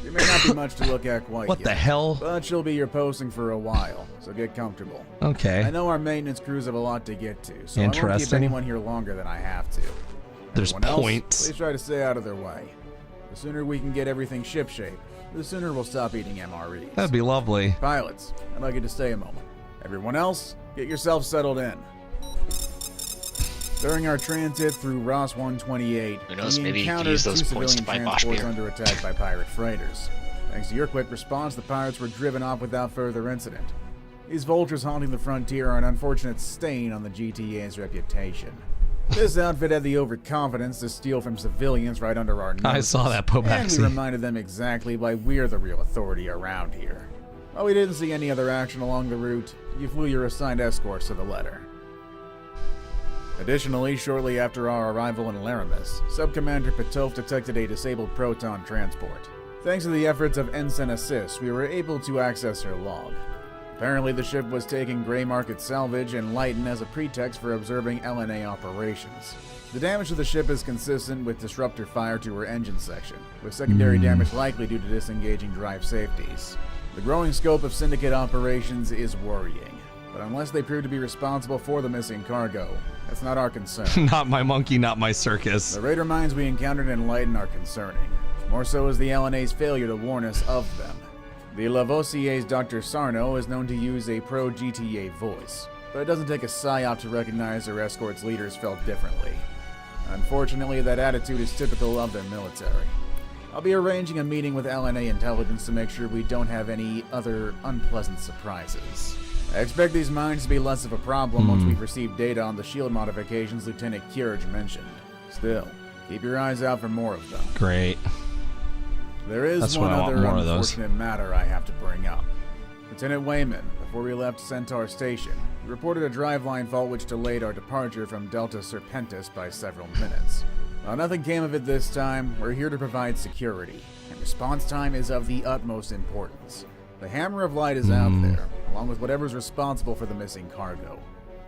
There may not be much to look at quite What yet, the hell? but she'll be your posting for a while, so get comfortable. Okay. I know our maintenance crews have a lot to get to, so I won't keep Interesting. anyone here longer than I have to. There's Everyone else, points. please try to stay out of their way. The sooner we can get everything shipshape, the sooner we'll stop eating MREs. That'd be lovely. Pilots, I'd like you to stay a moment. Everyone else, get yourself settled in. During our transit through Ross 128, Who knows, we maybe you could encountered use those two points to civilian buy Bosch transports beer. under attack by pirate freighters. Thanks to your quick response, the pirates were driven off without further incident. These vultures haunting the frontier are an unfortunate stain on the GTA's reputation. This outfit had the overconfidence to steal from civilians right under our noses. I saw that, And Pobaxi. we reminded them exactly why we're the real authority around here. While we didn't see any other action along the route, you flew your assigned escorts to the letter. Additionally, shortly after our arrival in Laramis, Sub-Commander Petov detected a disabled proton transport. Thanks to the efforts of Ensign Assist, we were able to access her log. Apparently the ship was taking gray market salvage and Lighten as a pretext for observing LNA operations. The damage to the ship is consistent with disruptor fire to her engine section, with secondary damage likely due to disengaging drive safeties. The growing scope of Syndicate operations is worrying, but unless they prove to be responsible for the missing cargo, that's not our concern. Not my monkey, not my circus. The Raider mines we encountered in Lighten are concerning. More so is the LNA's failure to warn us of them. The Lavoisier's Dr. Sarno is known to use a pro-GTA voice, but it doesn't take a psyop to recognize her escort's leaders felt differently. Unfortunately, that attitude is typical of their military. I'll be arranging a meeting with LNA Intelligence to make sure we don't have any other unpleasant surprises. I expect these mines to be less of a problem once we've received data on the shield modifications Lieutenant Kierge mentioned. Still, keep your eyes out for more of them. Great. There is one other unfortunate matter I have to bring up. Lieutenant Wayman, before we left Centaur Station, we reported a driveline fault which delayed our departure from Delta Serpentis by several minutes. While nothing came of it this time, we're here to provide security, and response time is of the utmost importance. The Hammer of Light is out there, along with whatever's responsible for the missing cargo.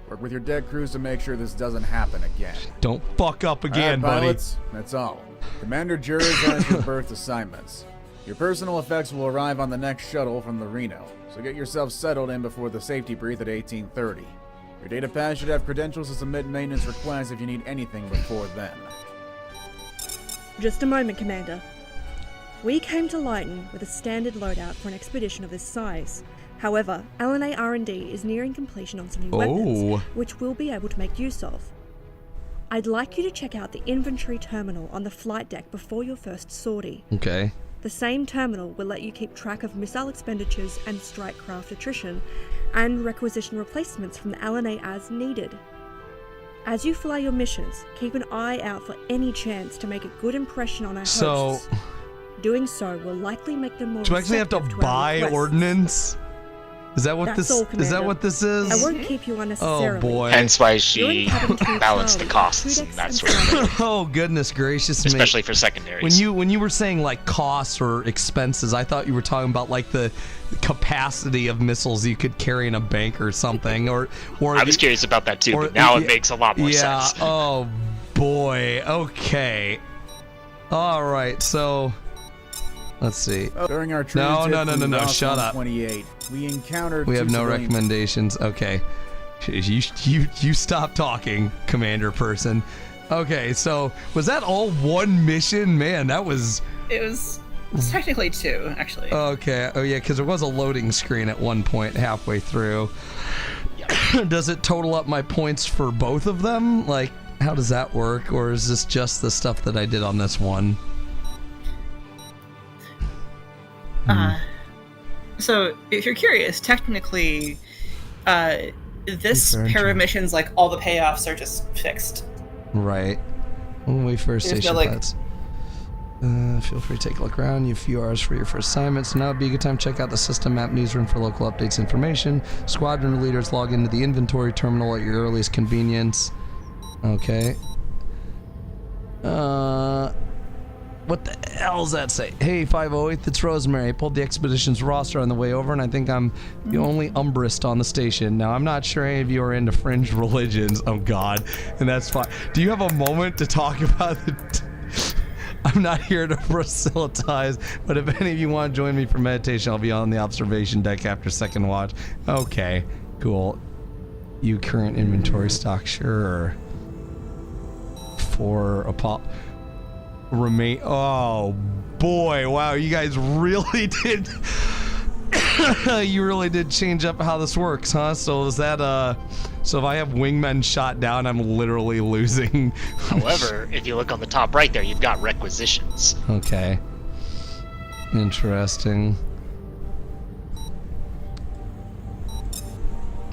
Work with your deck crews to make sure this doesn't happen again. Don't fuck up again, All right, buddy. pilots, that's all. Commander Jurors has your berth assignments. Your personal effects will arrive on the next shuttle from the Reno, so get yourself settled in before the safety brief at 1830. Your data pad should have credentials to submit maintenance requests if you need anything before then. Just a moment, Commander. We came to Lighten with a standard loadout for an expedition of this size. However, LNA R&D is nearing completion on some new weapons, which we'll be able to make use of. I'd like you to check out the inventory terminal on the flight deck before your first sortie. Okay. The same terminal will let you keep track of missile expenditures and strike craft attrition, and requisition replacements from the LNA as needed. As you fly your missions, keep an eye out for any chance to make a good impression on our hosts. Doing so will likely make them more do I actually have to buy ordnance? Is that what this is? I won't keep you unnecessarily. Oh boy. Hence why she balanced the costs and that sort of thing. Oh goodness gracious me. Especially for secondaries. When you were saying like costs or expenses, I thought you were talking about like the capacity of missiles you could carry in a bank or something. Or I was curious about that too, but now it makes a lot more sense. Oh boy. Okay. All right. So let's see. During our no. Shut up. 28, we encountered. We have no recommendations. Okay. You stop talking, Commander Person. Okay, so was that all one mission? Man, that was. It was technically two, actually. Okay. Oh yeah, because there was a loading screen at one point halfway through. Does it total up my points for both of them? Like, how does that work, or is this just the stuff that I did on this one? So if you're curious, technically, this pair of missions, like all the payoffs are just fixed. Right. When we first station pets. Feel free to take a look around. You have a few hours for your first assignment. So now would be a good time to check out the system map newsroom for local updates information. Squadron leaders log into the inventory terminal at your earliest convenience. Okay. What the hell does that say? Hey, 508, it's Rosemary. I pulled the expedition's roster on the way over, and I think I'm the only Umbrist on the station. Now, I'm not sure any of you are into fringe religions. Oh, God. And that's fine. Do you have a moment to talk about the... I'm not here to proselytize, but if any of you want to join me for meditation, I'll be on the observation deck after second watch. Okay, cool. You current inventory stock, sure. For remain. Oh boy! Wow, you guys really did. You really did change up how this works, huh? So is that so if I have wingmen shot down, I'm literally losing. However, if you look on the top right there, you've got requisitions. Okay. Interesting.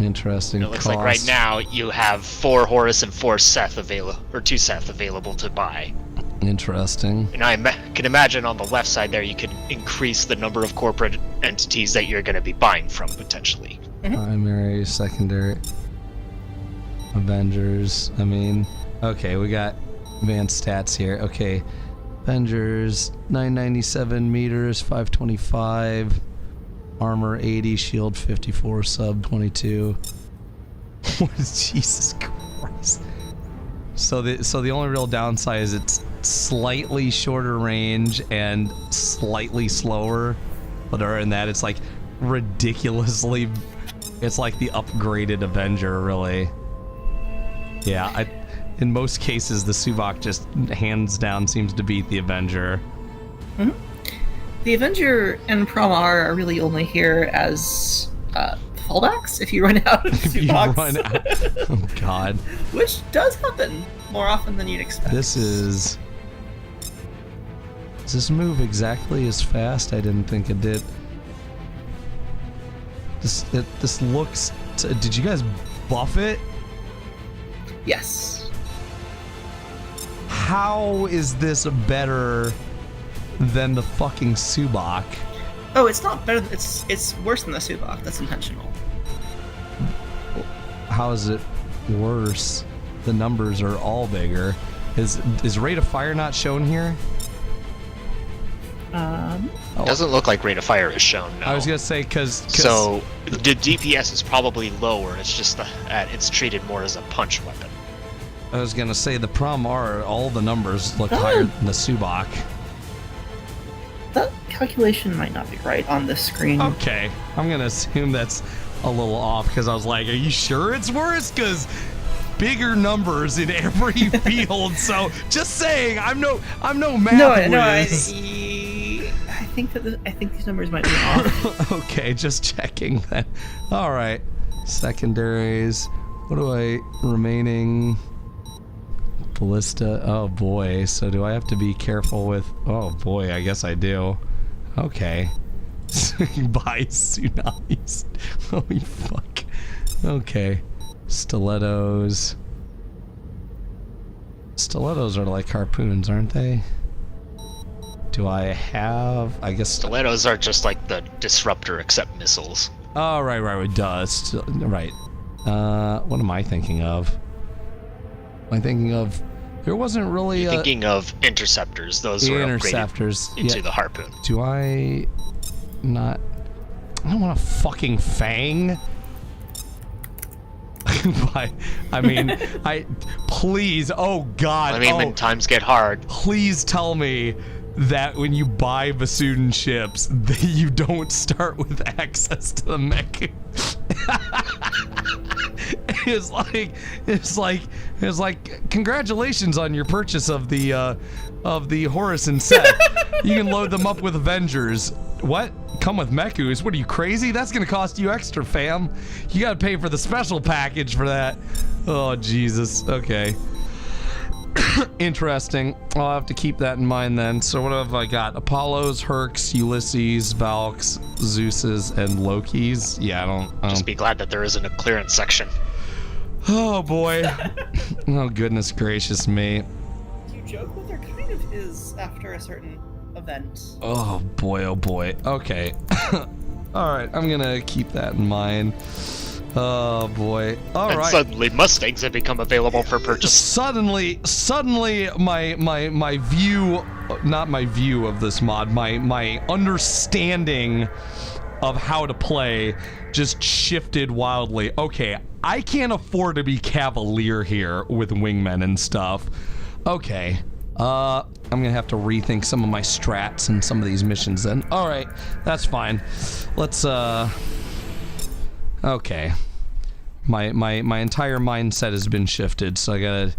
Interesting. It looks like right now you have 4 Horus and 4 Seth available, or 2 Seth available to buy. Interesting. And I can imagine on the left side there you could increase the number of corporate entities that you're going to be buying from potentially. Primary, secondary, Avengers. I mean, okay, we got advanced stats here. Okay, Avengers, 997 meters, 525. Armor 80, shield 54, sub 22. Jesus Christ. So the only real downside is it's slightly shorter range and slightly slower. But other than that, it's like ridiculously... It's like the upgraded Avenger, really. Yeah, in most cases, the Subak just hands down seems to beat the Avenger. Mm-hmm. The Avenger and Promar are really only here as fallbacks if you run out of Subaks. Oh god. Which does happen more often than you'd expect. Does this move exactly as fast? I didn't think it did. This looks... Did you guys buff it? Yes. How is this better than the fucking Subak? Oh, it's not better. It's worse than the Subak. That's intentional. How is it worse? The numbers are all bigger. Is rate of fire not shown here? It doesn't look like rate of fire is shown. No. I was gonna say because so the DPS is probably lower. It's just that it's treated more as a punch weapon. I was gonna say the Promar, all the numbers look higher than the Subak. That calculation might not be right on this screen. Okay, I'm gonna assume that's a little off because I was like, are you sure it's worse? Because bigger numbers in every field. So just saying, I'm no math whiz. I think these numbers might be off. Okay, just checking then. All right, secondaries. What do I remaining? Ballista. Oh boy. So do I have to be careful with? Oh boy, I guess I do. Okay. Bye, tsunamis. Holy fuck. Okay. Stilettos. Stilettos are like harpoons, aren't they? Do I have... I guess... Stilettos are just like the disruptor except missiles. Oh, right, it does. Right. What am I thinking of? Am I thinking of... There wasn't really You're thinking of interceptors. Those were interceptors upgraded into the harpoon. Do I... not... I don't want a fucking fang. I mean, please, oh god. I mean, when times get hard. Please tell me that when you buy Vasudin ships, that you don't start with access to the mech. It's like congratulations on your purchase of the Horus and Seth. You can load them up with Avengers. What? Come with Mechus? What are you, crazy? That's gonna cost you extra, fam. You gotta pay for the special package for that. Oh, Jesus. Okay. Interesting. I'll have to keep that in mind then. So what have I got? Apollos, Hercs, Ulysses, Valks, Zeuses, and Lokis. Yeah, I don't... Just be glad that there isn't a clearance section. Oh, boy. Oh, goodness gracious me. You joke, but there kind of is after a certain event. Oh, boy, oh, boy. Okay. Alright, I'm gonna keep that in mind. Oh boy! All right. Suddenly, Mustangs have become available for purchase. Suddenly, my view, not my view of this mod, my understanding of how to play just shifted wildly. Okay, I can't afford to be cavalier here with wingmen and stuff. Okay, I'm gonna have to rethink some of my strats and some of these missions then. All right, that's fine. Let's okay. My entire mindset has been shifted, so I gotta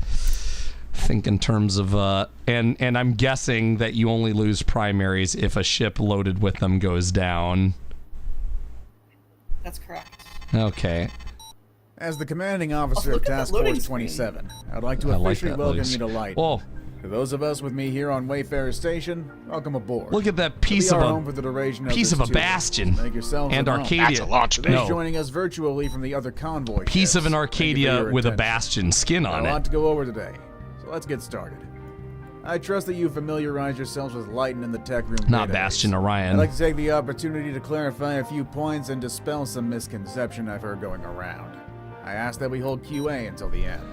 think in terms of and I'm guessing that you only lose primaries if a ship loaded with them goes down. That's correct. Okay. As the commanding officer of Task Force 27, I'd like to officially welcome you to Light. Whoa. To those of us with me here on Wayfarer Station, welcome aboard. Look at that piece of a bastion and Arcadia. That's a launch bay. No. Joining us virtually from the other convoy piece of an Arcadia with a bastion skin on it. A lot to go over today, so let's get started. I trust that you familiarize yourselves with Lighten in the tech room. Not Bastion Orion. I'd like to take the opportunity to clarify a few points and dispel some misconception I've heard going around. I ask that we hold QA until the end.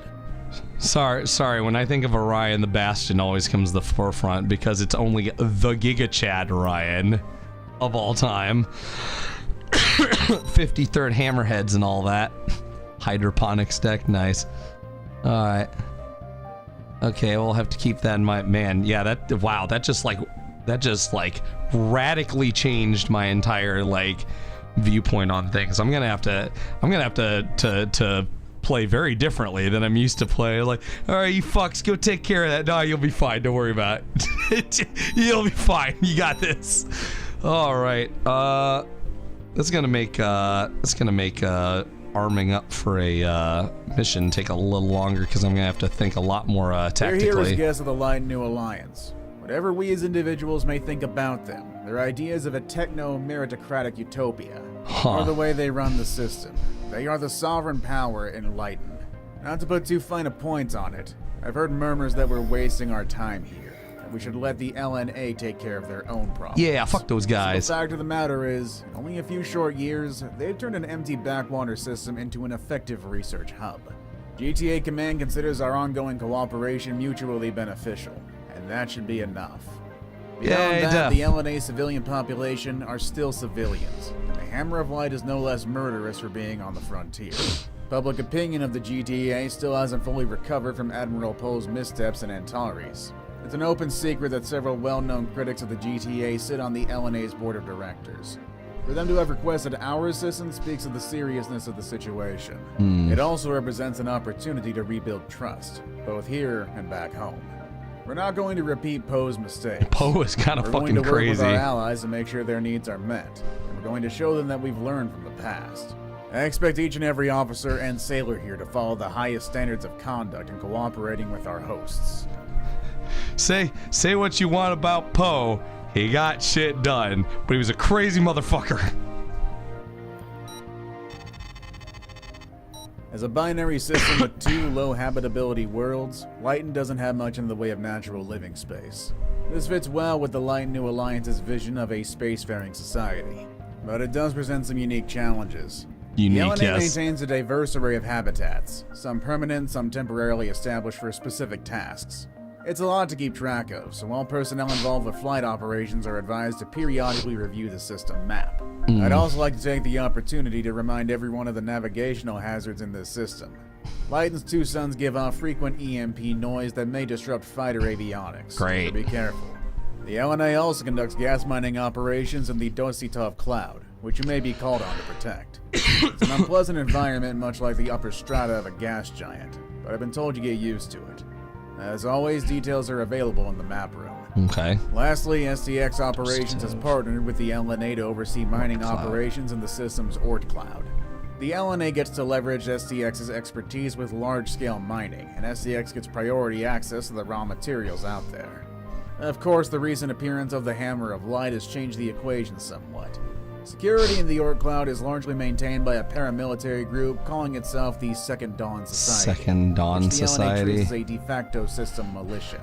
Sorry, when I think of Orion, the Bastion always comes to the forefront because it's only the Giga Chad Orion of all time. 53rd hammerheads and all that. Hydroponics deck, nice. All right. Okay, we'll have to keep that in mind. Man, yeah, that just like radically changed my entire like viewpoint on things. I'm gonna have to play very differently than I'm used to play. Like, all right, you fucks, go take care of that. No, you'll be fine. Don't worry about it. You'll be fine. You got this. All right. That's gonna make arming up for a mission take a little longer because I'm gonna have to think a lot more tactically. They're here as guests of the Light New Alliance. Whatever we as individuals may think about them, their ideas of a techno-meritocratic utopia are the way they run the system. They are the sovereign power enlightened. Not to put too fine a point on it, I've heard murmurs that we're wasting our time here, and we should let the LNA take care of their own problems. Yeah, fuck those guys. So the fact of the matter is, in only a few short years, they've turned an empty backwater system into an effective research hub. GTA Command considers our ongoing cooperation mutually beneficial, and that should be enough. Beyond that, the LNA civilian population are still civilians, and the Hammer of Light is no less murderous for being on the frontier. Public opinion of the GTA still hasn't fully recovered from Admiral Poe's missteps in Antares. It's an open secret that several well-known critics of the GTA sit on the LNA's board of directors. For them to have requested our assistance speaks of the seriousness of the situation. It also represents an opportunity to rebuild trust, both here and back home. We're not going to repeat Poe's mistakes. Poe is kind of fucking crazy. We're going to work with our allies to make sure their needs are met, and we're going to show them that we've learned from the past. I expect each and every officer and sailor here to follow the highest standards of conduct in cooperating with our hosts. Say what you want about Poe. He got shit done, but he was a crazy motherfucker. As a binary system with two low habitability worlds, Lighton doesn't have much in the way of natural living space. This fits well with the Light New Alliance's vision of a spacefaring society, but it does present some unique challenges. The LNA maintains a diverse array of habitats, some permanent, some temporarily established for specific tasks. It's a lot to keep track of, so all personnel involved with flight operations are advised to periodically review the system map. I'd also like to take the opportunity to remind everyone of the navigational hazards in this system. Lighton's two suns give off frequent EMP noise that may disrupt fighter avionics. Great. So be careful. The LNA also conducts gas mining operations in the Dositov Cloud, which you may be called on to protect. It's an unpleasant environment, much like the upper strata of a gas giant, but I've been told you get used to it. As always, details are available in the map room. Okay. Lastly, STX Operations has partnered with the LNA to oversee mining operations in the system's Oort Cloud. The LNA gets to leverage STX's expertise with large-scale mining, and STX gets priority access to the raw materials out there. Of course, the recent appearance of the Hammer of Light has changed the equation somewhat. Security in the Oort Cloud is largely maintained by a paramilitary group calling itself the Second Dawn Society. Second Dawn Society. The LNA treats as a de facto system militia.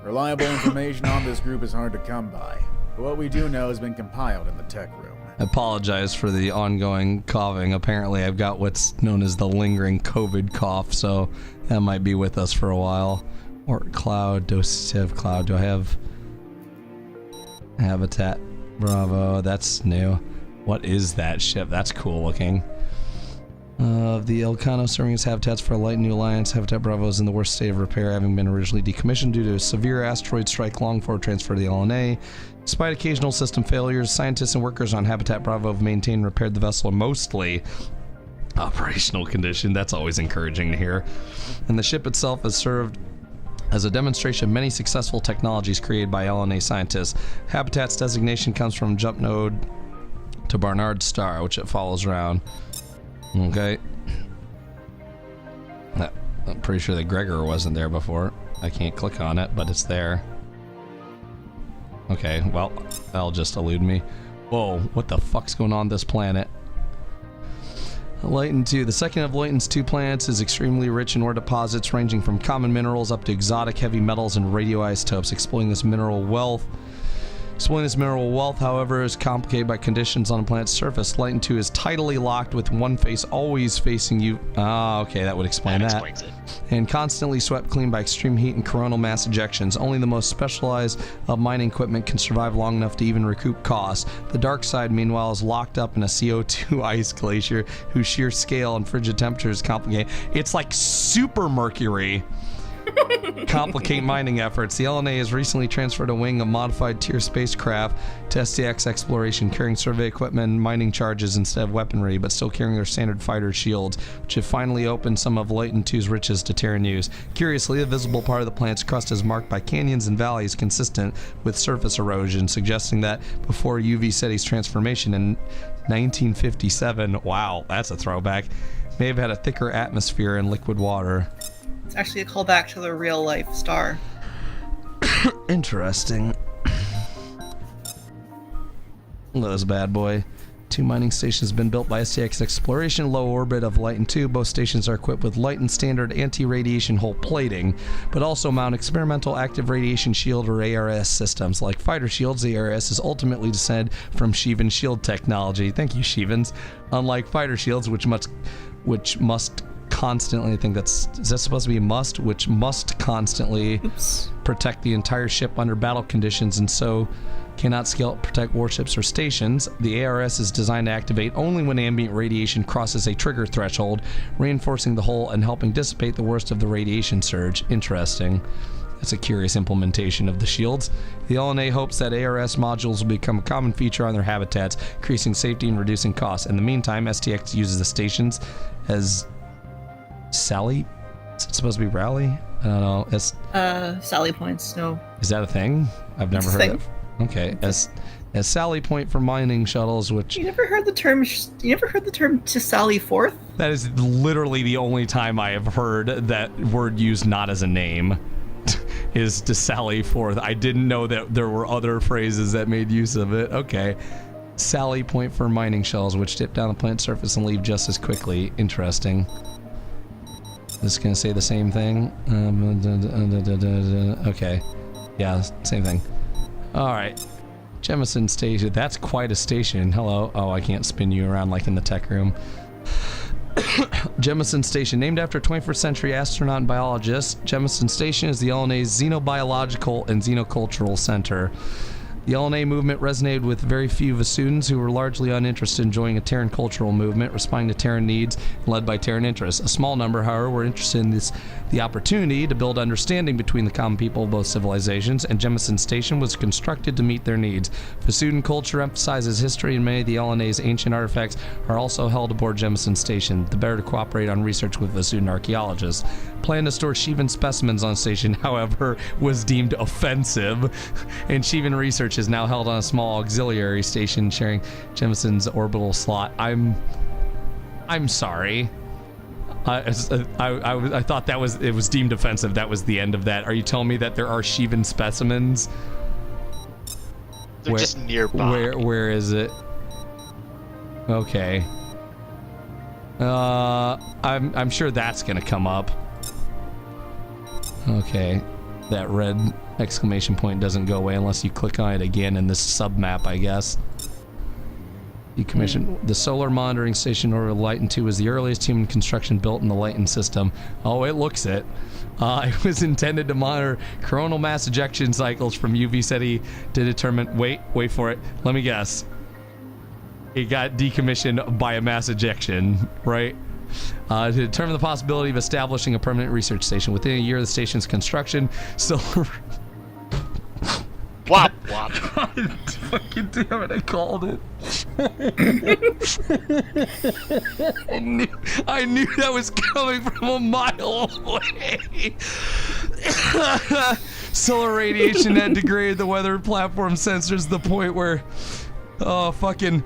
Reliable information on this group is hard to come by, but what we do know has been compiled in the tech room. I apologize for the ongoing coughing. Apparently I've got what's known as the lingering COVID cough, so that might be with us for a while. Oort Cloud, Dositev Cloud. Do I have Habitat Bravo? That's new. What is that ship? That's cool looking. The Elcano serving as habitats for a Light New Alliance. Habitat Bravo is in the worst state of repair, having been originally decommissioned due to a severe asteroid strike long before transfer to the LNA. Despite occasional system failures, scientists and workers on Habitat Bravo have maintained and repaired the vessel in mostly operational condition. That's always encouraging to hear. And the ship itself has served as a demonstration of many successful technologies created by LNA scientists. Habitat's designation comes from jump node to Barnard Star, which it follows around. Okay. I'm pretty sure that Gregor wasn't there before. I can't click on it, but it's there. Okay, well, that'll just elude me. Whoa, what the fuck's going on this planet? Lighton 2. The second of Lighton's 2 planets is extremely rich in ore deposits ranging from common minerals up to exotic heavy metals and radioisotopes. Exploiting this mineral wealth Exploiting this mineral wealth, however, is complicated by conditions on the planet's surface. Light 2 is tidally locked with one face always facing you. Ah, okay, that would explain that. Explains it. And constantly swept clean by extreme heat and coronal mass ejections. Only the most specialized of mining equipment can survive long enough to even recoup costs. The dark side, meanwhile, is locked up in a CO2 ice glacier whose sheer scale and frigid temperatures complicate. It's like super Mercury. Complicate mining efforts. The LNA has recently transferred a wing of modified tier spacecraft to STX exploration, carrying survey equipment and mining charges instead of weaponry, but still carrying their standard fighter shields, which have finally opened some of Lighten 2's riches to Terran use. Curiously, the visible part of the planet's crust is marked by canyons and valleys consistent with surface erosion, suggesting that before UV SETI's transformation in 1957, wow, that's a throwback, may have had a thicker atmosphere and liquid water. It's actually a callback to the real-life star. Interesting. Look at this bad boy. 2 mining stations have been built by STX Exploration, low orbit of Lighten 2. Both stations are equipped with Lighten standard anti-radiation hull plating, but also mount experimental active radiation shield or ARS systems. Like fighter shields, the ARS is ultimately descended from Shivan shield technology. Thank you, Shivans. Unlike fighter shields, which must constantly, I think is that supposed to be a must? Which must constantly protect the entire ship under battle conditions and so cannot scale up protect warships or stations. The ARS is designed to activate only when ambient radiation crosses a trigger threshold, reinforcing the hull and helping dissipate the worst of the radiation surge. Interesting. That's a curious implementation of the shields. The LNA hopes that ARS modules will become a common feature on their habitats, increasing safety and reducing costs. In the meantime, STX uses the stations as Sally? Is it supposed to be rally? I don't know. It's Sally points, no. Is that a thing? I've never heard of. Okay. As Sally point for mining shuttles, which You never heard the term to Sally forth? that is literally the only time I have heard that word used not as a name is to sally forth. I didn't know that there were other phrases that made use of it. Okay. Sally point for mining shells, which dip down the planet's surface and leave just as quickly. Interesting. This is going to say the same thing. Okay. Yeah, same thing. Alright. Jemison Station. That's quite a station. Hello. Oh, I can't spin you around like in the tech room. Jemison Station. Named after a 21st century astronaut and biologist, Jemison Station is the LNA's xenobiological and xenocultural center. The LNA movement resonated with very few Vasudans who were largely uninterested in joining a Terran cultural movement, responding to Terran needs and led by Terran interests. A small number, however, were interested in the opportunity to build understanding between the common people of both civilizations, and Jemison Station was constructed to meet their needs. Vasudan culture emphasizes history, and many of the LNA's ancient artifacts are also held aboard Jemison Station, the better to cooperate on research with Vasudan archaeologists. Plan to store Shivan specimens on station, however, was deemed offensive, and Shivan research is now held on a small auxiliary station sharing Jemison's orbital slot. I'm sorry. I thought it was deemed offensive. That was the end of that. Are you telling me that there are Shivan specimens? They're just nearby. Where is it? Okay. I'm sure that's gonna come up. Okay, that red exclamation point doesn't go away unless you click on it again in this sub-map, I guess. Decommissioned. The solar monitoring station over Lighten 2 was the earliest human construction built in the Lighten system. Oh, it looks it. It was intended to monitor coronal mass ejection cycles from UV SETI to determine... Wait for it. Let me guess. It got decommissioned by a mass ejection, right? To determine the possibility of establishing a permanent research station. Within a year of the station's construction, solar... Wop, wop. Fucking damn it, I called it. I knew that was coming from a mile away. Solar radiation had degraded the weather platform sensors to the point where... Oh, fucking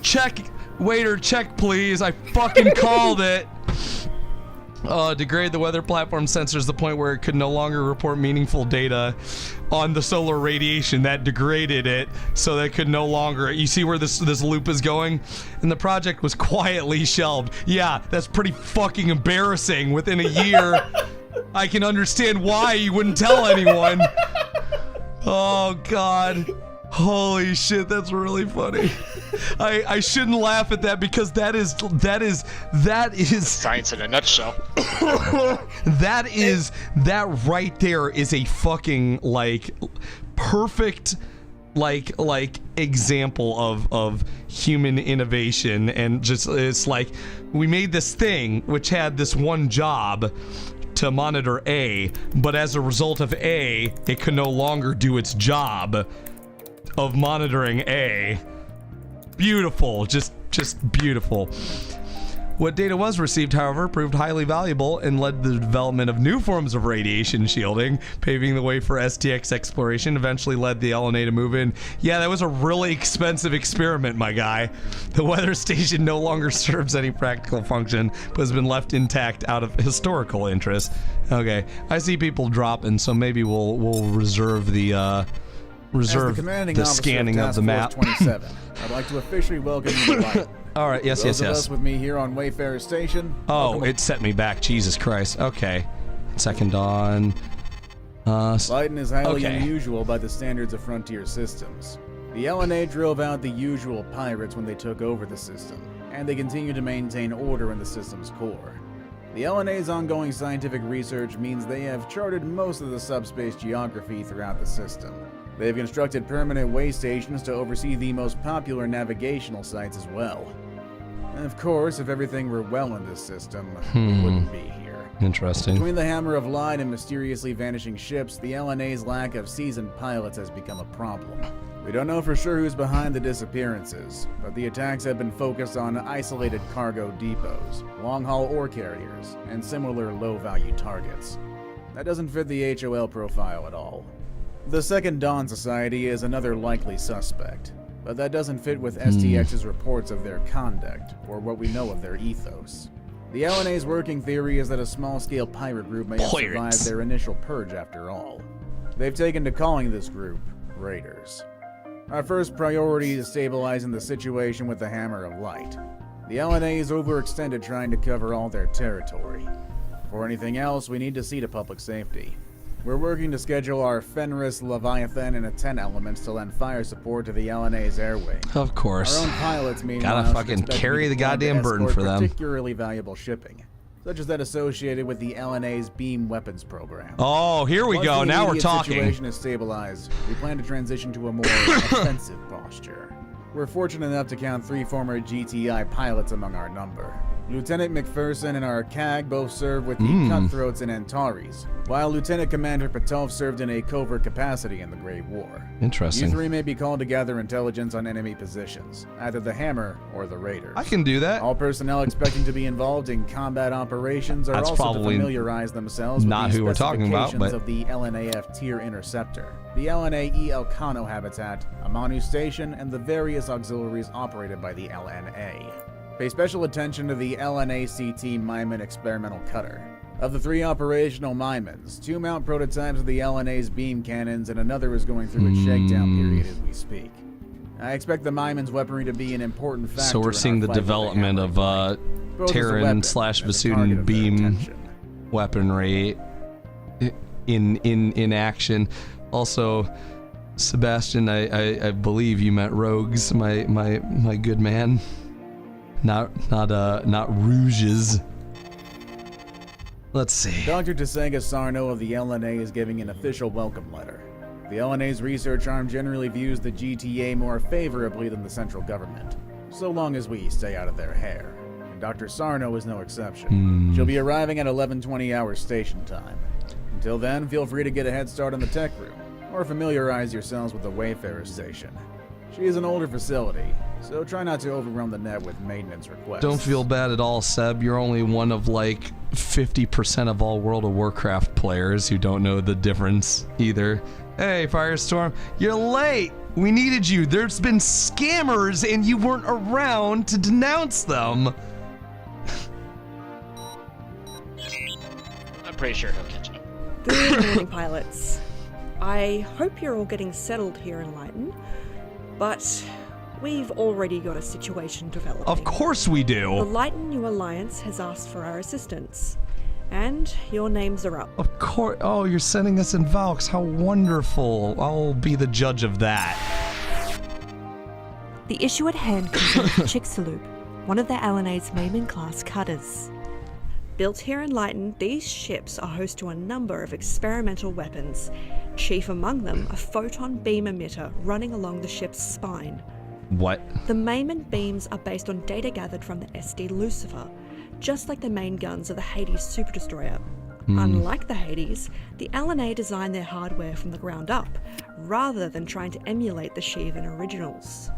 check... Waiter, check please. I fucking called it. Degrade the weather platform sensors to the point where it could no longer report meaningful data on the solar radiation. That degraded it so that it could no longer... You see where this loop is going? And the project was quietly shelved. Yeah, that's pretty fucking embarrassing. Within a year, I can understand why you wouldn't tell anyone. Oh God. Holy shit, that's really funny. I shouldn't laugh at that because that is science in a nutshell. that right there is a fucking like perfect like example of human innovation, and just it's like we made this thing which had this one job to monitor A, but as a result of A, it can no longer do its job of monitoring A. Beautiful, just beautiful. What data was received, however, proved highly valuable and led to the development of new forms of radiation shielding, paving the way for STX exploration, eventually led the LNA to move in. Yeah, that was a really expensive experiment, my guy. The weather station no longer serves any practical function, but has been left intact out of historical interest. Okay, I see people dropping, so maybe we'll reserve the scanning of the map. 27, I'd like to officially welcome you to life. All right, yes. Those of us with me here on Wayfarer Station. Oh, it set me back. Jesus Christ. Okay. Second dawn. Lighten is highly unusual by the standards of Frontier systems. The LNA drove out the usual pirates when they took over the system, and they continue to maintain order in the system's core. The LNA's ongoing scientific research means they have charted most of the subspace geography throughout the system. They've constructed permanent way stations to oversee the most popular navigational sites as well. And of course, if everything were well in this system, we wouldn't be here. Interesting. Between the Hammer of Light and mysteriously vanishing ships, the LNA's lack of seasoned pilots has become a problem. We don't know for sure who's behind the disappearances, but the attacks have been focused on isolated cargo depots, long-haul ore carriers, and similar low-value targets. That doesn't fit the HOL profile at all. The Second Dawn Society is another likely suspect, but that doesn't fit with STX's reports of their conduct, or what we know of their ethos. The LNA's working theory is that a small-scale pirate group may have survived their initial purge after all. They've taken to calling this group Raiders. Our first priority is stabilizing the situation with the Hammer of Light. The LNA is overextended trying to cover all their territory. For anything else, we need to see to public safety. We're working to schedule our Fenris, Leviathan, and Aten elements to lend fire support to the LNA's air wing. Of course. Our own pilots, meanwhile, gotta fucking carry the goddamn burden for them. Particularly valuable shipping, such as that associated with the LNA's beam weapons program. Oh, here we go. Now we're talking. Once the situation is stabilized, we plan to transition to a more offensive posture. We're fortunate enough to count 3 former GTI pilots among our number. Lieutenant McPherson and our CAG both served with the Cutthroats and Antares, while Lieutenant Commander Patov served in a covert capacity in the Great War. Interesting. You 3 may be called to gather intelligence on enemy positions, either the Hammer or the Raiders. I can do that. All personnel expecting to be involved in combat operations are also to familiarize themselves with the specifications of the LNAF Tier Interceptor, the LNA Elcano habitat, Amanu Station, and the various auxiliaries operated by the LNA. Pay special attention to the LNA-CT Myman Experimental Cutter. Of the 3 operational Mymans, 2 mount prototypes of the LNA's beam cannons, and another is going through its shakedown period as we speak. I expect the Myman's weaponry to be an important factor. So we're seeing the development of Terran/Vasudan beam weaponry in action. Also, Sebastian, I believe you meant rogues, my good man. Not rouges. Let's see. Dr. Tesega Sarno of the LNA is giving an official welcome letter. The LNA's research arm generally views the GTA more favorably than the central government, so long as we stay out of their hair. And Dr. Sarno is no exception. She'll be arriving at 11:20 hours station time. Until then, feel free to get a head start on the tech room, or familiarize yourselves with the Wayfarer station. She is an older facility, so try not to overwhelm the net with maintenance requests. Don't feel bad at all, Seb. You're only one of like 50% of all World of Warcraft players who don't know the difference either. Hey, Firestorm, you're late. We needed you. There's been scammers and you weren't around to denounce them. I'm pretty sure he'll catch up. Good morning, pilots. I hope you're all getting settled here in Lighton, but we've already got a situation developing. Of course we do. The Lighton New Alliance has asked for our assistance. And your names are up. Of course. Oh, you're sending us in Valks. How wonderful. I'll be the judge of that. The issue at hand concerns Chicxulub, one of the LNA's Maimon-class cutters. Built here in Lighton, these ships are host to a number of experimental weapons, chief among them a photon beam emitter running along the ship's spine. What? The Maimon beams are based on data gathered from the SD Lucifer, just like the main guns of the Hades Superdestroyer. Unlike the Hades, the LNA designed their hardware from the ground up, rather than trying to emulate the Shivan originals.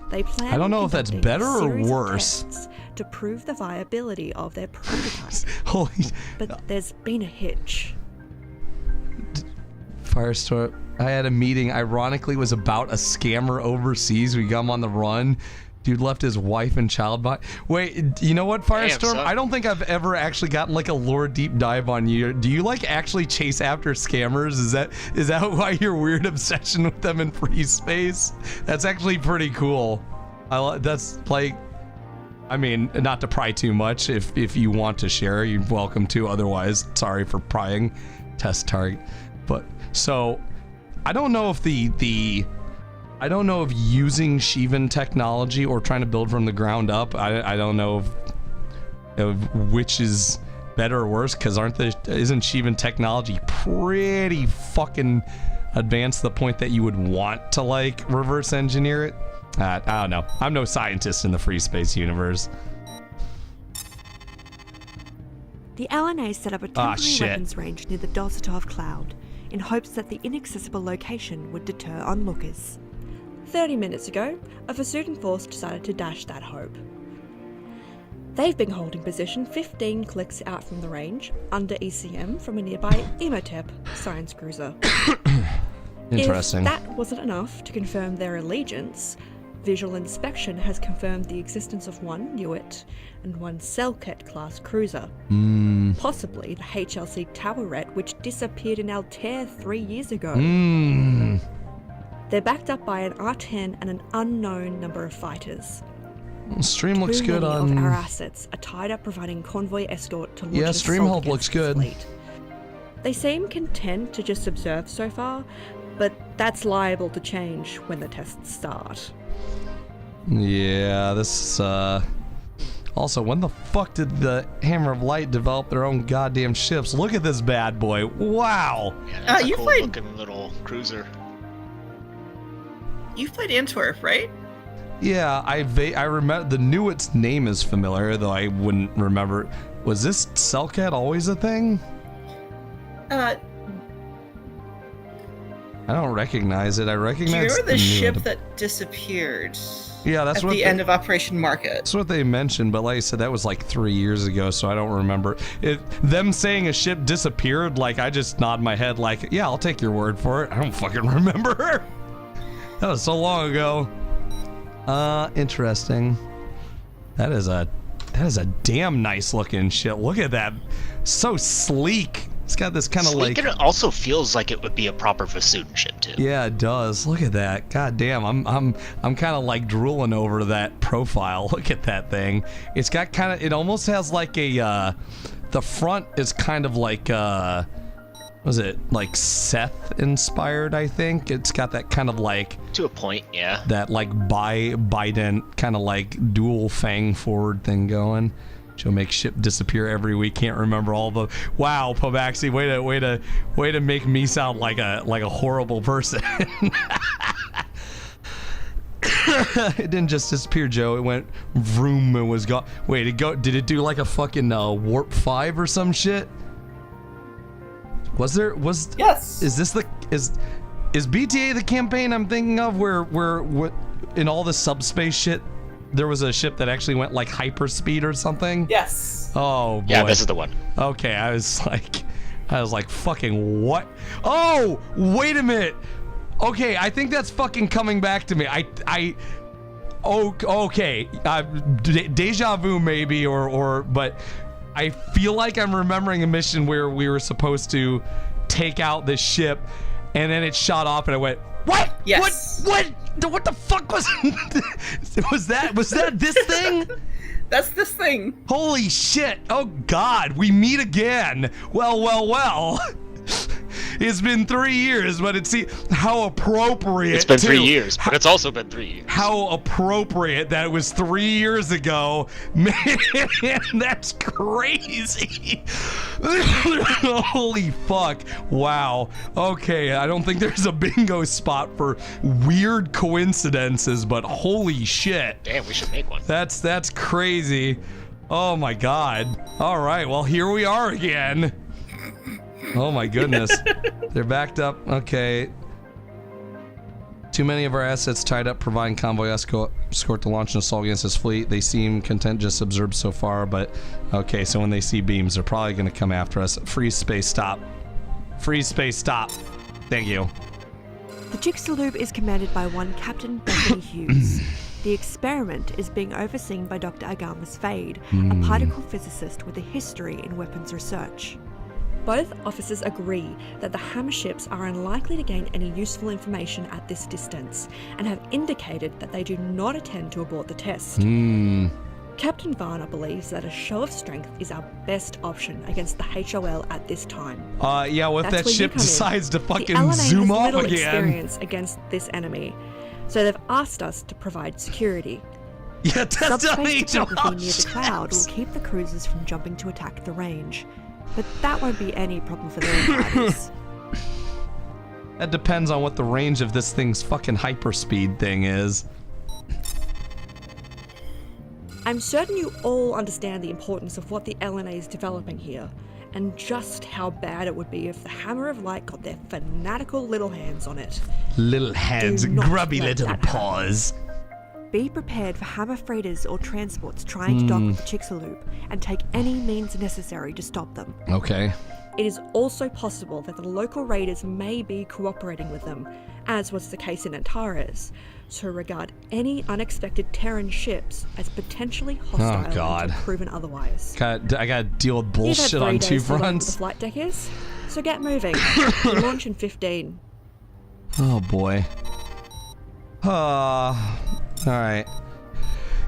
They plan I don't know if that's better or series of worse. tests to prove the viability of their prototype. Holy. But there's been a hitch. Firestorm. I had a meeting, ironically, was about a scammer overseas. We got him on the run. Dude left his wife and child by. Wait, you know what, Firestorm? I don't think I've ever actually gotten like a lore deep dive on you. Do you like actually chase after scammers? Is that why your weird obsession with them in free space? That's actually pretty cool. That's like, I mean, not to pry too much. If you want to share, you're welcome to. Otherwise, sorry for prying. Test target. But so, I don't know if I don't know if using Shivan technology or trying to build from the ground up, I don't know if which is better or worse, because isn't Shivan technology pretty fucking advanced to the point that you would want to like reverse engineer it? I don't know. I'm no scientist in the free space universe. The LNA set up a temporary weapons range near the Dositov Cloud, in hopes that the inaccessible location would deter onlookers. 30 minutes ago, a Versutan force decided to dash that hope. They've been holding position 15 clicks out from the range, under ECM from a nearby Emotep science cruiser. Interesting. If that wasn't enough to confirm their allegiance, visual inspection has confirmed the existence of one Newitt and one Selket-class cruiser. Possibly the HLC Towerette, which disappeared in Altair 3 years ago. They're backed up by an R10 and an unknown number of fighters. Stream looks good on. Too many of our assets are tied up providing convoy escort to launch Yeah, stream health looks good. Fleet. They seem content to just observe so far, but that's liable to change when the tests start. Yeah, this also, when the fuck did the Hammer of Light develop their own goddamn ships? Look at this bad boy. Wow. Yeah, that's a cool looking little cruiser. You've played Antwerp, right? Yeah, I remember the Newitt's name is familiar, though I wouldn't remember. Was this Selket always a thing? I don't recognize it. I recognize. Do you remember the Newitt. ship that disappeared? Yeah, that's at what the end of Operation Market. That's what they mentioned, but like I said, that was like 3 years ago, so I don't remember. Them saying a ship disappeared, like I just nod my head, like, yeah, I'll take your word for it. I don't fucking remember. That was so long ago. Interesting. That is a damn nice looking ship. Look at that. So sleek. It's got this kind of like. It also feels like it would be a proper Versutan ship too. Yeah, it does. Look at that. God damn. I'm kind of like drooling over that profile. Look at that thing. It's got kind of. It almost has like a. The front is kind of like. Was it like Seth inspired? I think it's got that kind of like. To a point, yeah. That like Bident kind of like dual fang forward thing going. She'll make ship disappear every week. Can't remember all the. Wow, Pobaxi, way to make me sound like a horrible person. It didn't just disappear, Joe. It went vroom and was gone. Wait, did it do like a fucking warp 5 or some shit? Yes. Is BTA the campaign I'm thinking of where in all the subspace shit there was a ship that actually went like hyperspeed or something? Yes. Oh boy. Yeah, this is the one. Okay, I was like fucking what? Oh, wait a minute. Okay, I think that's fucking coming back to me. Okay. Deja vu maybe but I feel like I'm remembering a mission where we were supposed to take out this ship, and then it shot off, and I went, "What? Yes. What the fuck was? Was that this thing?" That's this thing. Holy shit! Oh God, we meet again. Well. It's been 3 years, but it's how appropriate. It's been 3 years, but it's also been 3 years. How appropriate that it was 3 years ago. Man, that's crazy. Holy fuck. Wow. Okay, I don't think there's a bingo spot for weird coincidences, but holy shit. Damn, we should make one. That's crazy. Oh my God. All right, well, here we are again. Oh my goodness. They're backed up. Okay. Too many of our assets tied up providing convoy escort to launch an assault against this fleet. They seem content just observed so far, but okay, so when they see beams, they're probably going to come after us. Free space stop. Free space stop. Thank you. The Jigsaw Loop is commanded by one Captain Bethany Hughes. The experiment is being overseen by Dr. Agamas Fade, a particle physicist with a history in weapons research. Both officers agree that the Hammer ships are unlikely to gain any useful information at this distance, and have indicated that they do not intend to abort the test. Captain Varner believes that a show of strength is our best option against the HOL at this time. Yeah, well, if that ship decides to fucking the LNA zoom has off little again. experience against this enemy, so they've asked us to provide security. Yeah, test out Subspace HOL photography near the cloud will keep the cruisers from jumping to attack the range. But that won't be any problem for their fighters. That depends on what the range of this thing's fucking hyperspeed thing is. I'm certain you all understand the importance of what the LNA is developing here, and just how bad it would be if the Hammer of Light got their fanatical little hands on it. Little hands, Do not grubby let little that happen. paws. Be prepared for Hammer freighters or transports trying to dock with the Jigsaw Loop, and take any means necessary to stop them. Okay. It is also possible that the local raiders may be cooperating with them, as was the case in Antares, so regard any unexpected Terran ships as potentially hostile until proven otherwise. I gotta deal with You've bullshit had 3 on two days to learn what fronts. the flight deck is, so get moving. We launch in 15. Oh boy. Alright.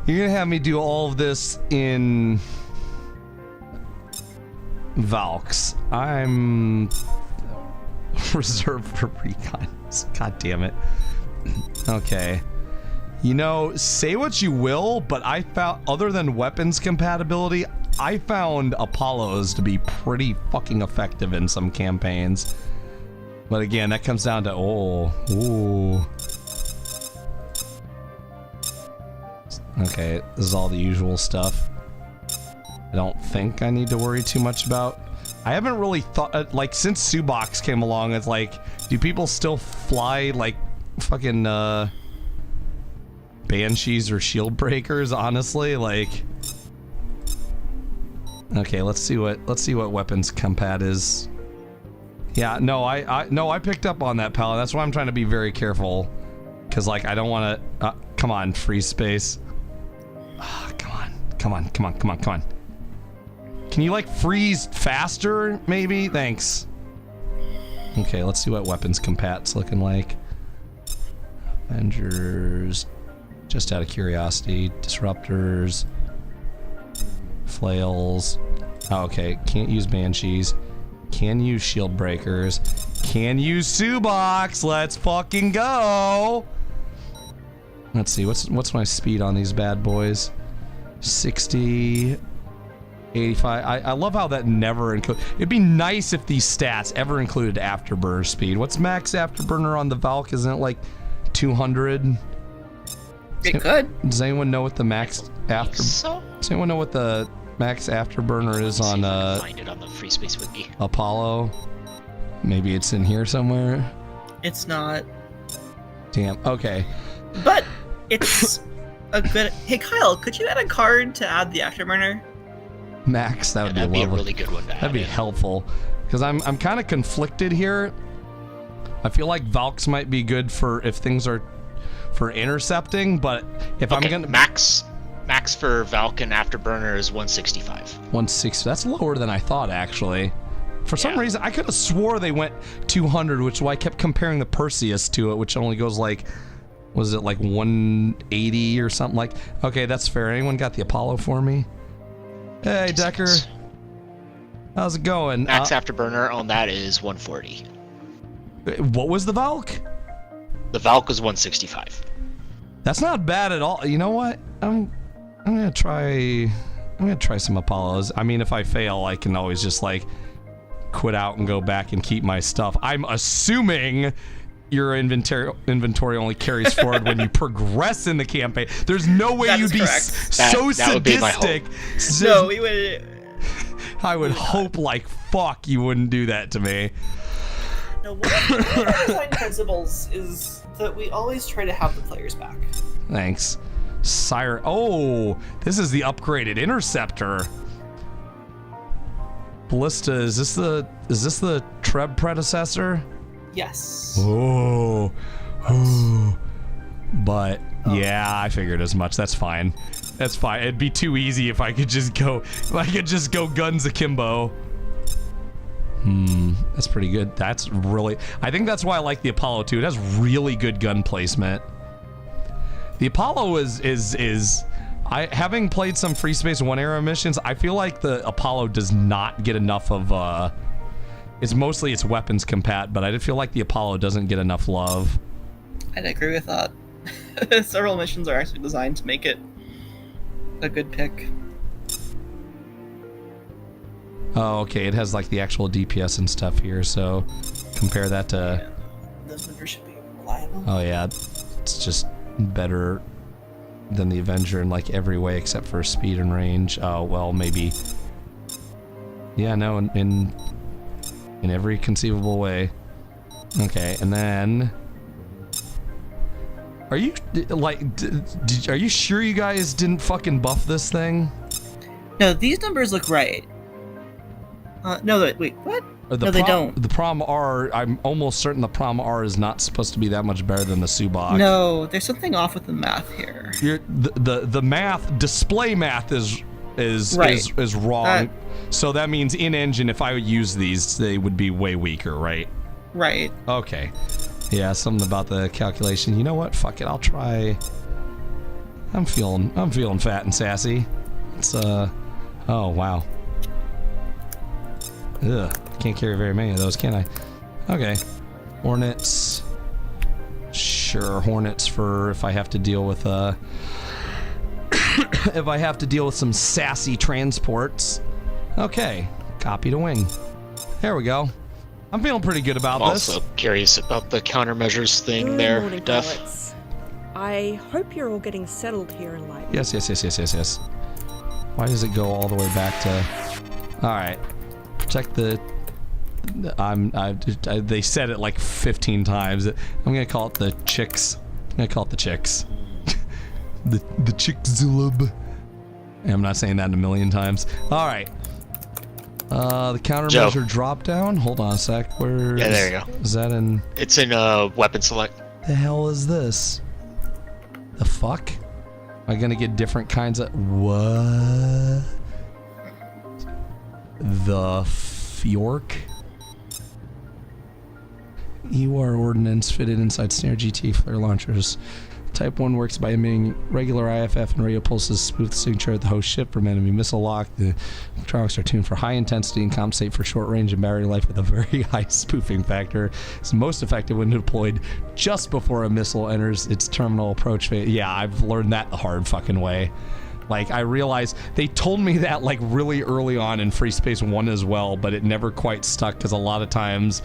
You're gonna have me do all of this in Valks. I'm reserved for recon. God damn it. Okay. You know, say what you will, but I found, other than weapons compatibility, I found Apollos to be pretty fucking effective in some campaigns. But again, that comes down to, ooh. Okay, this is all the usual stuff. I don't think I need to worry too much about. I haven't really thought, like, since Subox came along, it's like, do people still fly, like, fucking, Banshees or Shield Breakers, honestly? Like... Okay, let's see what weapons compat is. Yeah, no, I picked up on that, pal. That's why I'm trying to be very careful. Because, like, I don't want to... come on, free space. Come on. Can you, like, freeze faster, maybe? Thanks. Okay, let's see what weapons compat's looking like. Avengers... Just out of curiosity. Disruptors... Flails... Oh, okay, can't use Banshees. Can use Shield Breakers. Can use Subox! Let's fucking go! Let's see, what's my speed on these bad boys? 60... 85. I love how that never includes. It'd be nice if these stats ever included afterburner speed. What's max afterburner on the Valk? Isn't it like 200? It could. Does anyone know what the max Does anyone know what the max afterburner is on Find it on the FreeSpace Wiki. Apollo? Maybe it's in here somewhere. It's not. Damn. Okay. But it's a good. Hey Kyle, could you add a card to add the afterburner? Max, that would that'd be a really good one to That'd be helpful, because I'm kind of conflicted here. I feel like Valks might be good for if things are for intercepting, but if I'm gonna max for Valk and afterburner is 165. 160. That's lower than I thought, actually. For some reason, I could have swore they went 200, which is why I kept comparing the Perseus to it, which only goes like Was it like 180 or something like? Okay, that's fair. Anyone got the Apollo for me? Hey, Decker. How's it going? Max afterburner on that is 140. What was the Valk? The Valk was 165. That's not bad at all. You know what? I'm gonna try some Apollos. I mean, if I fail, I can always just like quit out and go back and keep my stuff. I'm assuming your inventory only carries forward when you progress in the campaign. There's no way you'd be so sadistic. No, we would. I would hope like fuck you wouldn't do that to me. No, one of our design principles is that we always try to have the players back. Thanks. Sire. Oh, this is the upgraded interceptor. Ballista, is this the Treb predecessor? Yes. Oh. But yeah, I figured as much. That's fine. That's fine. It'd be too easy if I could just go guns akimbo. That's pretty good. That's really, I think that's why I like the Apollo too. It has really good gun placement. The Apollo is having played some FreeSpace 1 era missions, I feel like the Apollo does not get enough of it's mostly its weapons compat, but I feel like the Apollo doesn't get enough love. I'd agree with that. Several missions are actually designed to make it a good pick. Oh, okay. It has like the actual DPS and stuff here, so compare that to. Yeah, those numbers should be reliable. Oh yeah, it's just better than the Avenger in like every way except for speed and range. Oh well, maybe. Yeah, no, in every conceivable way. Okay, and then. Are you like? Are you sure you guys didn't fucking buff this thing? No, these numbers look right. No, wait, what? No, they don't. The Prom R, I'm almost certain the Prom R is not supposed to be that much better than the Subak. No, there's something off with the math here. The math, display math is right. is wrong. So that means in engine, if I would use these, they would be way weaker, right? Right. Okay. Yeah, something about the calculation. You know what? Fuck it. I'll try. I'm feeling fat and sassy. It's oh wow. Ugh, can't carry very many of those, can I? Okay. Hornets. Sure, Hornets for if I have to deal with if I have to deal with some sassy transports. Okay. Copy to wing. There we go. I'm feeling pretty good about this. I'm also curious about the countermeasures thing Good there, morning, Def. pilots. I hope you're all getting settled here in Light. Yes. Why does it go all the way back to... Alright. Check the... they said it like 15 times. I'm gonna call it the chicks. the chick-zulub. I'm not saying that in a million times. Alright. The countermeasure drop down. Hold on a sec. Where? Yeah, there you go. Is that in? It's in weapon select. The hell is this? The fuck? Am I gonna get different kinds of what? The Fjork? EUR ordnance fitted inside Snare GT flare launchers. Type 1 works by emitting regular IFF and radio pulses, smooth signature at the host ship from enemy missile lock. The electronics are tuned for high intensity and compensate for short range and battery life with a very high spoofing factor. It's most effective when deployed just before a missile enters its terminal approach phase. Yeah, I've learned that the hard fucking way. Like, I realized they told me that like really early on in FreeSpace 1 as well, but it never quite stuck because a lot of times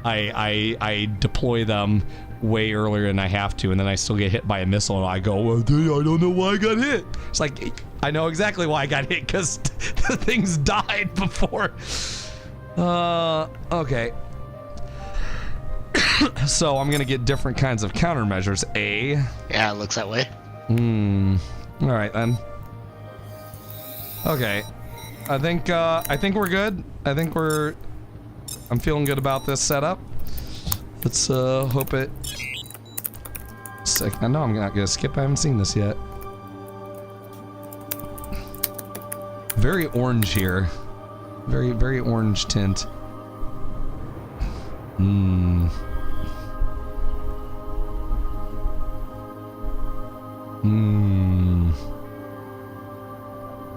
I deploy them way earlier than I have to, and then I still get hit by a missile, and I go, well, dude, I don't know why I got hit. It's like, I know exactly why I got hit, because the things died before. Okay. So I'm gonna get different kinds of countermeasures. Yeah, it looks that way. Alright then. Okay. I think we're good. I'm feeling good about this setup. Let's hope it... I know I'm not gonna skip, I haven't seen this yet. Very orange here. Very, very orange tint.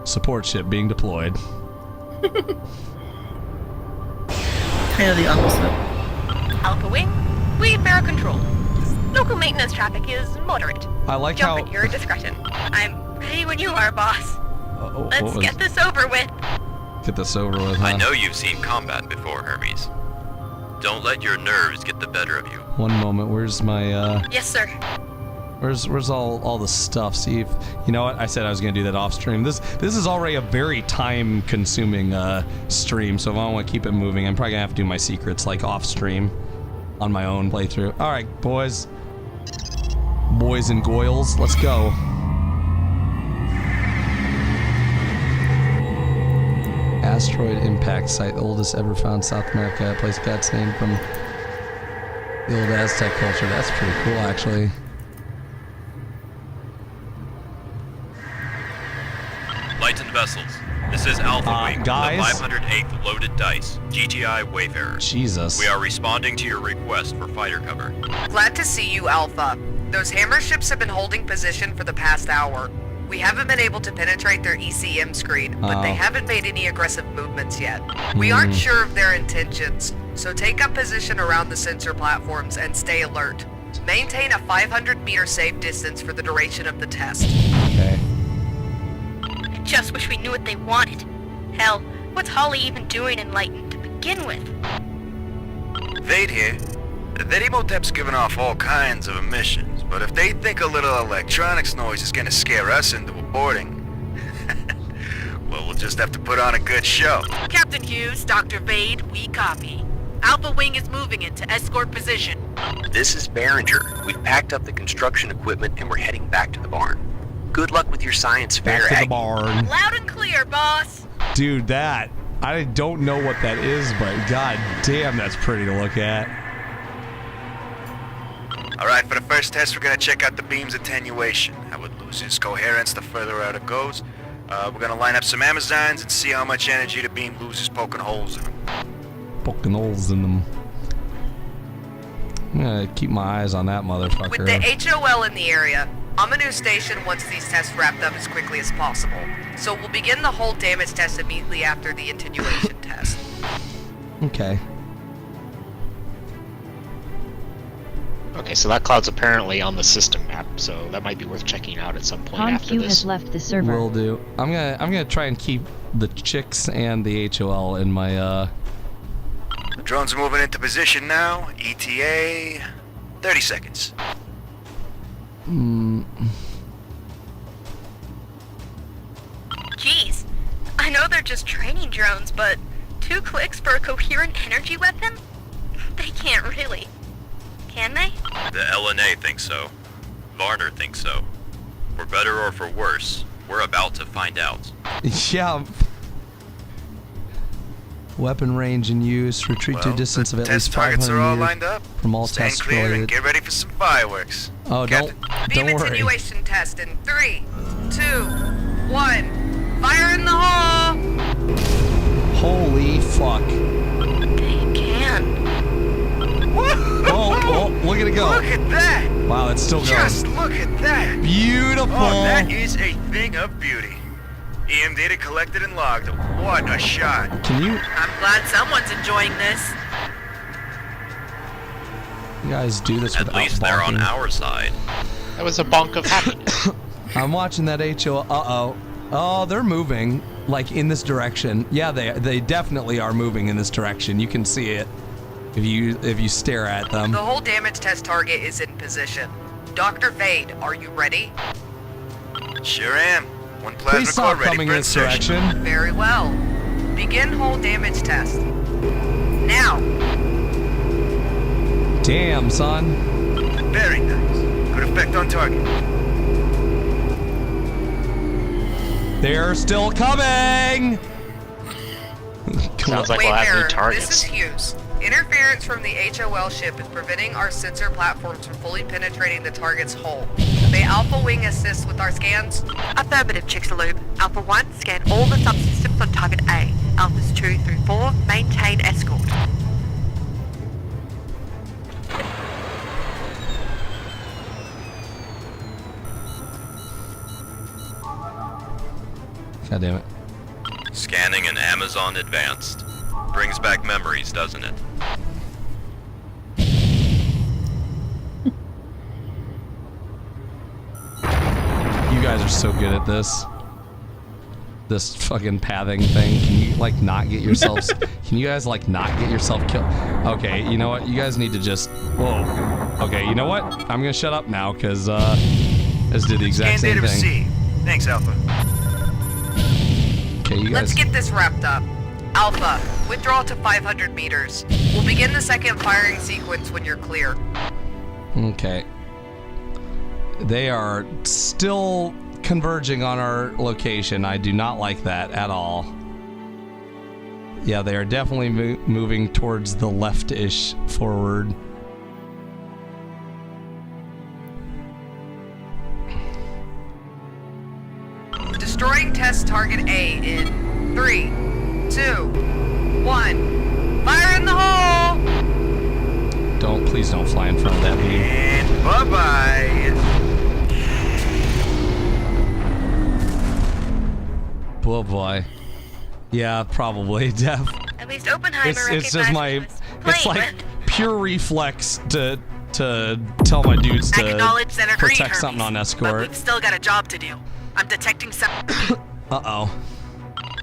Support ship being deployed. Kind of the opposite. Alpha Wing, we bear control. Local maintenance traffic is moderate. I like Jump how... at your discretion. I'm ready when you are, boss. Let's get this over with. Get this over with, huh? I know you've seen combat before, Hermes. Don't let your nerves get the better of you. One moment, where's my, Yes, sir. Where's all the stuff? See if... You know what? I said I was gonna do that off stream. This is already a very time-consuming, stream, so if I want to keep it moving, I'm probably gonna have to do my secrets, like, off stream. On my own playthrough. Alright, boys. Boys and goyles, let's go. Asteroid impact site, the oldest ever found in South America. A place got its name from the old Aztec culture. That's pretty cool, actually. Lightened vessels. This is Alpha Wing, guys? the 508th Loaded Dice, GTI Wayfarer. Jesus. We are responding to your request for fighter cover. Glad to see you, Alpha. Those hammer ships have been holding position for the past hour. We haven't been able to penetrate their ECM screen, but they haven't made any aggressive movements yet. We aren't sure of their intentions, so take up position around the sensor platforms and stay alert. Maintain a 500-meter safe distance for the duration of the test. Okay. I just wish we knew what they wanted. Hell, what's Holly even doing in Lighton to begin with? Vade here. That Emotep's giving off all kinds of emissions, but if they think a little electronics noise is gonna scare us into aborting, well, we'll just have to put on a good show. Captain Hughes, Dr. Vade, we copy. Alpha Wing is moving into escort position. This is Behringer. We've packed up the construction equipment and we're heading back to the barn. Good luck with your science fair, Back to the Aggie. barn. Loud and clear, boss. Dude, that... I don't know what that is, but god damn, that's pretty to look at. Alright, for the first test, we're gonna check out the beam's attenuation. How it loses coherence the further out it goes. We're gonna line up some Amazons and see how much energy the beam loses poking holes in them. Poking holes in them. I'm gonna keep my eyes on that motherfucker. With the HOL in the area, Amanu Station wants these tests wrapped up as quickly as possible. So we'll begin the whole damage test immediately after the attenuation test. Okay. Okay, so that cloud's apparently on the system map, so that might be worth checking out at some point after this. has left the server. Will do. I'm gonna try and keep the chicks and the HOL in my The drones are moving into position now. ETA... 30 seconds. Jeez, I know they're just training drones, but 2 clicks for a coherent energy weapon? They can't really. Can they? The LNA thinks so. Varner thinks so. For better or for worse, we're about to find out. Yeah. Weapon range and use. Retreat to a distance of at least 500 targets are all meters lined up. from all Stand tests clear and related. get ready for some fireworks. Oh, Captain, Beam don't worry. attenuation test in 3, 2, 1. Fire in the hole! Holy fuck. They can. Oh, look at it go. Look at that! Wow, it's still going. Just look at that! Beautiful. Oh, that is a thing of beauty. EM data collected and logged. What a shot. Can you I'm glad someone's enjoying this. guys do this At without least they're on bonking? our side. That was a bonk of happiness. I'm watching that HO. Uh-oh. Oh, they're moving, like, in this direction. Yeah, they definitely are moving in this direction. You can see it if you stare at them. The whole damage test target is in position. Dr. Vade, are you ready? Sure am. One plasma Please stop core ready coming for in this insertion. direction. Very well. Begin whole damage test. Now. Damn, son. Very nice. Good effect on target. They're still coming! Sounds like we'll have new Wayfarer, targets. this is Hughes. Interference from the HOL ship is preventing our sensor platforms from fully penetrating the target's hull. May Alpha Wing assist with our scans? Affirmative, Chicxulub. Alpha 1, scan all the subsystems on target A. Alphas 2 through 4, maintain escort. God damn it. Scanning an Amazon Advanced. Brings back memories, doesn't it? You guys are so good at this. This fucking pathing thing. Can you like not get yourselves? Can you guys like not get yourself killed? Okay, you know what? You guys need to just. Whoa. Okay, you know what? I'm gonna shut up now because this did the exact same thing. C. Thanks, Alpha. Okay, you guys. Let's get this wrapped up. Alpha, withdraw to 500 meters. We'll begin the second firing sequence when you're clear. Okay. They are still converging on our location. I do not like that at all. Yeah, they are definitely moving towards the left-ish forward. Destroying test target A in 3, 2, 1. Fire in the hole! Please don't fly in front of that beam. And bye-bye. Oh boy. Yeah, probably. Def. At least Oppenheimer It's just my. recognized It's like pure reflex to tell my dudes to Acknowledge and agree, protect Hermes, something on but escort. we've still got a job to do. I'm detecting some. Uh-oh.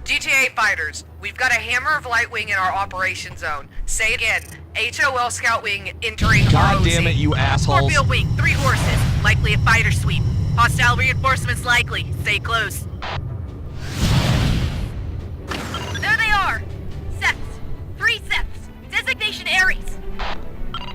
GTA fighters, we've got a Hammer of Lightwing in our operation zone. Say again, HOL Scout Wing entering God ROC. damn it, you assholes. Scorpio Wing, 3 horses. Likely a fighter sweep. Hostile reinforcements likely. Stay close. There they are! Seps. 3 Seps. Designation Ares.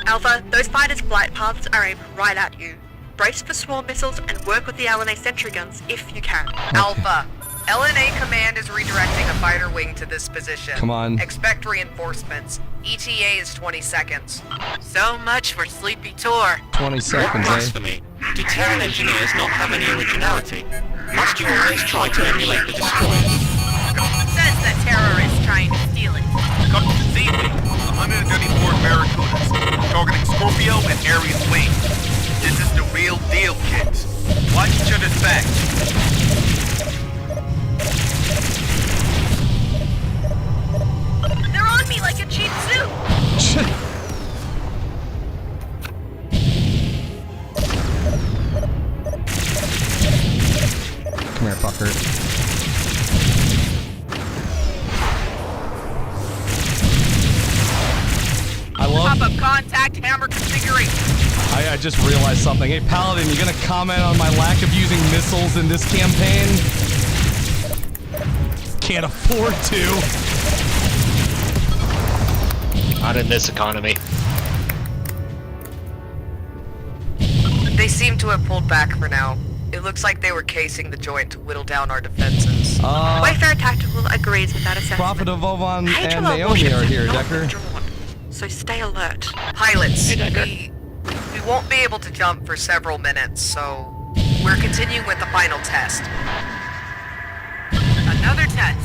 Alpha, those fighters' flight paths are aimed right at you. Brace for swarm missiles and work with the LNA sentry guns if you can. Alpha, LNA Command is redirecting a fighter wing to this position. Come on. Expect reinforcements. ETA is 20 seconds. So much for Sleepy Tour. 20 seconds, Blasphemy. Do Terran engineers not have any originality? Must you always try to emulate the destroyer? Says the terrorist trying to steal it. Z-Wing, 134 Barracudas, targeting Scorpio and Ares Wing. This is the real deal, kids. Watch each other's back. They're on me like a cheap suit! Come here, fucker. I love. Pop-up contact, hammer configuration. I just realized something. Hey, Paladin, you gonna comment on my lack of using missiles in this campaign? Can't afford to. Not in this economy. They seem to have pulled back for now. It looks like they were casing the joint to whittle down our defenses. Wayfarer Tactical agrees with that assessment. Prophet of Vovan and HOL Naomi warships are have here, not Decker. withdrawn, so stay alert. Pilots, we won't be able to jump for several minutes, so we're continuing with the final test. Another test.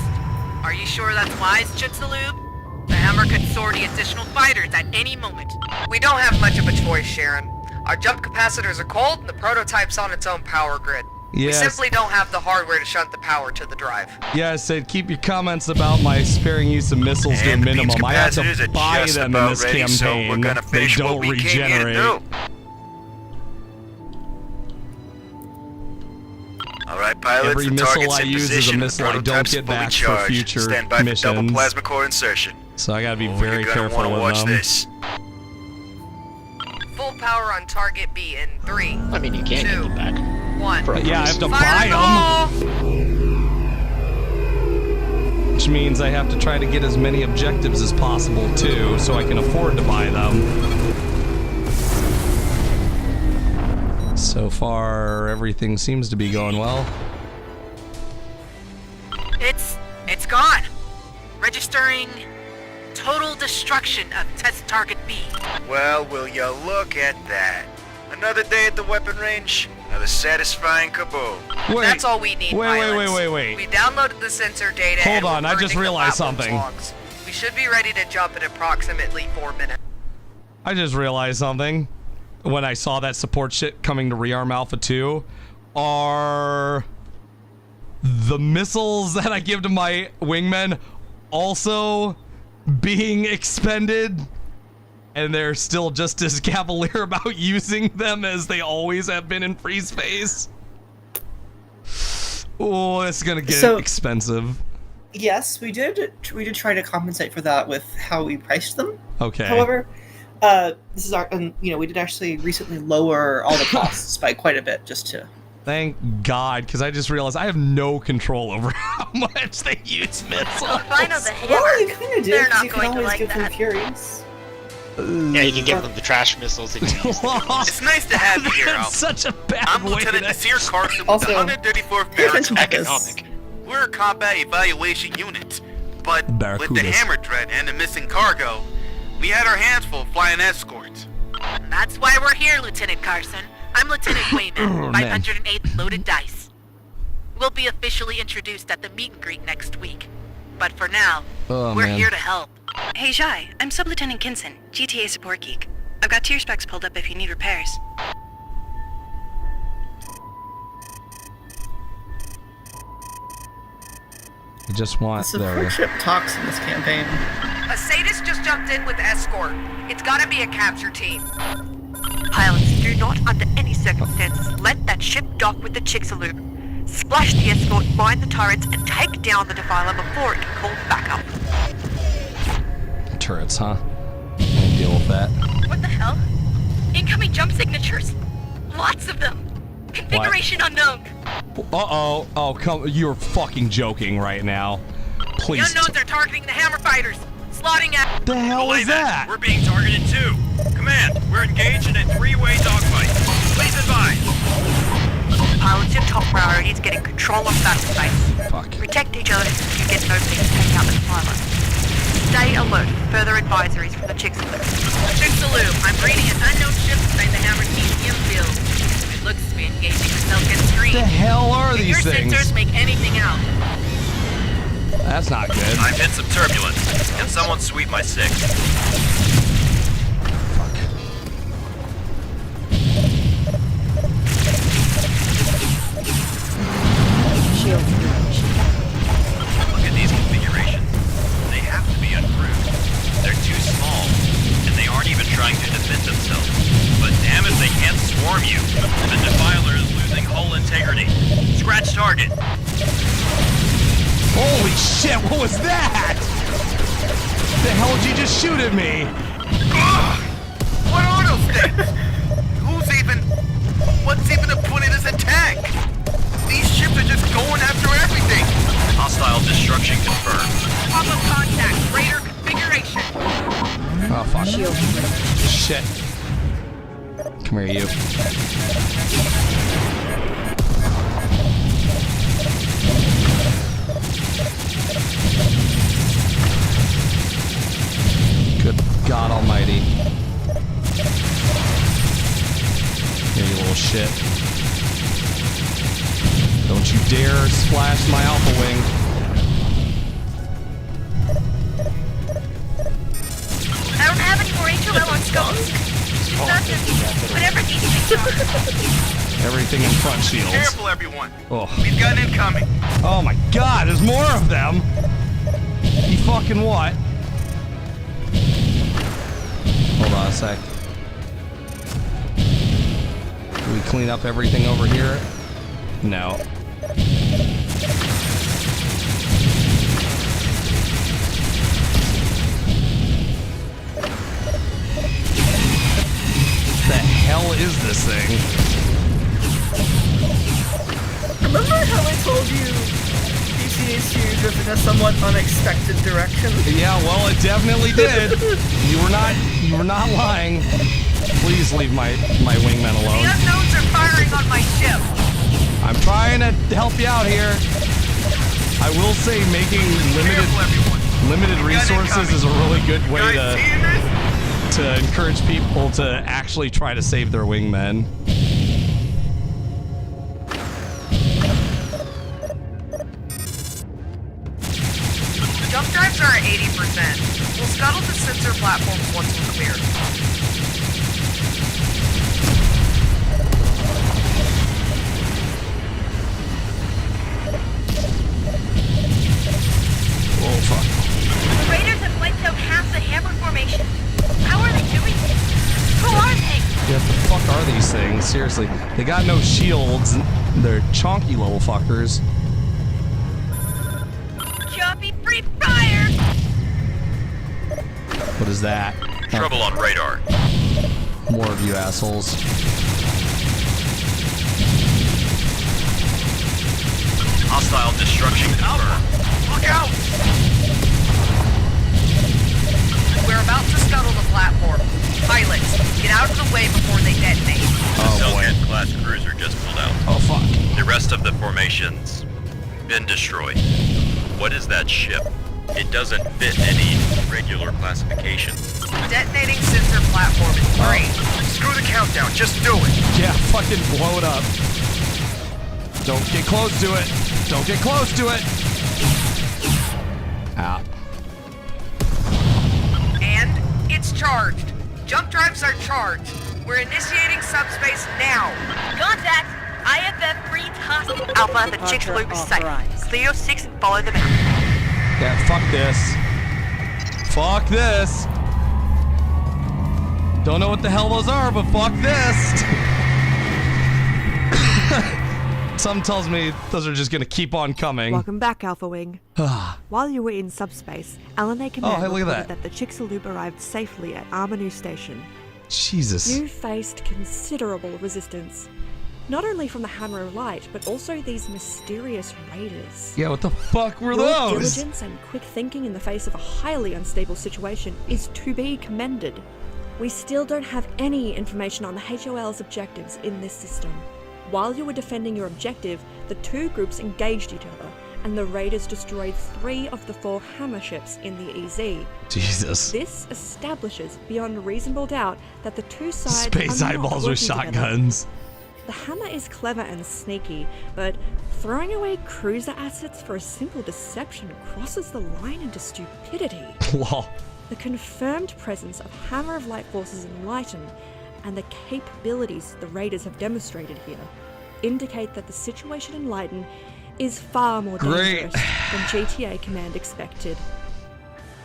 Are you sure that's wise, Chitsaloob? The hammer could sortie additional fighters at any moment. We don't have much of a choice, Sharon. Our jump capacitors are cold and the prototype's on its own power grid. We Yes. simply don't have the hardware to shunt the power to the drive. Yeah, I said keep your comments about my sparing use of missiles to a minimum. I have capacitors to are buy just them in about this ready, so campaign. we're gonna They finish don't what we came here to regenerate. do. All right, pilots, Every the missile target's I in use is a position. missile I don't Prototype's get fully back for charged. future Stand by for double missions. plasma core insertion. So I gotta be Oh, very you're gonna careful wanna with watch them. this. Full power on target B in 3, I mean, you can't get them back. 1. But yeah, I have to Fire buy in the them. hole! Which means I have to try to get as many objectives as possible too, so I can afford to buy them. So far, everything seems to be going well. It's gone. Registering total destruction of test target B. Well, will you look at that? Another day at the weapon range, another satisfying kaboom. Wait, That's all we need, wait, pilots. wait. We downloaded the sensor data. Hold and on, we're I just purging the realized platform's something. logs. We should be ready to jump in approximately 4 minutes. I just realized something when I saw that support shit coming to rearm Alpha 2. the missiles that I give to my wingmen also being expended, and they're still just as cavalier about using them as they always have been in free space. Oh, it's gonna get expensive. Yes, we did try to compensate for that with how we priced them. Okay. However, this is we did actually recently lower all the costs by quite a bit just to. Thank God, because I just realized I have no control over how much they use missiles. If I know the hammer, Well, you kind of did. they're not You going can to always like give them that. Furies. Yeah, you can give them the trash missiles and use them. It's nice to have you here, That's Alpha. such a bad I'm way Lieutenant to... Nasir Carson with Also, the 134th pay attention to Barracuda. We're a combat evaluation unit, but with the Barracudas. hammer dread and the missing cargo, we had our hands full flying escorts. That's why we're here, Lieutenant Carson. I'm Lieutenant Wayman, man. 508th Loaded Dice. We'll be officially introduced at the meet and greet next week. But for now, Oh, we're man. here to help. Hey Jai, I'm Sub-Lieutenant Kinson, GTA support geek. I've got tier specs pulled up if you need repairs. I just want... The there we go. support ship talks in this campaign. A sadist just jumped in with escort. It's gotta be a capture team. Pilots, do not under any circumstances let that ship dock with the Chicxulub. Splash the escort, mine the turrets, and take down the Defiler before it can call backup. Turrets, huh? Can't deal with that. What the hell? Incoming jump signatures. Lots of them. Configuration unknown. Uh-oh. Oh, come... You're fucking joking right now. The Please. unknowns are targeting the hammer fighters. Slotting at... The hell is that? We're being targeted too. Command, we're engaged in a three-way dogfight. Please advise. Pilots, your top priority is getting control of that space. Fuck. Protect each other until you get an opening to take out the Defiler. Stay alert. Further advisories from the Chicxulub. Chicxulub, I'm reading an unknown ship inside the hammer TCM field. It looks to be engaging the Selkin screen. The hell are If these your things? sensors make anything out. That's not good. I've hit some turbulence. Can someone sweep my six? Look at these configurations. They have to be uncrewed. They're too small, and they aren't even trying to defend themselves. But damn it, they can't swarm you. The Defiler is losing hull integrity. Scratch target. Holy shit, what was that? The hell did you just shoot at me? What are those things? What's even the point of this attack? These ships are just going after everything. Hostile destruction confirmed. Pop up contact. Radar configuration. Oh, fuck. Shit. Come here, you. Good God almighty. Here, you little shit. Don't you dare splash my alpha wing. I don't have any more HOL on scopes. Just nothing. Whatever these things are. Everything in front shields. Careful, everyone. Oh. We've got an incoming. Oh my God, there's more of them. You fucking what? Hold on a sec. Do we clean up everything over here? No. The hell is this thing? Remember how I told you PCHU drove in a somewhat unexpected direction? Yeah, well, it definitely did. You were not lying. Please leave my wingmen alone. The unknowns are firing on my ship. I'm trying to help you out here. I will say making limited resources is a really good way to encourage people to actually try to save their wingmen. Jump drives are at 80%. We'll scuttle the sensor platforms once we're clear. fuck are these things? Seriously, they got no shields. They're chonky little fuckers. Choppy free fire! What is that? Trouble on radar. More of you assholes. Hostile destruction confirmed. Look out! We're about to scuttle the platform. Pilots, get out of the way before they detonate. The Hellcat-class cruiser just pulled out. Oh, fuck. The rest of the formation's been destroyed. What is that ship? It doesn't fit any regular classification. Detonating sensor platform in 3. Screw the countdown, just do it! Yeah, fucking blow it up. Don't get close to it. Don't get close to it. Ah. And it's charged. Jump drives are charged. We're initiating subspace now. Contact! IFF free task. Alpha, the chicks loop is safe. Clear your 6 and follow them out. Yeah, fuck this. Fuck this. Don't know what the hell those are, but fuck this. Something tells me those are just gonna keep on coming. Welcome back, Alpha Wing. While you were in subspace, alumni command hey, look at reported that. the Chicxulub arrived safely at Armanu Station. Jesus. You faced considerable resistance. Not only from the Hammer of Light, but also these mysterious raiders. Yeah, what the fuck were Your those? diligence and quick thinking in the face of a highly unstable situation is to be commended. We still don't have any information on the HOL's objectives in this system. While you were defending your objective, the two groups engaged each other, and the raiders destroyed 3 of the 4 Hammer ships in the EZ. Jesus. This establishes beyond reasonable doubt that the two sides Space are not eyeballs with working together. shotguns. The Hammer is clever and sneaky, but throwing away cruiser assets for a simple deception crosses the line into stupidity. Lol. The confirmed presence of Hammer of Light forces in Lighten and the capabilities the raiders have demonstrated here indicate that the situation in Lighten is far more dangerous than GTA Command expected.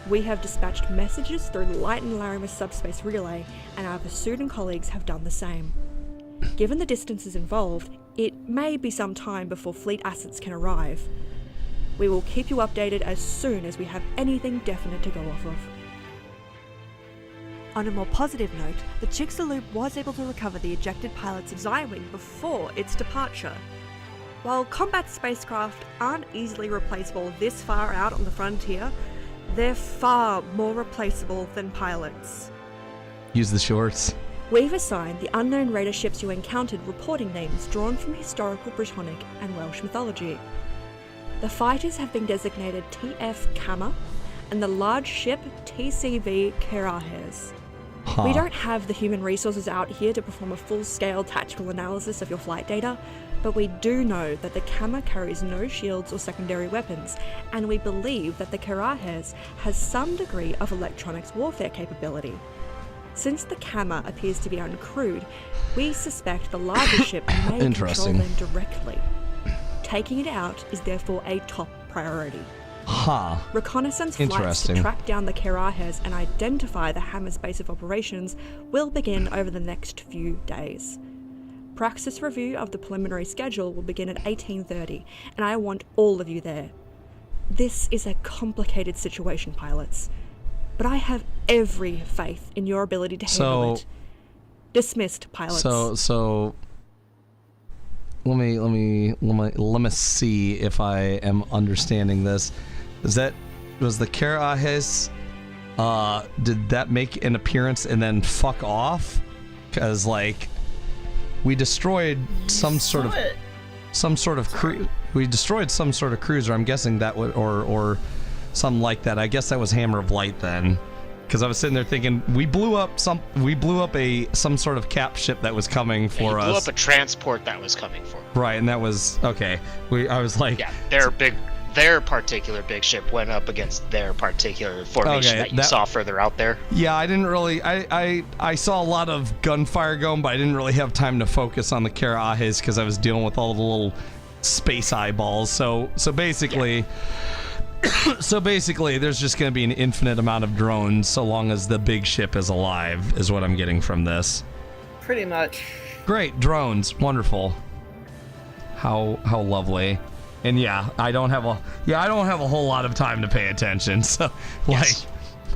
We have dispatched messages through the Lighten Larimer subspace relay, and our Vesudan colleagues have done the same. Given the distances involved, it may be some time before fleet assets can arrive. We will keep you updated as soon as we have anything definite to go off of. On a more positive note, the Chicxulub was able to recover the ejected pilots of Xywing before its departure. While combat spacecraft aren't easily replaceable this far out on the frontier, they're far more replaceable than pilots. Use the shorts. We've assigned the unknown raider ships you encountered reporting names drawn from historical Brittonic and Welsh mythology. The fighters have been designated TF Kama and the large ship TCV Kerahes. We don't have the human resources out here to perform a full-scale tactical analysis of your flight data, but we do know that the Kama carries no shields or secondary weapons, and we believe that the Kerahes has some degree of electronics warfare capability. Since the Kama appears to be uncrewed, we suspect the larger ship may control them directly. Taking it out is therefore a top priority. Reconnaissance flights to track down the Kerahes and identify the Hammer's base of operations will begin over the next few days. Praxis review of the preliminary schedule will begin at 18:30, and I want all of you there. This is a complicated situation, pilots, but I have every faith in your ability to handle it. Dismissed, pilots. So let me see if I am understanding this. Was the Kerahes, did that make an appearance and then fuck off? Because like we destroyed some sort of we destroyed some sort of cruiser. I'm guessing that would or something like that. I guess that was Hammer of Light then. Because I was sitting there thinking, we blew up some sort of cap ship that was coming for us. Blew up a transport that was coming for us. Right, and that was okay. I was like, yeah, their particular big ship went up against their particular formation that you saw further out there. Yeah, I didn't really. I saw a lot of gunfire going, but I didn't really have time to focus on the Kerahes because I was dealing with all the little space eyeballs. So basically. Yeah. So basically, there's just going to be an infinite amount of drones so long as the big ship is alive, is what I'm getting from this. Pretty much. Great, drones, wonderful. How lovely. And yeah, I don't have a whole lot of time to pay attention. So Yes.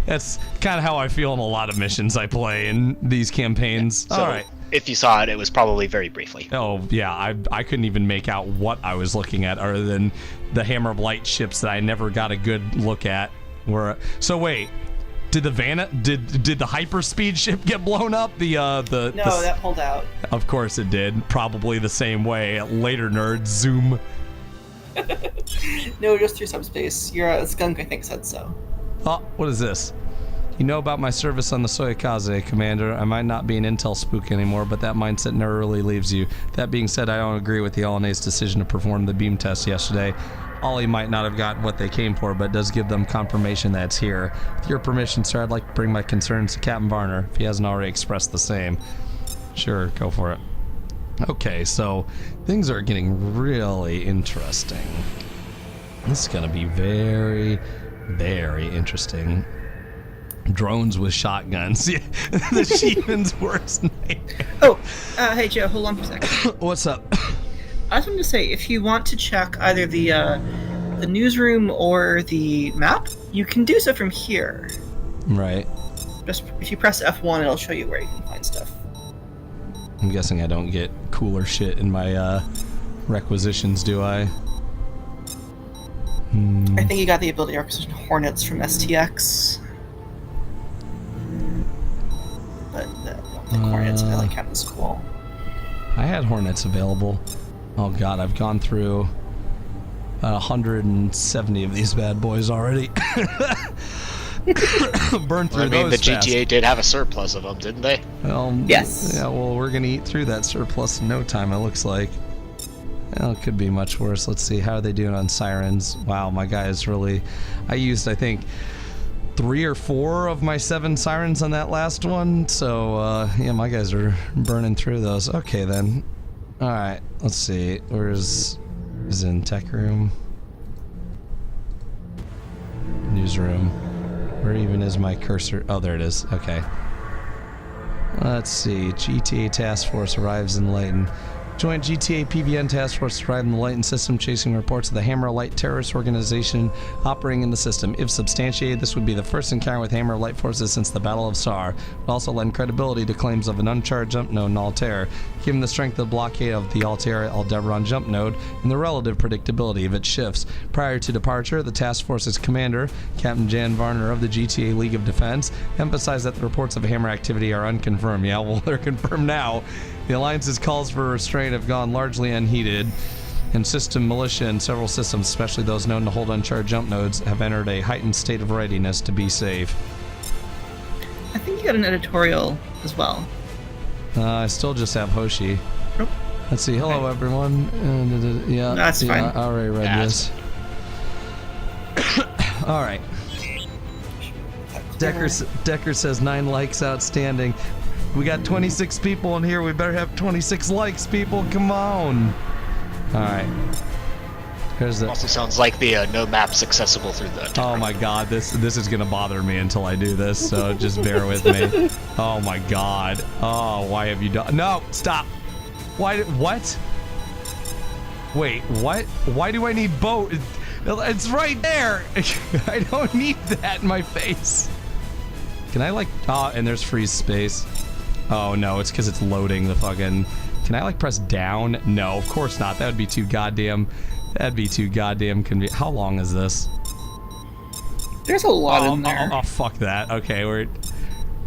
that's kind of how I feel in a lot of missions I play in these campaigns. So All right. if you saw it, it was probably very briefly. Oh yeah, I couldn't even make out what I was looking at other than the Hammer of Light ships that I never got a good look at. So wait, did the hyperspeed ship get blown up? That pulled out. Of course it did. Probably the same way. Later, nerds. Zoom. No, just through subspace. Your skunk, I think, said so. Oh, what is this? You know about my service on the Soyokaze, Commander. I might not be an intel spook anymore, but that mindset never really leaves you. That being said, I don't agree with the LNA's decision to perform the beam test yesterday. Ollie might not have got what they came for, but does give them confirmation that it's here. With your permission, sir, I'd like to bring my concerns to Captain Varner, if he hasn't already expressed the same. Sure, go for it. Okay, so things are getting really interesting. This is going to be very, very interesting. Drones with shotguns. Yeah, the Sheeman's worst nightmare. Oh, hey Joe, hold on for a second. What's up? I just wanted to say, if you want to check either the newsroom or the map, you can do so from here. Right. Just if you press F1, it'll show you where you can find stuff. I'm guessing I don't get cooler shit in my requisitions, do I? I think you got the ability to requisition Hornets from STX. But I don't think Hornets I like having cool. I had Hornets available. Oh god, I've gone through 170 of these bad boys already. Burned through those the fast. GTA did have a surplus of them, didn't they? Yes. Yeah, well, we're gonna eat through that surplus in no time, it looks like. Well, it could be much worse. Let's see, how are they doing on sirens? Wow, my guy is really... I used, I think, 3 or 4 of my 7 sirens on that last one, so, yeah, my guys are burning through those. Okay, then. Alright, let's see. Is in tech room? Newsroom. Where even is my cursor? Oh, there it is. Okay. Let's see. GTA Task Force arrives in Layton. Joint GTA PVN Task Force arrived in the Layton system, chasing reports of the Hammer Light terrorist organization operating in the system. If substantiated, this would be the first encounter with Hammer Light forces since the Battle of Sar. It would also lend credibility to claims of an uncharged jump node in Altair, given the strength of the blockade of the Altair-Aldebaran jump node and the relative predictability of its shifts. Prior to departure, the task force's commander, Captain Jan Varner of the GTA League of Defense, emphasized that the reports of Hammer activity are unconfirmed. Yeah, well, they're confirmed now. The Alliance's calls for restraint have gone largely unheeded, and system militia and several systems, especially those known to hold uncharged jump nodes, have entered a heightened state of readiness to be safe. I think you got an editorial as well. I still just have Hoshi. Nope. Let's see. Hello, everyone. Yeah, that's fine. I already read this. All right. Decker says 9 likes outstanding. We got 26 people in here. We better have 26 likes, people. Come on. All right. Here's the. Also sounds like the no maps accessible through the. Oh my god, this is gonna bother me until I do this. So just bear with me. Oh my god. Oh, why have you done? No, stop. Why? What? Wait, what? Why do I need boat? It's right there. I don't need that in my face. Can I like? Oh, and there's freeze space. Oh no, it's because it's loading the fucking... Can I like press down? No, of course not. That would be too goddamn... That'd be too goddamn convenient. How long is this? There's a lot in there. Oh, fuck that. Okay, we're...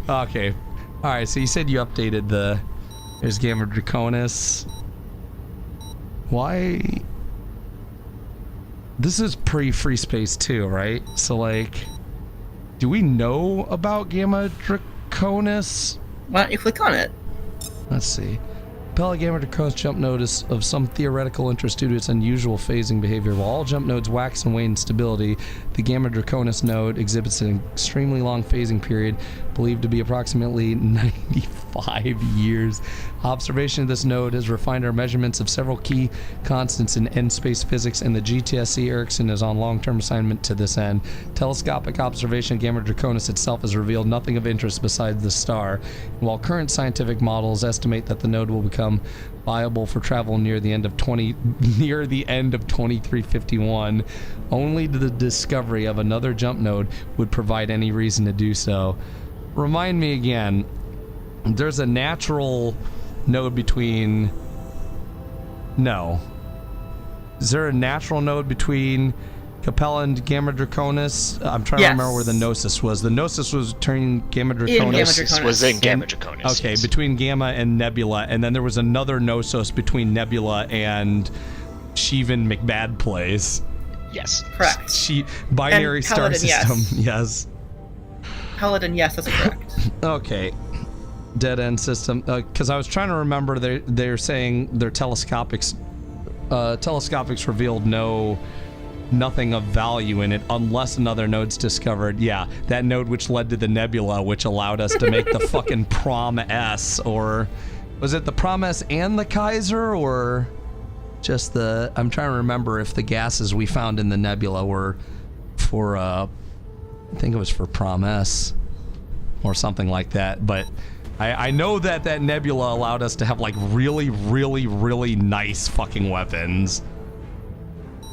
Okay. Alright, so you said you updated the... There's Gamma Draconis. Why... This is pre-FreeSpace 2, right? So like... Do we know about Gamma Draconis? Why don't you click on it? Let's see. Capella Gamma Draconis jump node is of some theoretical interest due to its unusual phasing behavior. While all jump nodes wax and wane in stability, the Gamma Draconis node exhibits an extremely long phasing period, believed to be approximately 95 years. Observation of this node has refined our measurements of several key constants in end-space physics, and the GTSC Ericsson is on long-term assignment to this end. Telescopic observation of Gamma Draconis itself has revealed nothing of interest besides the star. While current scientific models estimate that the node will become viable for travel near the end of 2351, only the discovery of another jump node would provide any reason to do so. Remind me again, there's a natural node between... No. Is there a natural node between Capella and Gamma Draconis? I'm trying to remember where the Gnosis was. The Gnosis was turning Gamma Draconis. Gnosis was in Gamma Draconis. Okay, between Gamma and Nebula, and then there was another Gnosis between Nebula and Shivan McBad Place. Yes. Correct. Binary And star Paladin, system. yes. Yes. Paladin, yes, that's correct. Okay. Dead end system. Because I was trying to remember, they're saying their telescopics revealed nothing of value in it unless another node's discovered. Yeah, that node which led to the nebula, which allowed us to make the fucking Prom S, or was it the Prom S and the Kaiser, or just the... I'm trying to remember if the gases we found in the nebula were for, I think it was for Prom S or something like that, but I know that that nebula allowed us to have like really, really, really nice fucking weapons.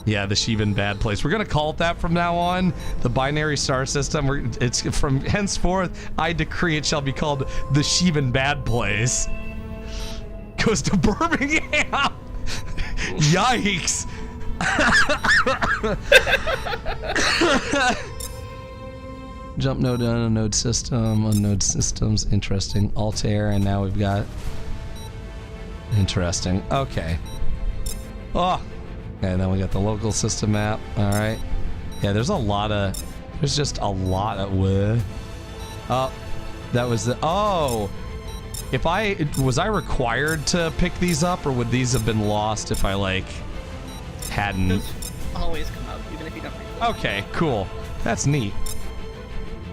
Yeah, the Shivan Bad Place. We're gonna call it that from now on. The binary star system. It's from henceforth. I decree it shall be called the Shivan Bad Place. Goes to Birmingham. Yikes. Jump node on a node system. On node systems. Interesting. Altair, and now we've got. Interesting. Okay. Oh. And then we got the local system map. All right. Yeah, there's just a lot of oh, that was the, oh, was I required to pick these up, or would these have been lost if I like hadn't? Those always come up, even if you don't read them. Okay, cool. That's neat.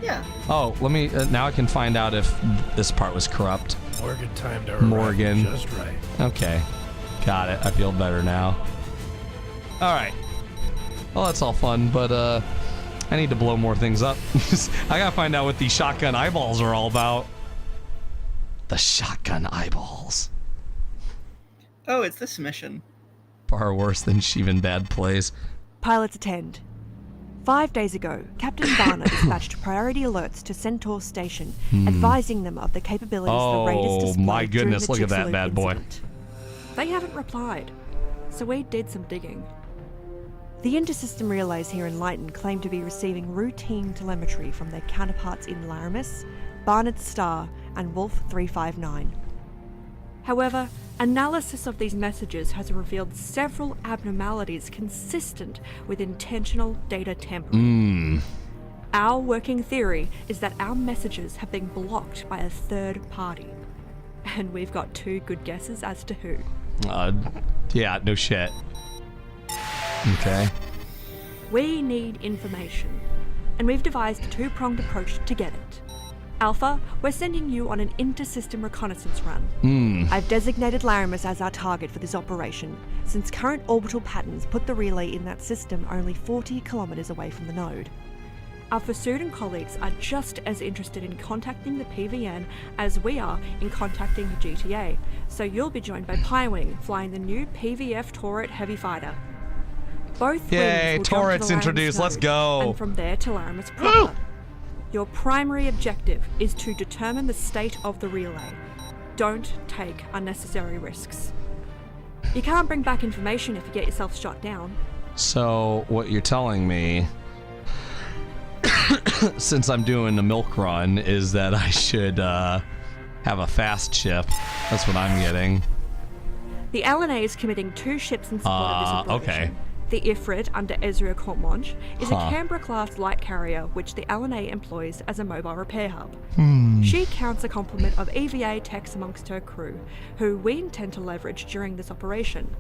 Yeah. Oh, let me, now I can find out if this part was corrupt. Morgan timed our Morgan. Just right. Okay. Got it. I feel better now. Alright. Well, that's all fun, but I need to blow more things up. I gotta find out what these shotgun eyeballs are all about. The shotgun eyeballs. Oh, it's this mission. Far worse than Shivan Bad Plays. Pilots attend. 5 days ago, Captain Varner dispatched priority alerts to Centaur Station, advising them of the capabilities the Raiders displayed. Oh my goodness, look at that Chicxulub bad boy. incident. They haven't replied, so we did some digging. The intersystem relays here in Lighton claim to be receiving routine telemetry from their counterparts in Laramis, Barnard Star, and Wolf 359. However, analysis of these messages has revealed several abnormalities consistent with intentional data tampering. Our working theory is that our messages have been blocked by a third party, and we've got 2 good guesses as to who. Yeah, no shit. Okay. We need information, and we've devised a 2-pronged approach to get it. Alpha, we're sending you on an inter-system reconnaissance run. I've designated Laramis as our target for this operation, since current orbital patterns put the relay in that system only 40 kilometers away from the node. Our Fasudan colleagues are just as interested in contacting the PVN as we are in contacting the GTA, so you'll be joined by Pywing, flying the new PVF Turret Heavy Fighter. Both Yay, wings will jump to turrets the Laramis introduced, let's node, go. And from there to Laramis proper. Your primary objective is to determine the state of the relay. Don't take unnecessary risks. You can't bring back information if you get yourself shot down. So, what you're telling me, since I'm doing a milk run, is that I should have a fast ship. That's what I'm getting. The alumni is committing 2 ships in support of this operation. Okay. The Ifrit under Ezra Courtmanche is a Canberra-class light carrier which the LNA employs as a mobile repair hub. She counts a complement of EVA techs amongst her crew, who we intend to leverage during this operation.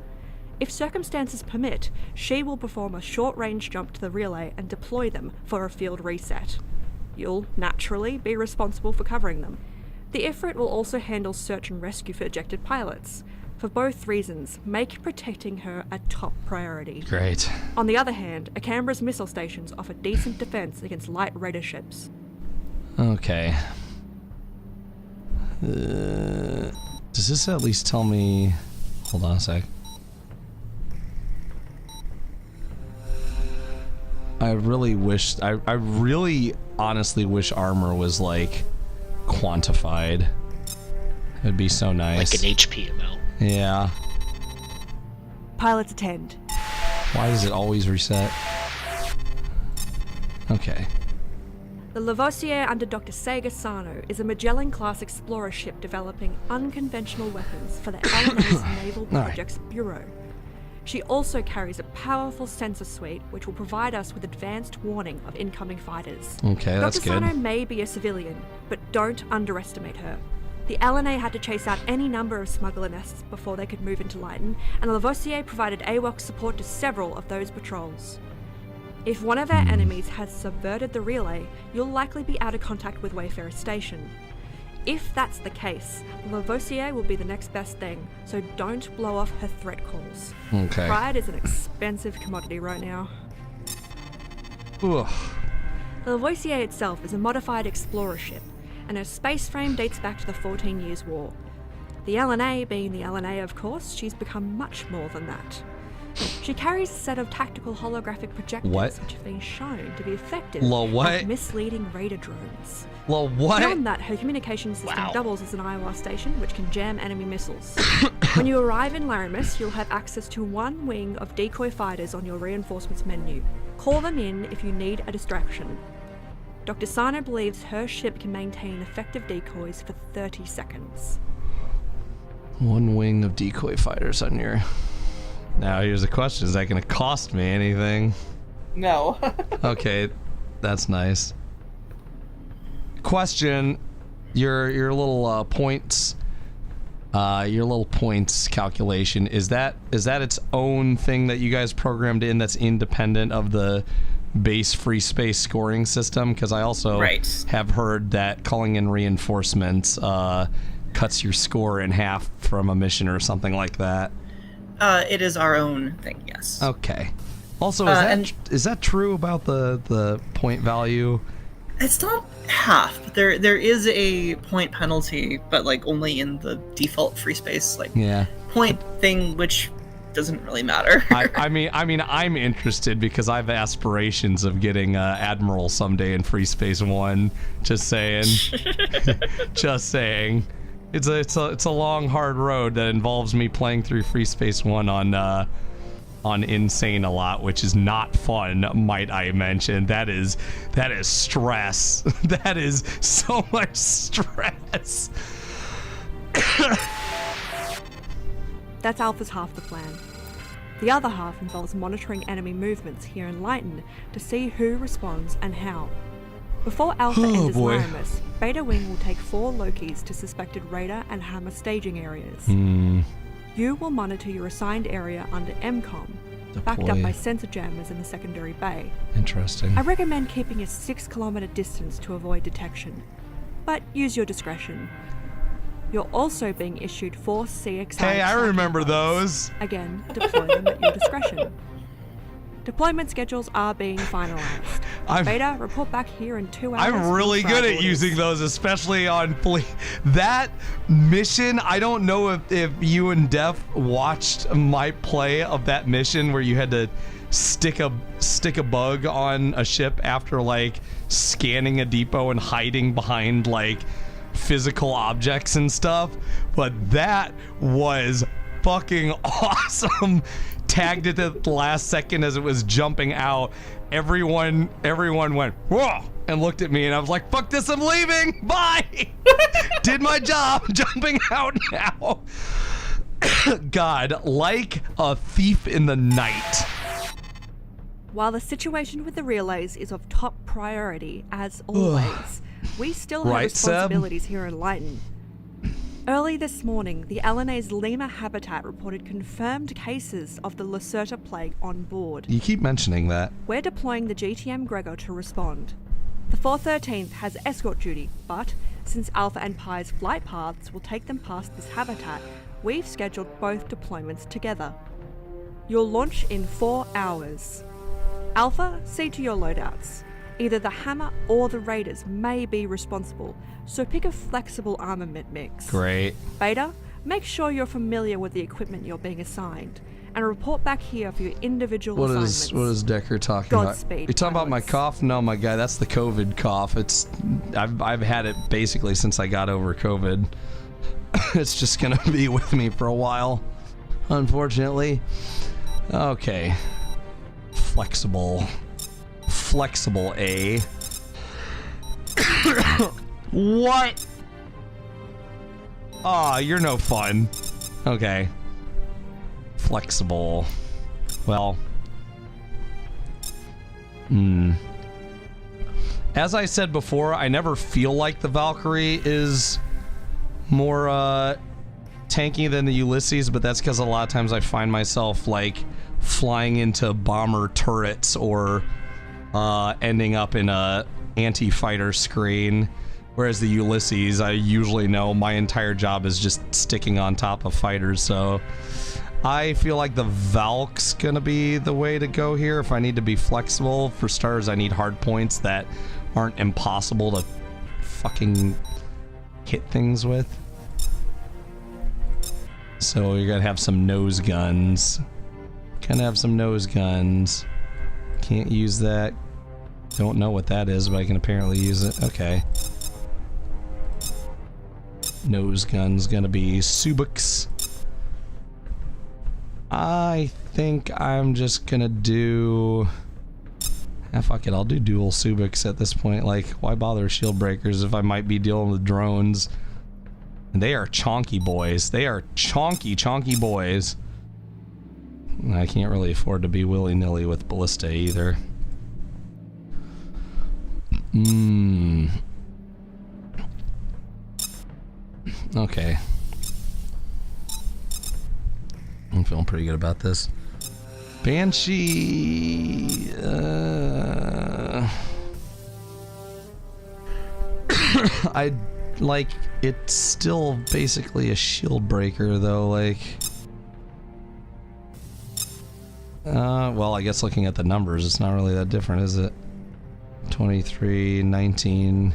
If circumstances permit, she will perform a short-range jump to the relay and deploy them for a field reset. You'll naturally be responsible for covering them. The Ifrit will also handle search and rescue for ejected pilots. For both reasons, make protecting her a top priority. Great. On the other hand, Canberra's missile stations offer decent defense against light raider ships. Okay. Does this at least tell me... Hold on a sec. I really wish... I really honestly wish armor was, like, quantified. It'd be so nice. Like an HP amount. Yeah. Pilots attend. Why does it always reset? Okay. The Lavoisier under Dr. Sega Sano is a Magellan-class explorer ship developing unconventional weapons for the LNA's Naval Projects Bureau. She also carries a powerful sensor suite which will provide us with advanced warning of incoming fighters. Okay, that's good. Dr. Sano may be a civilian, but don't underestimate her. The LNA had to chase out any number of smuggler nests before they could move into Lytton, and Lavoisier provided AWOC support to several of those patrols. If one of our enemies has subverted the relay, you'll likely be out of contact with Wayfarer Station. If that's the case, Lavoisier will be the next best thing, so don't blow off her threat calls. Okay. Pride is an expensive commodity right now. Ugh. The Lavoisier itself is a modified explorer ship, and her space frame dates back to the 14 Years' War. The LNA being the LNA, of course, she's become much more than that. She carries a set of tactical holographic projectors which have been shown to be effective at misleading raider drones. Beyond that, her communication system doubles as an IOR station which can jam enemy missiles. When you arrive in Laramis, you'll have access to one wing of decoy fighters on your reinforcements menu. Call them in if you need a distraction. Dr. Sano believes her ship can maintain effective decoys for 30 seconds. One wing of decoy fighters on your... Now here's the question, is that going to cost me anything? No. Okay, that's nice. Question, your little points calculation, is that its own thing that you guys programmed in that's independent of the base FreeSpace scoring system? Because I also have heard that calling in reinforcements cuts your score in half from a mission or something like that. It is our own thing, yes. Okay. Also, is that true about the point value? It's not half, but there is a point penalty, but like only in the default FreeSpace point thing, which doesn't really matter. I mean, I'm interested because I have aspirations of getting Admiral someday in FreeSpace 1. Just saying. Just saying. It's a long, hard road that involves me playing through FreeSpace 1 on Insane a lot, which is not fun, might I mention. That is stress. That is so much stress. That's Alpha's half the plan. The other half involves monitoring enemy movements here in Lytton to see who responds and how. Before Alpha enters Laramis, Beta Wing will take 4 Lokis to suspected Raider and Hammer staging areas. You will monitor your assigned area under MCOM, backed up by sensor jammers in the secondary bay. Interesting. I recommend keeping a 6-kilometer distance to avoid detection, but use your discretion. You're also being issued 4 CXI. Hey, I remember those. Again, deploy them at your discretion. Deployment schedules are being finalized. Beta, report back here in 2 hours. I'm really good at using those, especially on that mission. I don't know if you and Def watched my play of that mission where you had to stick a bug on a ship after like scanning a depot and hiding behind like physical objects and stuff, but that was fucking awesome. Tagged it at the last second as it was jumping out. Everyone went, whoa, and looked at me, and I was like, fuck this, I'm leaving, bye. Did my job, jumping out now. God, like a thief in the night. While the situation with the relays is of top priority, as always, we still have Right, responsibilities here in Lighton. Early this morning, the LNA's Lima habitat reported confirmed cases of the Lacerta plague on board. You keep mentioning that. We're deploying the GTM Gregor to respond. The 413th has escort duty, but since Alpha and Pi's flight paths will take them past this habitat, we've scheduled both deployments together. You'll launch in 4 hours. Alpha, see to your loadouts. Either the Hammer or the Raiders may be responsible, so pick a flexible armament mix. Great. Beta, make sure you're familiar with the equipment you're being assigned, and report back here for your individual assignments. What is Decker talking Godspeed, about? You talking about my cough? No, my guy, that's the COVID cough. I've had it basically since I got over COVID. It's just gonna be with me for a while, unfortunately. Okay. Flexible A. What? Aw, you're no fun. Okay. Flexible. Well. As I said before, I never feel like the Valkyrie is more tanky than the Ulysses, but that's because a lot of times I find myself like flying into bomber turrets or ending up in a anti-fighter screen, whereas the Ulysses, I usually know my entire job is just sticking on top of fighters. So I feel like the Valk's gonna be the way to go here. If I need to be flexible, for starters, I need hard points that aren't impossible to fucking hit things with. So you're gonna have some nose guns. Can't use that. Don't know what that is, but I can apparently use it. Okay. Nose gun's gonna be Subuks. I think I'm just gonna do... fuck it, I'll do dual Subuks at this point. Like, why bother shield breakers if I might be dealing with drones? And they are chonky boys. They are chonky boys. I can't really afford to be willy-nilly with Ballista either. Okay. I'm feeling pretty good about this. Banshee... like, it's still basically a shield breaker, though, like... well, I guess looking at the numbers, it's not really that different, is it? 23, 19...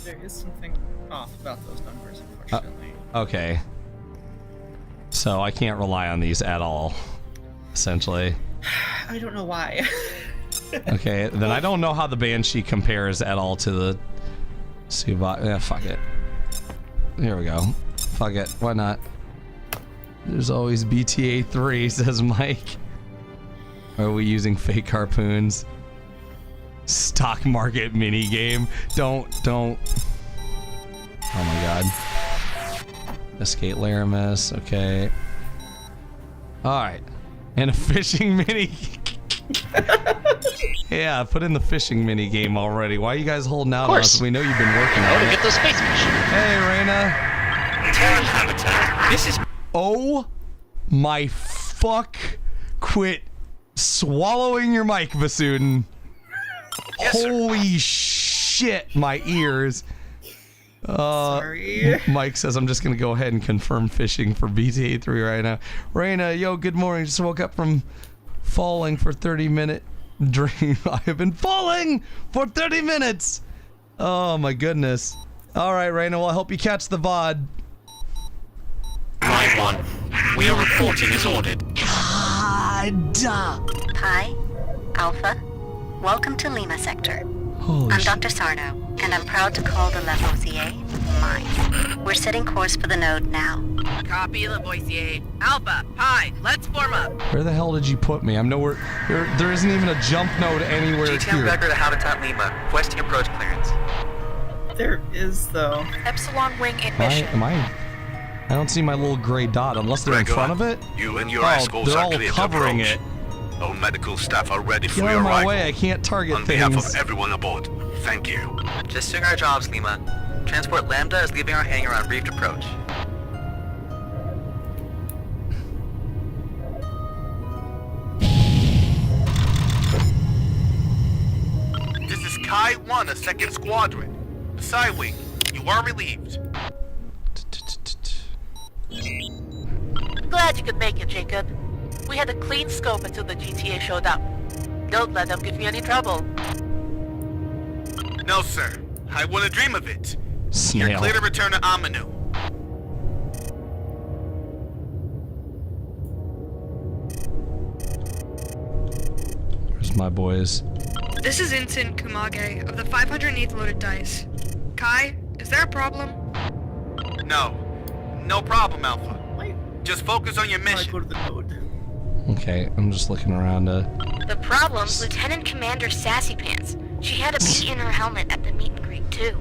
There is something off about those numbers, unfortunately. Okay. So I can't rely on these at all, essentially. I don't know why. Okay, then I don't know how the Banshee compares at all to the Subat. Yeah, fuck it. Here we go. Fuck it. Why not? There's always BTA 3, says Mike. Are we using fake harpoons? Stock market minigame. Don't. Oh my god. Escape Laramis. Okay. Alright. And a fishing mini. Yeah, put in the fishing mini game already. Why are you guys holding out on us? We know you've been working on it. Get those space missions. Hey, Reyna. Terran habitat. This is... Oh my fuck. Quit swallowing your mic, Vasudin. Yes, holy shit, my ears. Sorry. Mike says I'm just gonna go ahead and confirm fishing for BTA 3 right now. Reyna, yo, good morning. Just woke up from falling for 30-minute dream. I have been falling for 30 minutes. Oh my goodness. All right, Reyna, well, I hope you catch the VOD. Line 1. We are reporting as ordered. Pi, Alpha, welcome to Lima Sector. I'm Dr. Sarno, and I'm proud to call the Lavoisier mine. We're setting course for the node now. Copy, Lavoisier. Alpha, Pi, let's form up. Where the hell did you put me? I'm nowhere. There isn't even a jump node anywhere GTM here. Gregor to Habitat Lima, requesting approach clearance. There is, though. Epsilon wing in mission. I don't see my little gray dot unless they're in front of it. You and your oh, escorts they're are all clear to covering approach. it. Our medical staff are ready for Get out your of my arrival. way, I can't target On things. behalf of everyone aboard, thank you. Just doing our jobs, Lima. Transport Lambda is leaving our hangar on reefed approach. This is Kai 1 of 2nd Squadron. Side wing, you are relieved. Glad you could make it, Jacob. We had a clean scope until the GTA showed up. Don't let them give you any trouble. No, sir. I wouldn't dream of it. Snail. You're clear to return to Amanu. Where's my boys? This is Ensign Kumage of the 508th Loaded Dice. Kai, is there a problem? No problem, Alpha. Just focus on your mission. Go to the node. Okay, I'm just looking around The problem's Lieutenant Commander Sassy Pants. She had a bee in her helmet at the meet and greet too.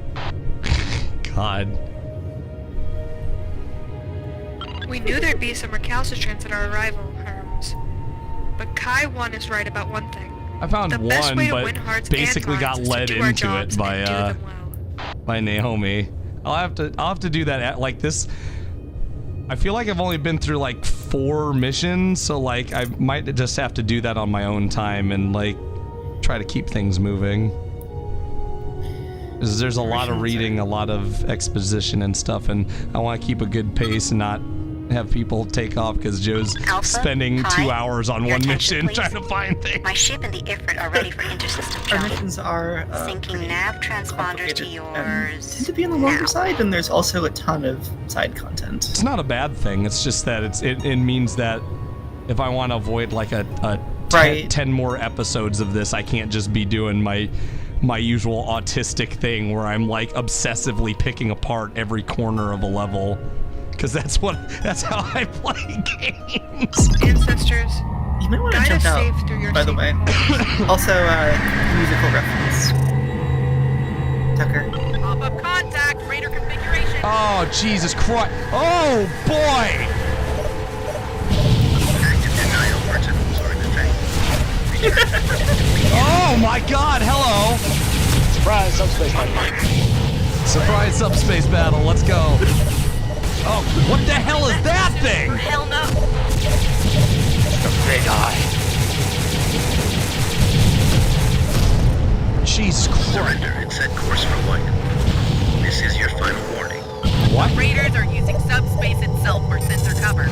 God. We knew there'd be some recalcitrance at our arrival, Herms. But Kai 1 is right about one thing. I found the best one, way to but win hearts basically and got minds is to led do our into jobs it and do them by Naomi. I'll have to do that at, like this. I feel like I've only been through like 4 missions, so like I might just have to do that on my own time and like try to keep things moving. 'Cause there's a lot of reading, a lot of exposition and stuff, and I want to keep a good pace and not have people take off because Joe's Alpha, spending hi. 2 hours on Your one attention, mission please. trying to find things. My ship and the Ifrit are ready for intersystem Our jump. missions are Syncing nav transponders to yours. tend to be on the longer side, and there's also a ton of side content. It's not a bad thing. It's just that it means that if I want to avoid like a 10 more episodes of this, I can't just be doing my usual autistic thing where I'm like obsessively picking apart every corner of a level, because that's how I play games. Ancestors, You might want to guide jump us out, safe through your by the safe way. home. Also, musical reference. Tucker. Pop-up contact, radar configuration. Oh, Jesus Christ. Oh, boy. Oh, my God. Hello. Surprise subspace battle. Surprise subspace battle. Let's go. Oh, what the hell is that thing? Hell no. The big eye. Jesus Christ. Surrender and set course for White. This is your final warning. What? Raiders are using subspace itself for sensor cover.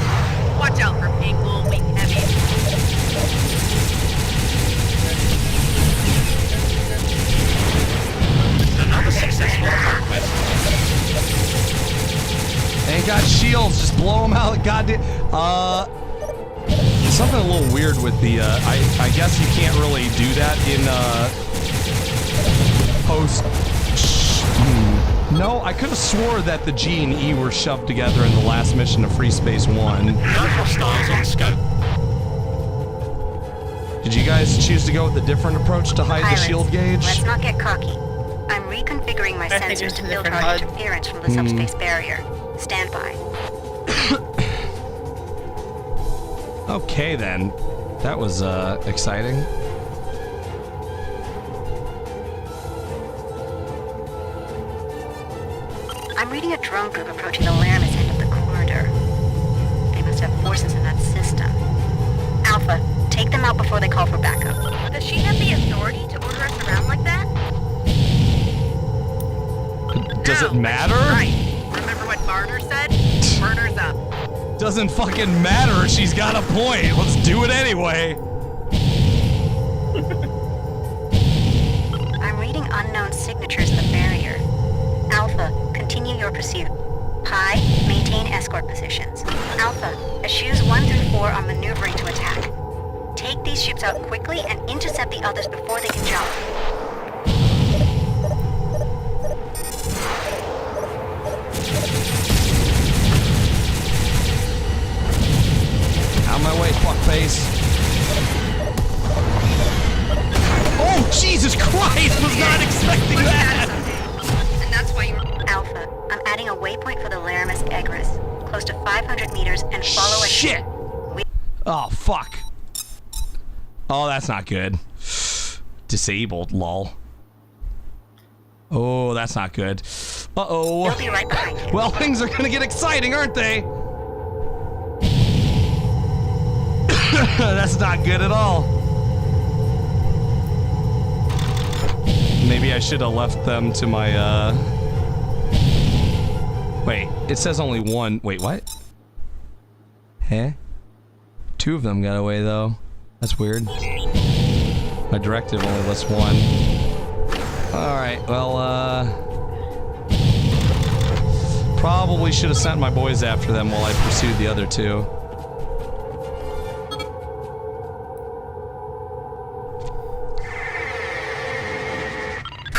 Watch out for pink wool wing heavies. Another successful conquest. Ain't got shields, just blow them out. Goddamn. Something a little weird with the. I guess you can't really do that in post. No, I could have swore that the G and E were shoved together in the last mission of FreeSpace 1. No hostiles on scope. Did you guys choose to go with a different approach to hide Pilots, the shield gauge? Let's not get cocky. I'm reconfiguring my I think sensors it's to a filter different out HUD. interference from the subspace barrier. Stand by. Okay then, that was exciting. I'm reading a drone group approaching the Laramis end of the corridor. They must have forces in that system. Alpha, take them out before they call for backup. Does she have the authority to order us around like that? Does it matter? Right. Remember what Barter said? Murder's up. Doesn't fucking matter. She's got a point. Let's do it anyway. I'm reading unknown signatures in the barrier. Alpha, continue your pursuit. Pi, maintain escort positions. Alpha, eschews 1 through 4 are maneuvering to attack. Take these ships out quickly and intercept the others before they can jump. Out my way, fuckface. Oh, Jesus Christ! Was not expecting that! And that's why you Alpha, I'm adding a waypoint for the Laramis Egress. Close to 500 meters and follow a shit. Oh, fuck. Oh, that's not good. Disabled, lol. Oh, that's not good. Uh-oh. We'll be right behind you. Well, things are gonna get exciting, aren't they? That's not good at all. Maybe I should have left them to my, Wait, it says only one. Wait, what? Huh? 2 of them got away, though. That's weird. My directive only lists 1. Alright, well, probably should have sent my boys after them while I pursued the other 2.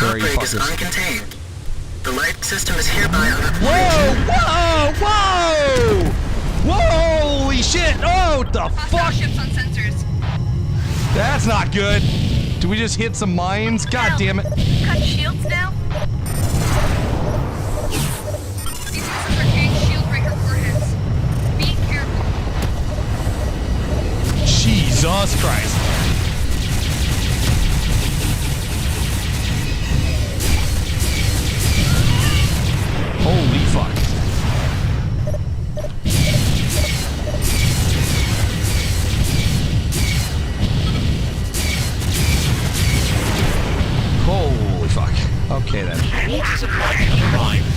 Where are you Outbreak is fuckers? uncontained. The light system is hereby under Whoa! Whoa! Whoa! Holy shit! Oh, what the fuck? Ships on sensors. That's not good. Do we just hit some mines? God damn it. Cut shields now? These missiles are carrying shield breaker warheads. Be careful. Jesus Christ. Holy fuck. Holy fuck. Okay then. Water supply has arrived.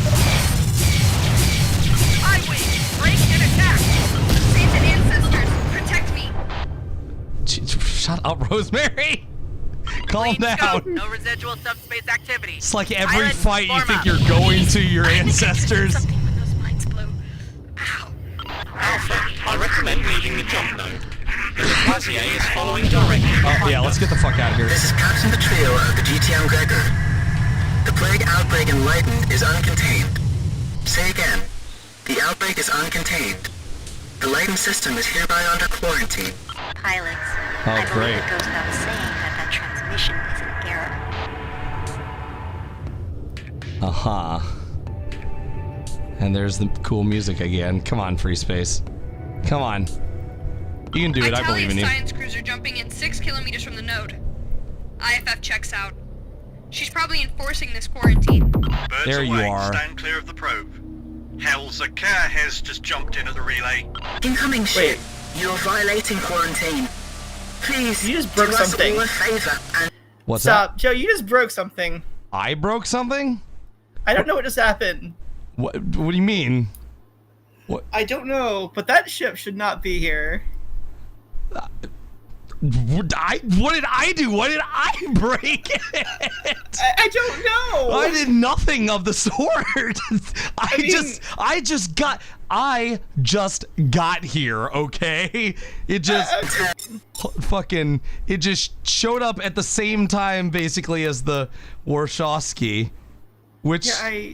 I-wing, break and attack. Saints and ancestors, protect me. Shut up, Rosemary. Calm Clean down. scope, no residual subspace activity. It's like every Pilot, fight you form think up. you're going to your ancestors. Alpha, I recommend leaving the jump node. The Laplacier is following directly behind Oh, yeah, let's get the fuck out of here. This is Captain Petrillo of the GTM Gregor. The plague outbreak enlightened is uncontained. Say again. The outbreak is uncontained. The lightened system is hereby under quarantine. Pilots, Oh, I believe great. it goes without saying that transmission is an error. Uh-huh. And there's the cool music again. Come on, FreeSpace. Come on. You can do it, I believe in you. Science cruiser jumping in 6 kilometers from the node. IFF checks out. She's probably enforcing this quarantine. Birds There you away. are. Stand clear of the probe. Hell's a car has just jumped in at the relay. Incoming ship. You're violating quarantine. Please, You just broke do us something. all a favor and What's Stop, Joe. You just broke something. I broke something? I don't know what just happened. What do you mean? I don't know, but that ship should not be here. What did I do? What did I break it? I don't know. I did nothing of the sort. I just got here, okay? It just it just showed up at the same time basically as the Warshawski, which Yeah,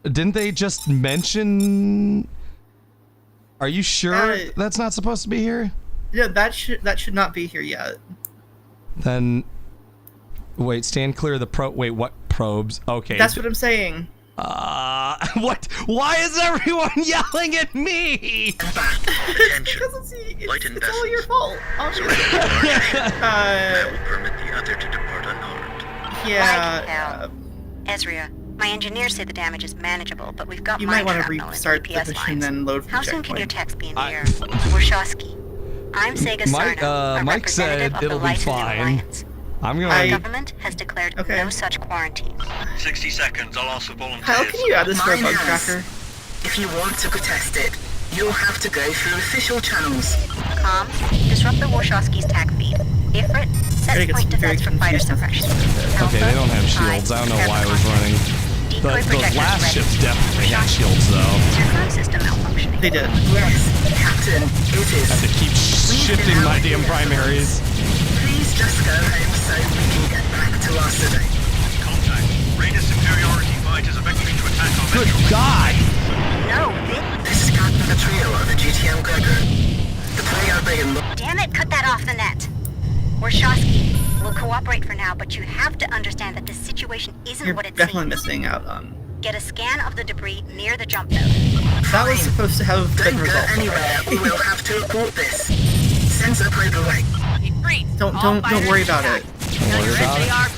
didn't they just mention? Are you sure that's not supposed to be here? Yeah, that should not be here yet. Then wait, stand clear of the wait, what probes? Okay. That's what I'm saying. What? Why is everyone yelling at me? attention. It's all your fault. That will permit the other to depart unharmed. Right, Ezria, my engineers say the damage is manageable, but we've got You mine might want to shrapnel and restart the GPS mission lines. then load from How the soon can your checkpoint. techs be in the air? Warshawski. I'm Sega Mike, Sarno, a Mike said representative of the it'll be Light and New fine. Alliance. I'm Our gonna. government has declared no such quarantine. 60 seconds, I'll ask for volunteers. How can you add this to a Mine bug has. tracker? If you want to protest it, you'll have to go through official channels. Comms, disrupt the Warshawski's TAC feed. Ifrit, set point defense for fighter suppression. Okay, they don't have shields. I don't know why I was running. The last ships definitely had shields, though. Is your comm system malfunctioning? They did. Yes, Captain, it is. I have to keep shifting my damn primaries. Please just go home so we can get back to our survey. Contact. Raider superiority fighters are vectoring to attack our Good God! No, This is Captain Petrillo of the GTM Gregor. The plague outbreak in Damn it, cut that off the net. Warshawski, we'll cooperate for now, but you have to understand that this situation isn't You're what it definitely seems. missing out on. Get a scan of the debris near the jump node. That was supposed to have been Don't go resolved anywhere, already. we will have to report this. Descend separate the light. Don't worry about it. Don't worry about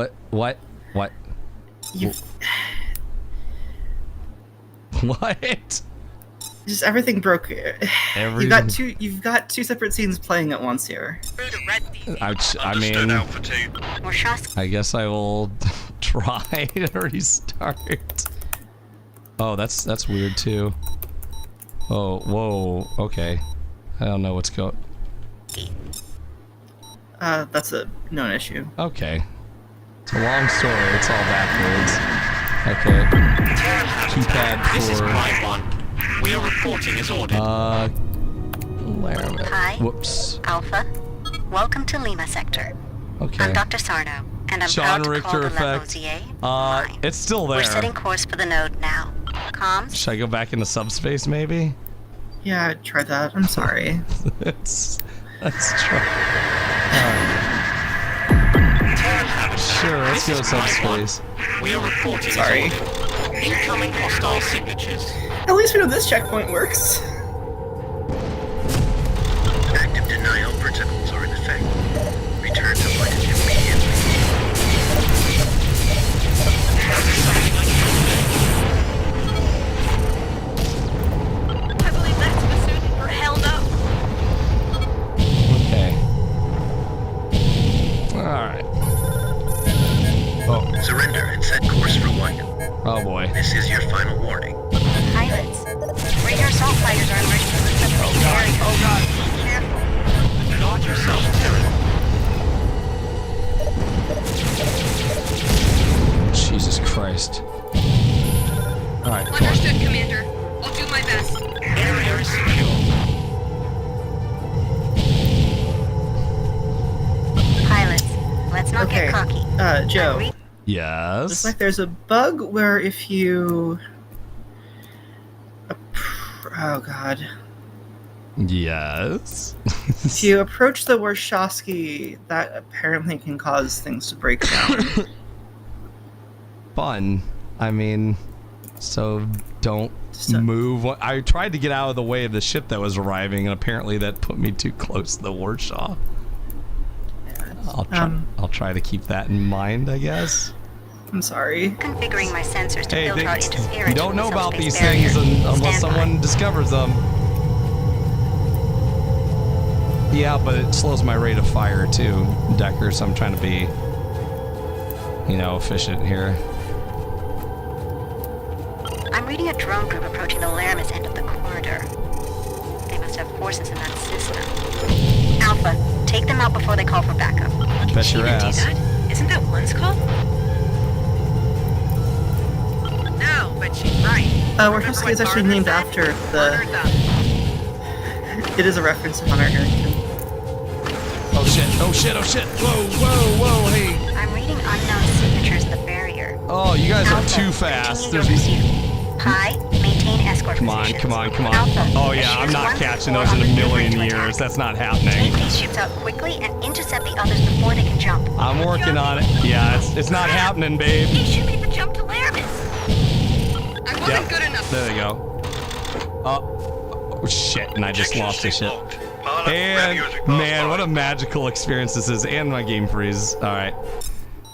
it. What? You. What? Just everything broke. You've got two separate scenes playing at once here. I mean, I guess I will try to restart. Oh, that's weird too. Oh, whoa. Okay, I don't know what's going. That's a known issue. Okay, it's a long story. It's all backwards. Okay. Keypad for. This is my one. We are reporting as ordered. Hi. Whoops. Alpha. Welcome to Lima Sector. Okay. I'm Dr. Sarno, and I'm Sean proud to Richter call the effect. Lavoisier. It's still there. We're setting course for the node now. Comms? Should I go back into subspace, maybe? Yeah, try that. I'm sorry. Let's try. Sure, let's go subspace. We are reporting. Sorry. Incoming hostile signatures. At least we know this checkpoint works. Active denial protocols are in effect. Return to light immediately. I believe that's Masood or hell no. Okay. Alright. Oh. Surrender and set course for light. Oh boy. This is your final warning. Pilots. Radar assault fighters are emerging from the subspace area. Oh god. Careful. Guard yourself, Terran. Jesus Christ. Alright, come on. Understood, Commander. I'll do my best. Area is secure. Pilots, let's not get cocky. Joe. Yes? Looks like there's a bug where if you... Oh god. Yes? If you approach the Warshawski, that apparently can cause things to break down. Fun. I mean, so don't move. I tried to get out of the way of the ship that was arriving, and apparently that put me too close to the Warshaw. I'll try to keep that in mind, I guess. I'm sorry. Configuring my sensors to filter out interference. You don't know about these things unless someone discovers them. Yeah, but it slows my rate of fire too, Decker, so I'm trying to be, efficient here. I'm reading a drone group approaching the Laramis end of the corridor. They must have forces in that system. Alpha, take them out before they call for backup. Bet your ass. Do that? Isn't that one's call? No, but she's right. Warshawski is actually named after the... It is a reference to Hunter Harrington. Oh shit, oh shit, oh shit. Whoa, hey. I'm reading unknown signatures at the barrier. Oh, you guys Alpha, are too fast. There's Pi, maintain escort Come on. Alpha, Oh yeah, I'm not catching those in a million years. That's not happening. Take these ships out quickly and intercept the others before they can jump. I'm working on it. Yeah, it's not happening, babe. He should be the jump to Laramis. I wasn't good enough. There you go. Oh shit, and I just lost the shit. And man, what a magical experience this is, and my game freeze. Alright,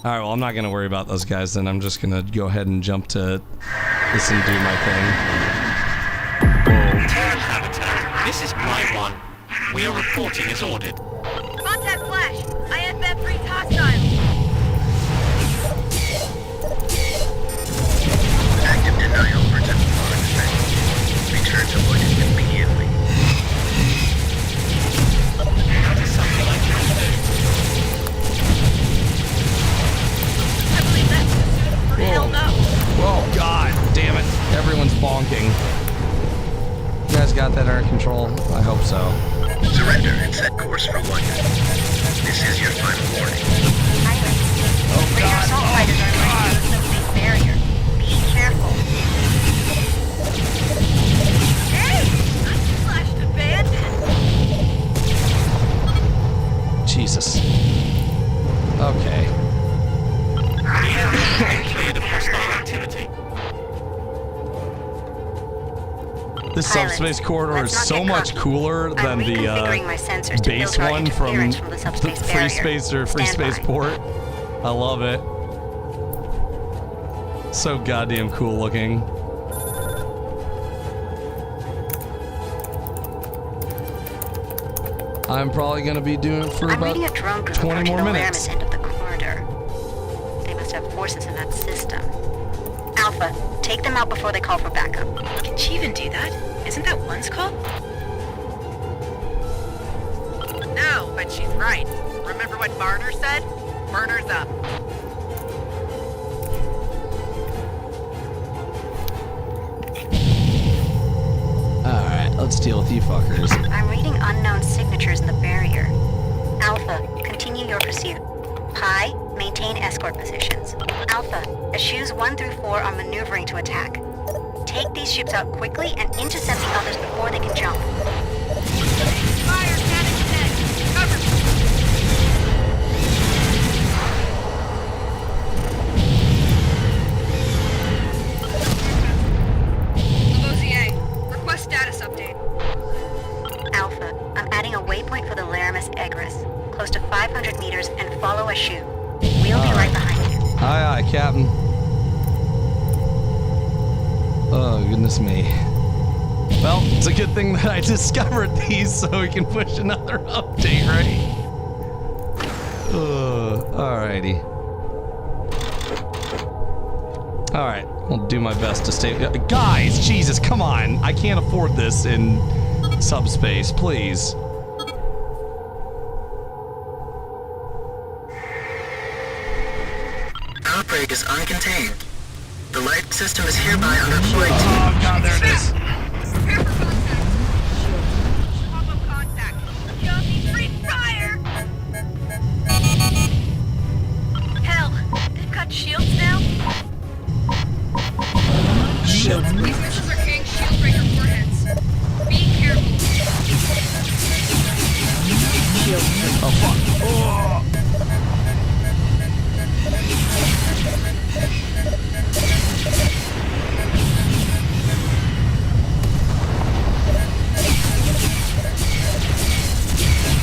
well, I'm not gonna worry about those guys then. I'm just gonna go ahead and jump to this and do my thing. Whoa. Terran habitat. This is my one. We are reporting as ordered. Contact flash. IFF reads hostile. Active denial protocols are in effect. Return to light immediately. That is something I can do. I believe that's or hell no. Whoa, god damn it. Everyone's bonking. You guys got that under control? I hope so. Surrender and set course for light. This is your final warning. Oh god. Assault fighters are emerging from the subspace barrier. Be careful. Hey! I flashed abandoned. Jesus. Okay. We have been cleared of hostile activity. This subspace corridor is so much cooler than the base one from the FreeSpace or FreeSpace port. I love it. So goddamn cool looking. I'm probably gonna be doing it for about 20 more minutes. End of the corridor. They must have forces in that system. Alpha, take them out before they call for backup. Can she even do that? Isn't that one's call? No, but she's right. Remember what Barner said? Burner's up. Alright, let's deal with you fuckers. I'm reading unknown signatures in the barrier. Alpha, continue your pursuit. Pi, maintain escort positions. Alpha, eschews 1 through 4 are maneuvering to attack. Take these ships out quickly and intercept the others before they can jump. Fire cannon dead. Cover me. Lavoisier, request status update. Alpha, I'm adding a waypoint for the Laramis Egress, close to 500 meters, and follow a shoe. We'll be right behind you. Aye, aye, Captain. Oh, goodness me. Well, it's a good thing that I discovered these so we can push another update, right? Alrighty. Alright, I'll do my best to stay. Guys, Jesus, come on. I can't afford this in subspace, please. Outbreak is uncontained. The light system is hereby under quarantine. Oh god, there it is. Prepare for contact. Pop-up contact. Yummy free fire! Hell, they've got shields now? Shit. These missiles are carrying shield breaker warheads. Be careful. Oh fuck. Oh.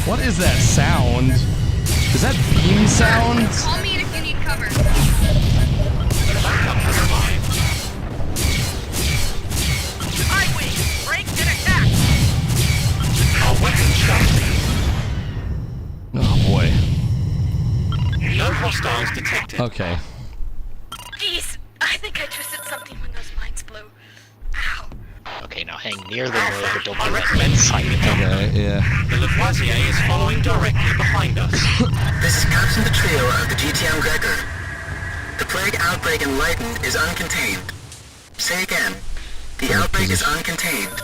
What is that sound? Is that beam sound? Call me in if you need cover. Highway, break and attack. Our weapon chassis. Oh boy. No hostiles detected. Okay. Jeez, I think I twisted something when those mines blew. Ow. Okay, now hang near the node, but don't get left inside it. Okay, yeah. The Lavoisier is following directly behind us. This is Captain the trio of the GTM Gregor. The plague outbreak enlightened is uncontained. Say again. The outbreak is uncontained.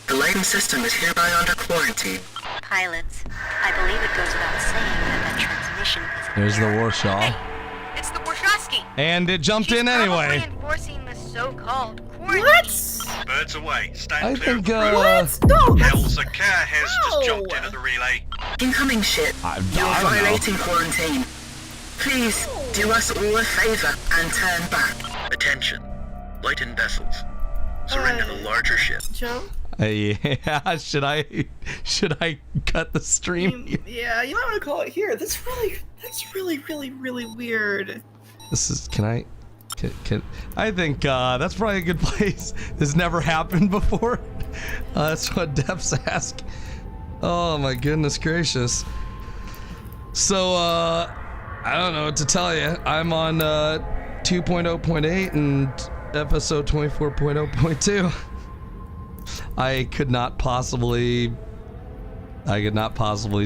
The lighting system is hereby under quarantine. Pilots, I believe it goes without saying that transmission is There's the Warshaw. It's the Warshawski. And it jumped in anyway. Probably enforcing the so-called quarantine. What? Birds away. Stand I clear think, of the relay. What? No, Hell's a car has just jumped into the relay. Incoming ship. You are violating quarantine. Please do us all a favor and turn back. Attention. Lightened vessels. Surrender the larger ship. Joe? Yeah, should I cut the stream? Yeah, you might want to call it here. That's really weird. This is, can I think that's probably a good place. This never happened before. That's what Depths ask. Oh my goodness gracious. So I don't know what to tell you. I'm on 2.0.8 and episode 24.0.2. I could not possibly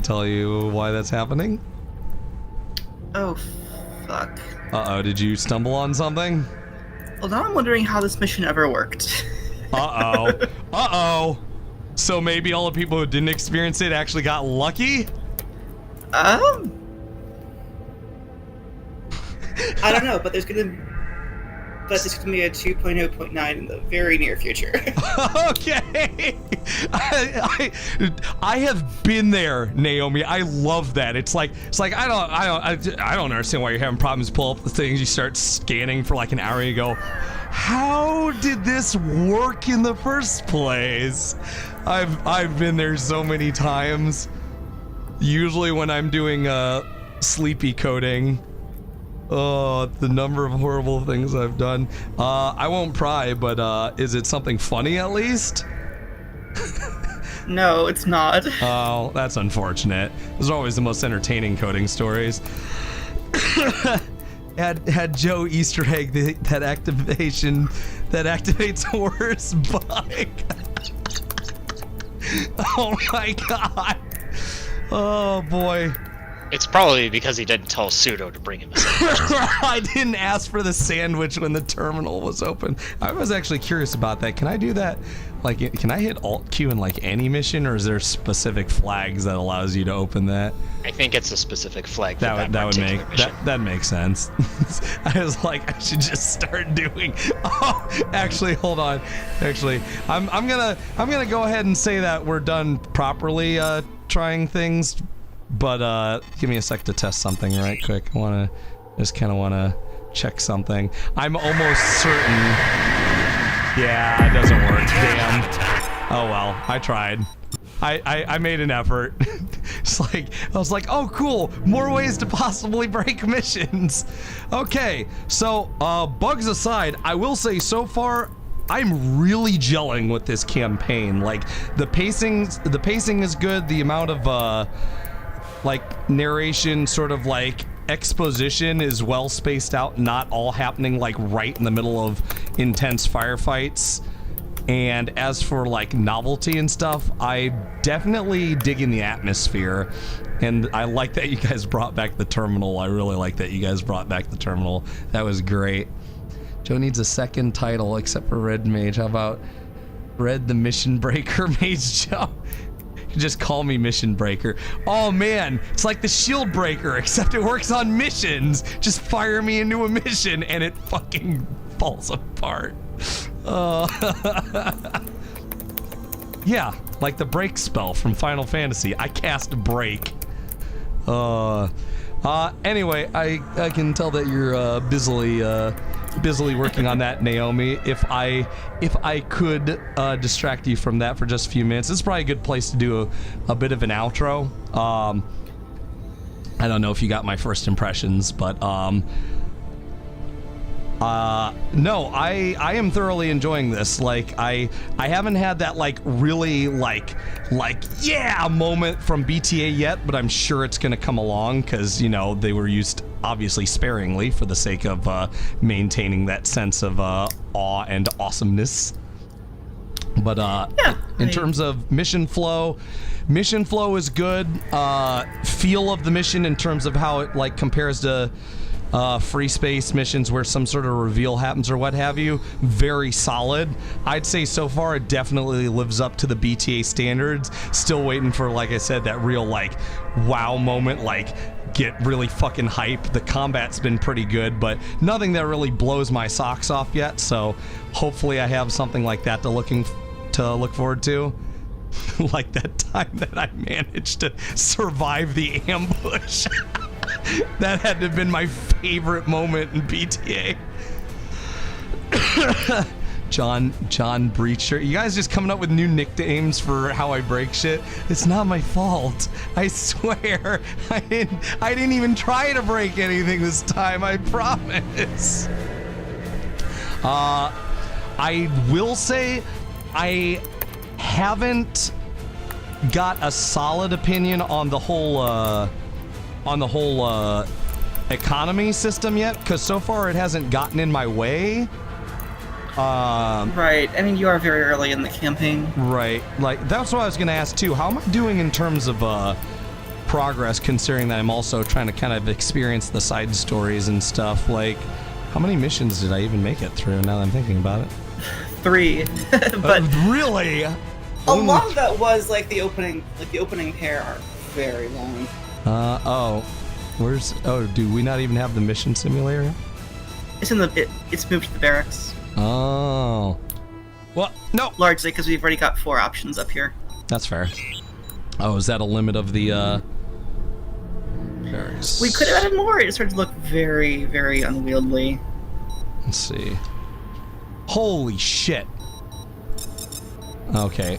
tell you why that's happening. Oh, fuck. Uh-oh, did you stumble on something? Well, now I'm wondering how this mission ever worked. Uh-oh. Uh-oh. So maybe all the people who didn't experience it actually got lucky? I don't know, but there's gonna... but it's going to be a 2.0.9 in the very near future. Okay. I have been there, Naomi. I love that. It's like I don't understand why you're having problems. Pull up the things, you start scanning for like an hour, and you go, how did this work in the first place? I've been there so many times. Usually when I'm doing sleepy coding. Oh, the number of horrible things I've done. I won't pry, but is it something funny at least? No, it's not. Oh, that's unfortunate. Those are always the most entertaining coding stories. had Joe Easter egg that activation that activates horse bike. Oh my god. Oh boy. It's probably because he didn't tell Pseudo to bring him a sandwich. I didn't ask for the sandwich when the terminal was open. I was actually curious about that. Can I do that? Like, can I hit Alt Q in like any mission, or is there specific flags that allows you to open that? I think it's a specific flag. That makes sense. I was like, I should just start doing. Oh, actually, hold on. Actually, I'm gonna go ahead and say that we're done properly trying things. But give me a sec to test something right quick. I just kind of want to check something. I'm almost certain. Yeah, it doesn't work. Damn. Oh well, I tried. I made an effort. It's like, I was like, oh cool, more ways to possibly break missions. Okay, so bugs aside, I will say so far, I'm really gelling with this campaign. Like the pacing is good. The amount of like narration, sort of like exposition is well spaced out, not all happening like right in the middle of intense firefights. And as for like novelty and stuff, I definitely dig in the atmosphere, and I like that you guys brought back the terminal. I really like that you guys brought back the terminal. That was great. Joe needs a second title except for Red Mage. How about Red the Mission Breaker Mage Joe? Just call me Mission Breaker. Oh man, it's like the Shield Breaker, except it works on missions. Just fire me into a mission and it fucking falls apart. Yeah, like the break spell from Final Fantasy. I cast break. Anyway, I can tell that you're busily working on that, Naomi. If I could distract you from that for just a few minutes, it's probably a good place to do a bit of an outro. I don't know if you got my first impressions, but no, I am thoroughly enjoying this. Like I haven't had that like really like yeah moment from BTA yet, but I'm sure it's gonna come along, because you know they were used obviously sparingly for the sake of maintaining that sense of awe and awesomeness. But in terms of mission flow is good. Feel of the mission in terms of how it like compares to FreeSpace missions where some sort of reveal happens or what have you, very solid. I'd say so far it definitely lives up to the BTA standards. Still waiting for, like I said, that real like wow moment, like get really fucking hype. The combat's been pretty good, but nothing that really blows my socks off yet, so hopefully I have something like that to look forward to. Like that time that I managed to survive the ambush. That had to have been my favorite moment in BTA. John Breacher. You guys just coming up with new nicknames for how I break shit. It's not my fault. I swear. I didn't even try to break anything this time, I promise. I will say I haven't got a solid opinion on the whole economy system yet, because so far it hasn't gotten in my way. Right. I mean, you are very early in the campaign. Right. Like, that's what I was going to ask, too. How am I doing in terms of progress, considering that I'm also trying to kind of experience the side stories and stuff? Like, how many missions did I even make it through, now that I'm thinking about it? 3. But really? A lot of that was, like, the opening pair are very long. Do we not even have the mission simulator? It's it's moved to the barracks. Oh. Well, no. Largely because we've already got 4 options up here. That's fair. Oh, is that a limit of the barracks? We could have added more. It started to look very, very unwieldy. Let's see. Holy shit. Okay.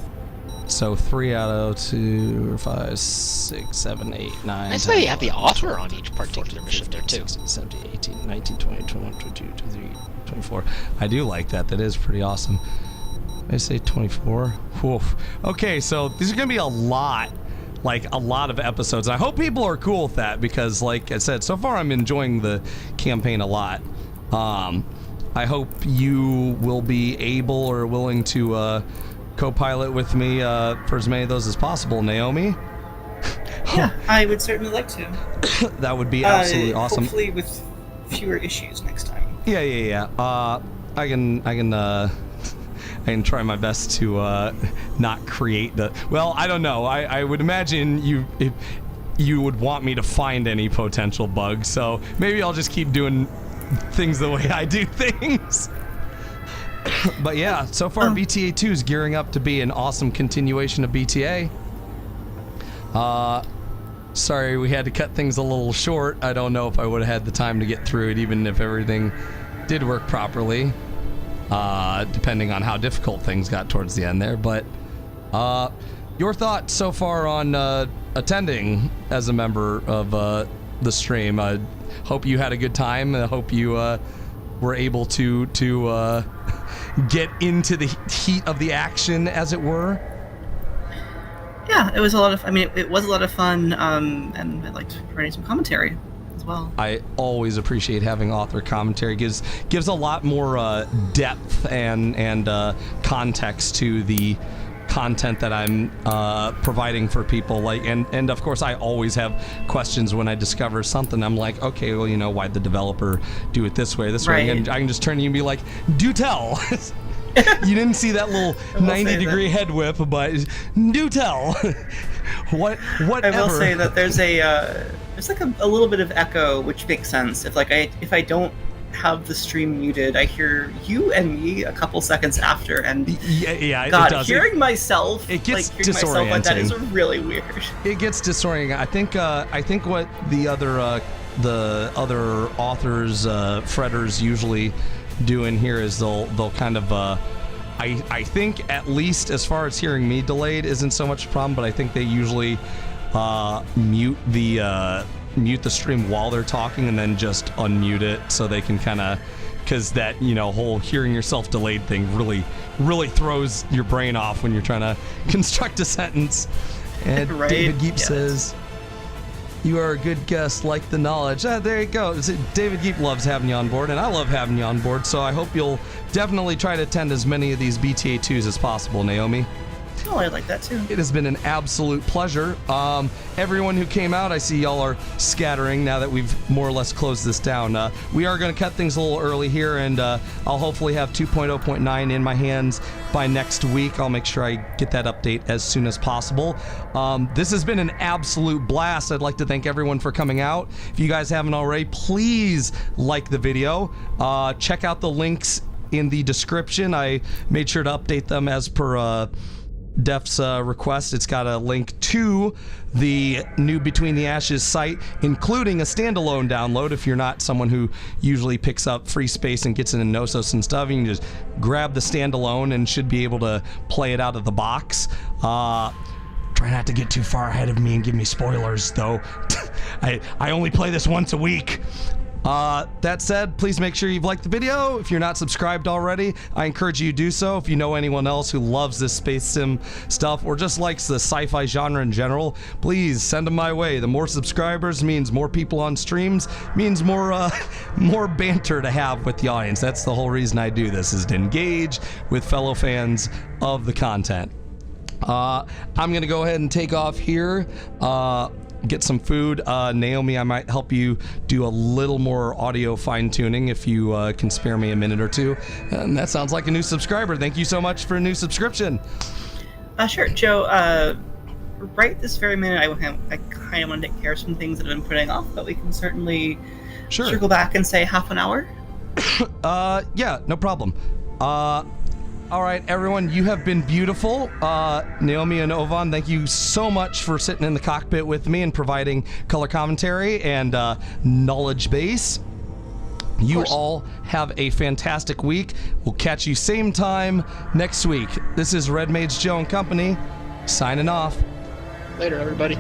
So 3 out of 2, 5, 6, 7, 8, 9. That's why you have the author on each particular mission there too. 16, 17, 18, 19, 20, 21, 22, 23, 24. I do like that. That is pretty awesome. I say 24. Woof. Okay, so these are going to be a lot of episodes. And I hope people are cool with that because, like I said, so far I'm enjoying the campaign a lot. I hope you will be able or willing to co-pilot with me for as many of those as possible, Naomi. Yeah, I would certainly like to. That would be absolutely awesome. Hopefully with fewer issues next time. Yeah. I can try my best to not create the. Well, I don't know. I would imagine you would want me to find any potential bugs, so maybe I'll just keep doing things the way I do things. But yeah, so far BTA 2 is gearing up to be an awesome continuation of BTA. Sorry we had to cut things a little short. I don't know if I would have had the time to get through it even if everything did work properly. Depending on how difficult things got towards the end there. But your thoughts so far on attending as a member of the stream. I hope you had a good time. I hope you were able to get into the heat of the action, as it were. Yeah, it was a lot of. I mean, it was a lot of fun, and I liked writing some commentary as well. I always appreciate having author commentary. Gives a lot more depth and context to the content that I'm providing for people. Like, and of course, I always have questions when I discover something. I'm like, okay, well, why'd the developer do it this way, way? And I can just turn to you and be like, do tell. You didn't see that little 90-degree head whip, but do tell. Whatever. I will say that there's like a little bit of echo, which makes sense. If I don't have the stream muted, I hear you and me a couple seconds after, and yeah, God, it does. hearing myself, it gets hearing myself like that is really weird. It gets disorienting. I think what the other authors, fretters usually do in here is they'll kind of I think, at least as far as hearing me delayed isn't so much a problem, but I think they usually mute the stream while they're talking and then just unmute it so they can kind of, because that whole hearing yourself delayed thing really throws your brain off when you're trying to construct a sentence. And right? David Geep says, you are a good guest, like the knowledge. There you go. David Geep loves having you on board, and I love having you on board, so I hope you'll definitely try to attend as many of these BTA 2s as possible, Naomi. Oh, I like that too. It has been an absolute pleasure. Everyone who came out, I see y'all are scattering now that we've more or less closed this down. We are going to cut things a little early here, and I'll hopefully have 2.0.9 in my hands by next week. I'll make sure I get that update as soon as possible. This has been an absolute blast. I'd like to thank everyone for coming out. If you guys haven't already, please like the video. Check out the links in the description. I made sure to update them as per Def's request. It's got a link to the new Between the Ashes site, including a standalone download. If you're not someone who usually picks up FreeSpace and gets into Gnosos and stuff, you can just grab the standalone and should be able to play it out of the box. Try not to get too far ahead of me and give me spoilers, though. I only play this once a week. That said, please make sure you've liked the video. If you're not subscribed already, I encourage you to do so. If you know anyone else who loves this space sim stuff or just likes the sci-fi genre in general, please send them my way. The more subscribers means more people on streams, means more banter to have with the audience. That's the whole reason I do this, is to engage with fellow fans of the content. I'm gonna go ahead and take off here. Get some food. Naomi, I might help you do a little more audio fine-tuning if you can spare me a minute or two. And that sounds like a new subscriber. Thank you so much for a new subscription. Sure, Joe. Right this very minute, I kind of want to take care of some things that I've been putting off, but we can certainly circle back and say half an hour. Yeah, no problem. All right, everyone, you have been beautiful. Naomi and Ovan, thank you so much for sitting in the cockpit with me and providing color commentary and knowledge base. You all have a fantastic week. We'll catch you same time next week. This is Red Mage Joe and Company, signing off. Later, everybody.